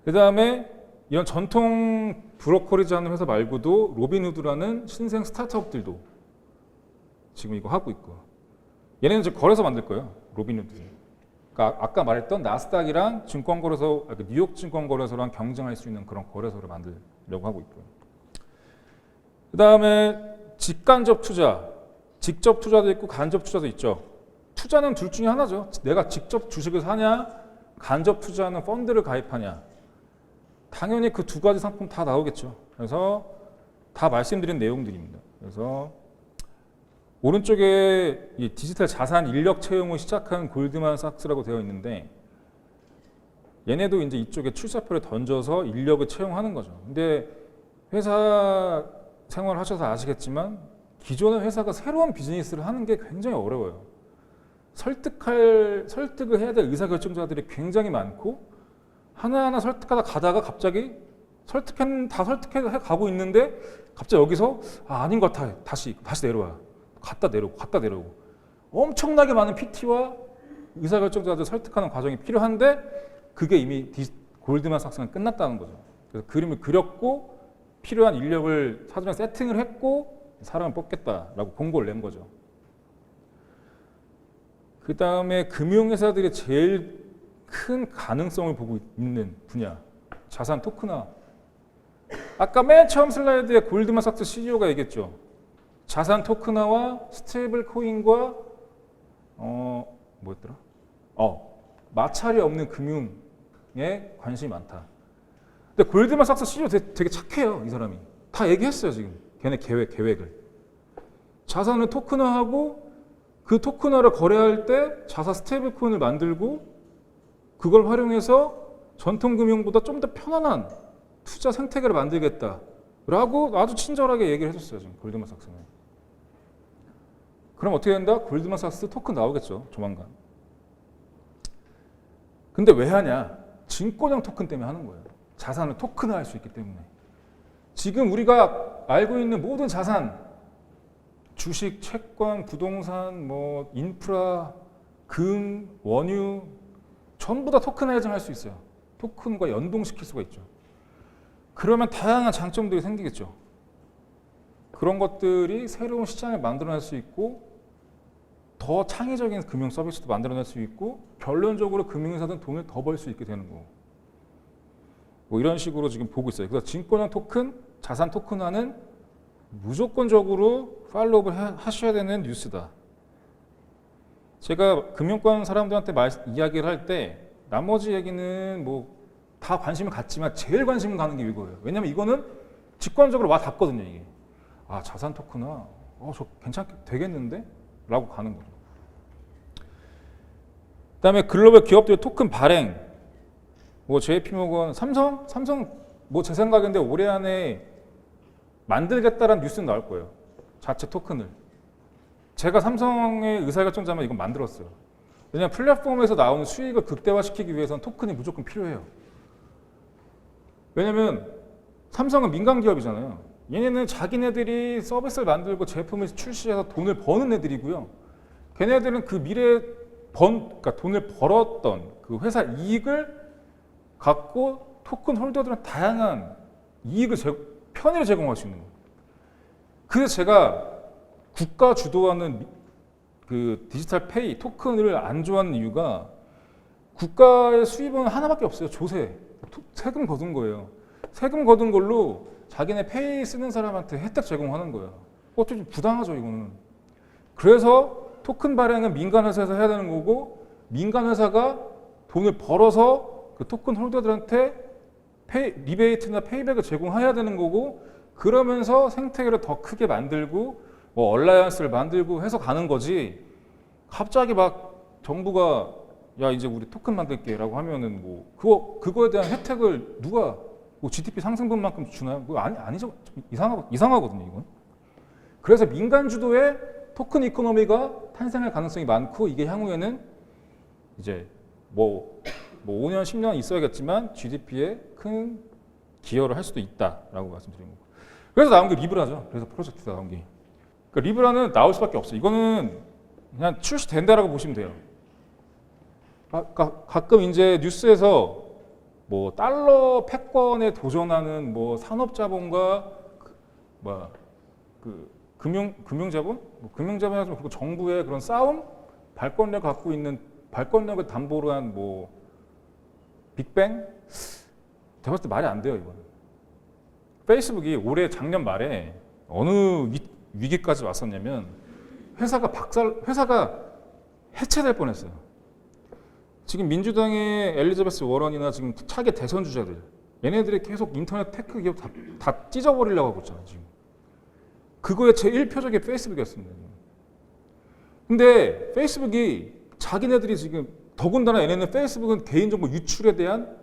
A: 그 다음에 이런 전통 브로커리지 하는 회사 말고도 로빈후드라는 신생 스타트업들도 지금 이거 하고 있고, 얘네는 이제 거래소 만들 거예요. 로빈후드. 그러니까 아까 말했던 나스닥이랑 증권거래소, 뉴욕 증권거래소랑 경쟁할 수 있는 그런 거래소를 만들려고 하고 있고요. 그 다음에 직간접 투자, 직접 투자도 있고 간접 투자도 있죠. 투자는 둘 중에 하나죠. 내가 직접 주식을 사냐, 간접 투자하는 펀드를 가입하냐. 당연히 그 두 가지 상품 다 나오겠죠. 그래서 다 말씀드린 내용들입니다. 그래서 오른쪽에 이 디지털 자산 인력 채용을 시작한 골드만삭스라고 되어 있는데, 얘네도 이제 이쪽에 출사표를 던져서 인력을 채용하는 거죠. 근데 회사 생활을 하셔서 아시겠지만 기존의 회사가 새로운 비즈니스를 하는 게 굉장히 어려워요. 설득을 해야 될 의사결정자들이 굉장히 많고, 하나하나 설득하다 가다가 갑자기 다 설득해 가고 있는데 갑자기 여기서 아닌 것 같아. 다시 내려와. 갔다 내려오고. 엄청나게 많은 PT와 의사결정자들 설득하는 과정이 필요한데 그게 이미 골드만삭스는 끝났다는 거죠. 그래서 그림을 그렸고 필요한 인력을 사전에 세팅을 했고 사람을 뽑겠다라고 공고를 낸 거죠. 그 다음에 금융회사들이 제일 큰 가능성을 보고 있는 분야, 자산 토큰화. 아까 맨 처음 슬라이드에 골드만삭스 CEO가 얘기했죠. 자산 토큰화와 스테이블 코인과 뭐였더라? 마찰이 없는 금융에 관심이 많다. 근데 골드만삭스 CEO 되게 착해요, 이 사람이. 다 얘기했어요, 지금. 걔네 계획을. 자산을 토큰화하고 그 토큰화를 거래할 때 자사 스테이블 코인을 만들고 그걸 활용해서 전통금융보다 좀 더 편안한 투자 생태계를 만들겠다라고 아주 친절하게 얘기를 해줬어요, 지금 골드만삭스는. 그럼 어떻게 된다? 골드만삭스 토큰 나오겠죠, 조만간. 근데 왜 하냐? 증권형 토큰 때문에 하는 거예요. 자산을 토큰화할 수 있기 때문에. 지금 우리가 알고 있는 모든 자산, 주식, 채권, 부동산, 뭐 인프라, 금, 원유 전부 다 토큰화이징 할 수 있어요. 토큰과 연동시킬 수가 있죠. 그러면 다양한 장점들이 생기겠죠. 그런 것들이 새로운 시장을 만들어낼 수 있고 더 창의적인 금융 서비스도 만들어낼 수 있고 결론적으로 금융회사들은 돈을 더 벌 수 있게 되는 거고, 뭐 이런 식으로 지금 보고 있어요. 그래서 증권형 토큰, 자산 토큰화는 무조건적으로 팔로우업을 하셔야 되는 뉴스다. 제가 금융권 사람들한테 이야기를 할 때 나머지 얘기는 뭐 다 관심을 갖지만 제일 관심 가는 게 이거예요. 왜냐면 이거는 직관적으로 와 닿거든요, 이게. 아, 자산 토큰화, 저 괜찮게 되겠는데? 라고 가는 거죠. 그 다음에 글로벌 기업들의 토큰 발행, 뭐 JP모건, 삼성 뭐 제 생각인데 올해 안에 만들겠다라는 뉴스는 나올 거예요. 자체 토큰을. 제가 삼성의 의사결정자면 이건 만들었어요. 왜냐하면 플랫폼에서 나오는 수익을 극대화시키기 위해서는 토큰이 무조건 필요해요. 왜냐하면 삼성은 민간 기업이잖아요. 얘네는 자기네들이 서비스를 만들고 제품을 출시해서 돈을 버는 애들이고요. 걔네들은 그 그러니까 돈을 벌었던 그 회사 이익을 갖고 토큰 홀더들은 다양한 이익을 편의를 제공할 수 있는 거예요. 그래서 제가 국가 주도하는 그 디지털 페이 토큰을 안 좋아하는 이유가 국가의 수입은 하나밖에 없어요. 조세. 세금 거둔 거예요. 세금 거둔 걸로 자기네 페이 쓰는 사람한테 혜택 제공하는 거예요. 좀 부당하죠, 이거는. 그래서 토큰 발행은 민간 회사에서 해야 되는 거고, 민간 회사가 돈을 벌어서 그 토큰 홀더들한테 리베이트나 페이백을 제공해야 되는 거고, 그러면서 생태계를 더 크게 만들고 뭐 얼라이언스를 만들고 해서 가는 거지. 갑자기 막 정부가 야 이제 우리 토큰 만들게라고 하면은 뭐 그거에 대한 혜택을 누가 뭐 GDP 상승분만큼 주나요? 그거 아니죠. 이상하거든요, 이건. 그래서 민간 주도의 토큰 이코노미가 탄생할 가능성이 많고, 이게 향후에는 이제 뭐 5년, 10년 있어야겠지만 GDP에 큰 기여를 할 수도 있다라고 말씀드린 거고. 그래서 나온 게 리브라죠. 그래서 프로젝트가 나온 게. 그러니까 리브라는 나올 수밖에 없어요. 이거는 그냥 출시된다라고 보시면 돼요. 가끔 이제 뉴스에서 뭐 달러 패권에 도전하는 뭐 산업자본과 그 금융자본, 금융자본에서 그리고 정부의 그런 싸움, 발권력 갖고 있는 발권력을 담보로 한 뭐 빅뱅, 제가 봤을 때 말이 안 돼요 이거는. 페이스북이 올해 작년 말에 어느 위기까지 왔었냐면 회사가 해체될 뻔했어요. 지금 민주당의 엘리자베스 워런이나 지금 차기 대선 주자들, 얘네들이 계속 인터넷 테크 기업 다 찢어버리려고 하고 있잖아요 지금. 그거의 제1표적이 페이스북이었습니다. 근데 페이스북이 자기네들이 지금 더군다나 얘네는 페이스북은 개인정보 유출에 대한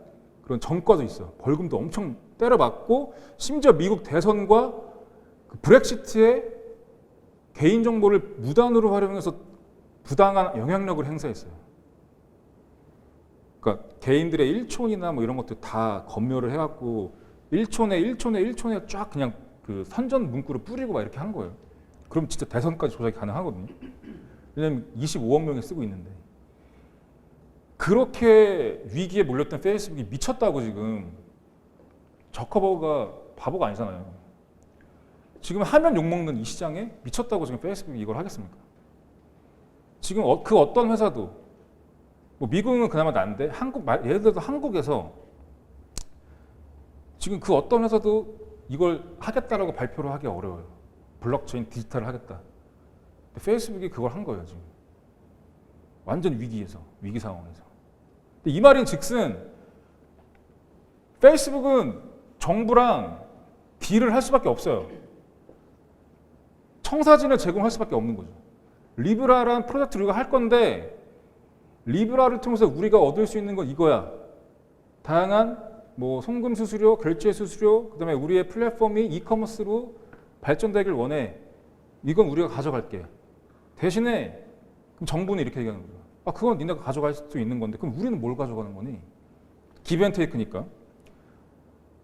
A: 그런 전과도 있어. 벌금도 엄청 때려받고 심지어 미국 대선과 그 브렉시트에 개인정보를 무단으로 활용해서 부당한 영향력을 행사했어요. 그러니까 개인들의 일촌이나 뭐 이런 것들 다 검열을 해갖고 일촌에 쫙 그냥 그 선전 문구를 뿌리고 막 이렇게 한 거예요. 그럼 진짜 대선까지 조작이 가능하거든요. 왜냐면 25억 명이 쓰고 있는데. 그렇게 위기에 몰렸던 페이스북이 미쳤다고 지금 저커버가 바보가 아니잖아요. 지금 하면 욕먹는 이 시장에 미쳤다고 지금 페이스북이 이걸 하겠습니까? 지금 그 어떤 회사도 뭐 미국은 그나마 나은데 예를 들어서 한국에서 지금 그 어떤 회사도 이걸 하겠다라고 발표를 하기 어려워요. 블록체인 디지털을 하겠다. 페이스북이 그걸 한 거예요 지금. 완전 위기 상황에서. 이 말인즉슨 페이스북은 정부랑 딜을 할 수밖에 없어요. 청사진을 제공할 수밖에 없는 거죠. 리브라라는 프로젝트를 우리가 할 건데 리브라를 통해서 우리가 얻을 수 있는 건 이거야. 다양한 뭐 송금 수수료, 결제 수수료, 그다음에 우리의 플랫폼이 이커머스로 발전되길 원해. 이건 우리가 가져갈게. 대신에 그럼 정부는 이렇게 얘기하는 거죠. 그건 니네가 가져갈 수 있는 건데 그럼 우리는 뭘 가져가는 거니? 기브앤테이크니까.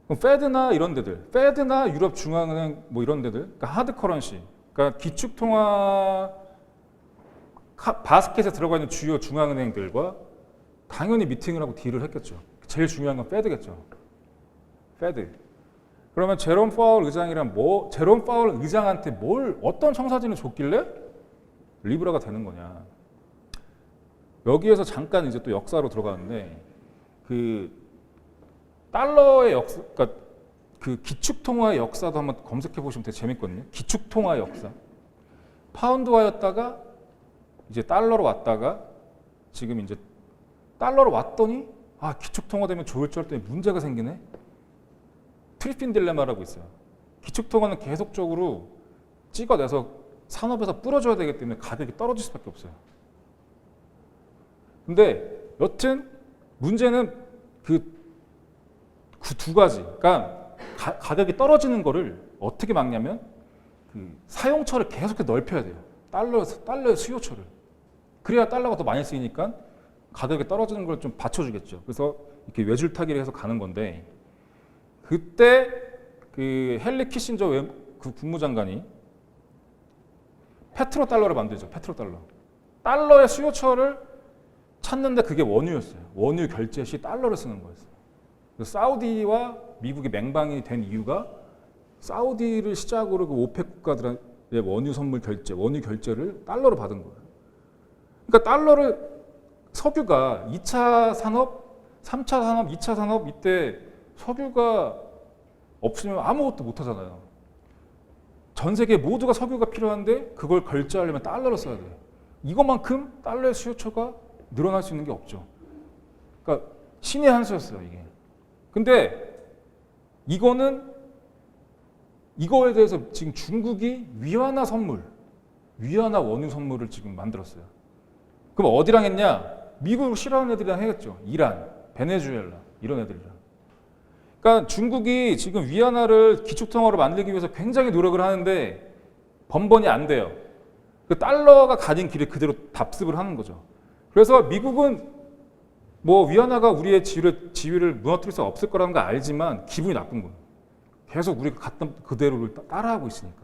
A: 그럼 페드나 이런 데들, 페드나 유럽 중앙은행 뭐 이런 데들, 그러니까 하드 커런시, 그러니까 기축통화 바스켓에 들어가 있는 주요 중앙은행들과 당연히 미팅을 하고 딜을 했겠죠. 제일 중요한 건 페드겠죠. 페드. 그러면 제롬 파월 의장이란 제롬 파월 의장한테 어떤 청사진을 줬길래 리브라가 되는 거냐? 여기에서 잠깐 이제 또 역사로 들어가는데 그 달러의 역사, 그러니까 그 기축통화의 역사도 한번 검색해 보시면 되게 재밌거든요. 기축통화의 역사. 파운드화였다가 이제 달러로 왔다가 지금 이제 달러로 왔더니 기축통화 되면 좋을 줄 알았더니 문제가 생기네. 트리핀 딜레마라고 있어요. 기축통화는 계속적으로 찍어내서 산업에서 뿌려줘야 되기 때문에 가격이 떨어질 수밖에 없어요. 근데 여튼 문제는 그 두 가지. 그러니까 가격이 떨어지는 거를 어떻게 막냐면 그 사용처를 계속해서 넓혀야 돼요. 달러의 수요처를. 그래야 달러가 더 많이 쓰이니까 가격이 떨어지는 걸 좀 받쳐주겠죠. 그래서 이렇게 외줄타기를 해서 가는 건데 그때 그 헨리 키신저 그 국무장관이 페트로달러를 만들죠. 페트로달러. 달러의 수요처를 찾는데 그게 원유였어요. 원유 결제 시 달러를 쓰는 거였어요. 그래서 사우디와 미국이 맹방이 된 이유가 사우디를 시작으로 그 오펙 국가들의 원유 선물 결제, 원유 결제를 달러로 받은 거예요. 그러니까 달러를 석유가 2차 산업, 3차 산업, 2차 산업 이때 석유가 없으면 아무것도 못 하잖아요. 전 세계 모두가 석유가 필요한데 그걸 결제하려면 달러로 써야 돼요. 이것만큼 달러의 수요처가 늘어날 수 있는 게 없죠. 그러니까 신의 한 수였어요, 이게. 근데 이거에 대해서 지금 중국이 위안화 원유 선물을 지금 만들었어요. 그럼 어디랑 했냐? 미국을 싫어하는 애들이랑 해겠죠. 이란, 베네수엘라 이런 애들이랑. 그러니까 중국이 지금 위안화를 기축통화로 만들기 위해서 굉장히 노력을 하는데 번번이 안 돼요. 그 달러가 가진 길을 그대로 답습을 하는 거죠. 그래서 미국은 뭐 위안화가 우리의 지위를 무너뜨릴 수 없을 거라는 거 알지만 기분이 나쁜 거예요. 계속 우리가 갔던 그대로를 따라하고 있으니까.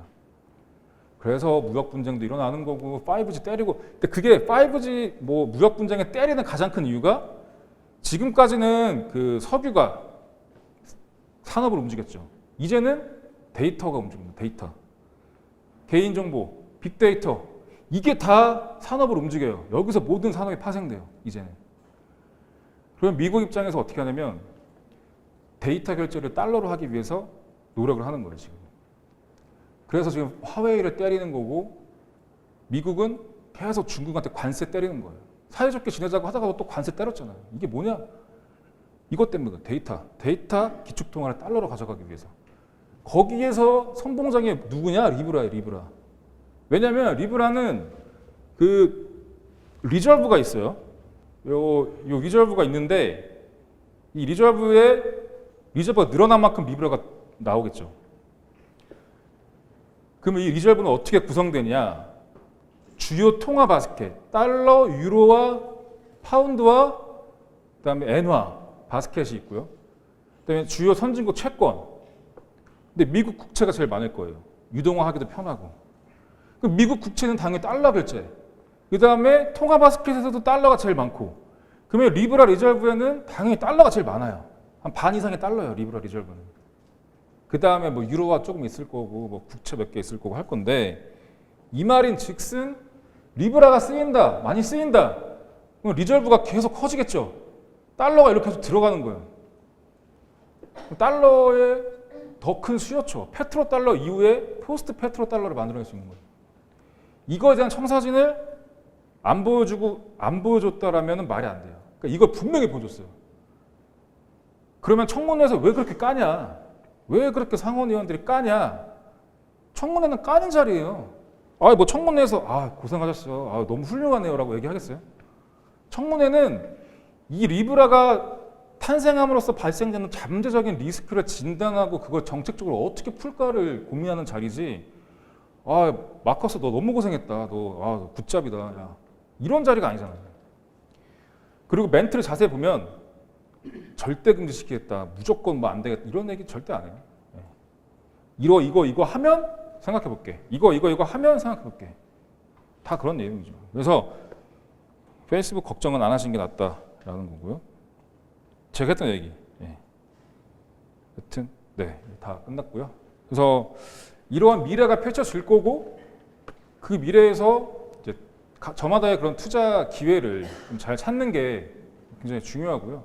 A: 그래서 무역 분쟁도 일어나는 거고 5G 때리고. 근데 그게 5G 뭐 무역 분쟁에 때리는 가장 큰 이유가 지금까지는 그 석유가 산업을 움직였죠. 이제는 데이터가 움직입니다. 데이터. 개인정보, 빅데이터. 이게 다 산업을 움직여요. 여기서 모든 산업이 파생돼요. 이제는. 그러면 미국 입장에서 어떻게 하냐면 데이터 결제를 달러로 하기 위해서 노력을 하는 거예요. 지금. 그래서 지금 화웨이를 때리는 거고 미국은 계속 중국한테 관세 때리는 거예요. 사이좋게 지내자고 하다가 또 관세 때렸잖아요. 이게 뭐냐? 이것 때문에 데이터 기축통화를 달러로 가져가기 위해서. 거기에서 선봉장이 누구냐? 리브라예요. 리브라. 왜냐하면 리브라는 그 리저브가 있어요. 요 리저브가 있는데 이 리저브가 늘어난 만큼 리브라가 나오겠죠. 그러면 이 리저브는 어떻게 구성되냐? 주요 통화 바스켓, 달러, 유로와 파운드와 그다음에 엔화 바스켓이 있고요. 그다음에 주요 선진국 채권. 근데 미국 국채가 제일 많을 거예요. 유동화하기도 편하고. 그럼 미국 국채는 당연히 달러 결제. 그다음에 통화 바스켓에서도 달러가 제일 많고. 그러면 리브라 리저브에는 당연히 달러가 제일 많아요. 한 반 이상의 달러예요. 리브라 리저브는. 그다음에 뭐 유로화 조금 있을 거고 뭐 국채 몇 개 있을 거고 할 건데 이 말인즉슨 리브라가 쓰인다. 많이 쓰인다. 그럼 리저브가 계속 커지겠죠. 달러가 이렇게 계속 들어가는 거예요. 달러의 더 큰 수요처, 페트로 달러 이후에 포스트 페트로 달러를 만들어낼 수 있는 거예요. 이거에 대한 청사진을 안 보여줬다라면 말이 안 돼요. 그러니까 이걸 분명히 보여줬어요. 그러면 청문회에서 왜 그렇게 까냐? 왜 그렇게 상원의원들이 까냐? 청문회는 까는 자리예요. 뭐 청문회에서 고생하셨어요. 너무 훌륭하네요라고 얘기하겠어요? 청문회는 이 리브라가 탄생함으로써 발생되는 잠재적인 리스크를 진단하고 그걸 정책적으로 어떻게 풀까를 고민하는 자리지. 마커스 너 너무 고생했다. 너 굿잡이다. 야. 이런 자리가 아니잖아요. 그리고 멘트를 자세히 보면 절대 금지시키겠다. 무조건 뭐 안 되겠다. 이런 얘기 절대 안 해요. 이거 하면 생각해 볼게. 이거 하면 생각해 볼게. 다 그런 내용이죠. 그래서 페이스북 걱정은 안 하시는 게 낫다라는 거고요. 제가 했던 얘기. 여튼 다 끝났고요. 그래서 이러한 미래가 펼쳐질 거고 그 미래에서 이제 저마다의 그런 투자 기회를 좀 잘 찾는 게 굉장히 중요하고요.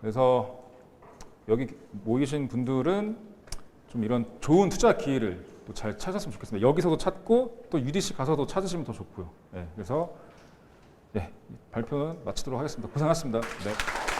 A: 그래서 여기 모이신 분들은 좀 이런 좋은 투자 기회를 또 잘 찾았으면 좋겠습니다. 여기서도 찾고 또 UDC 가서도 찾으시면 더 좋고요. 그래서 발표는 마치도록 하겠습니다. 고생하셨습니다. 네.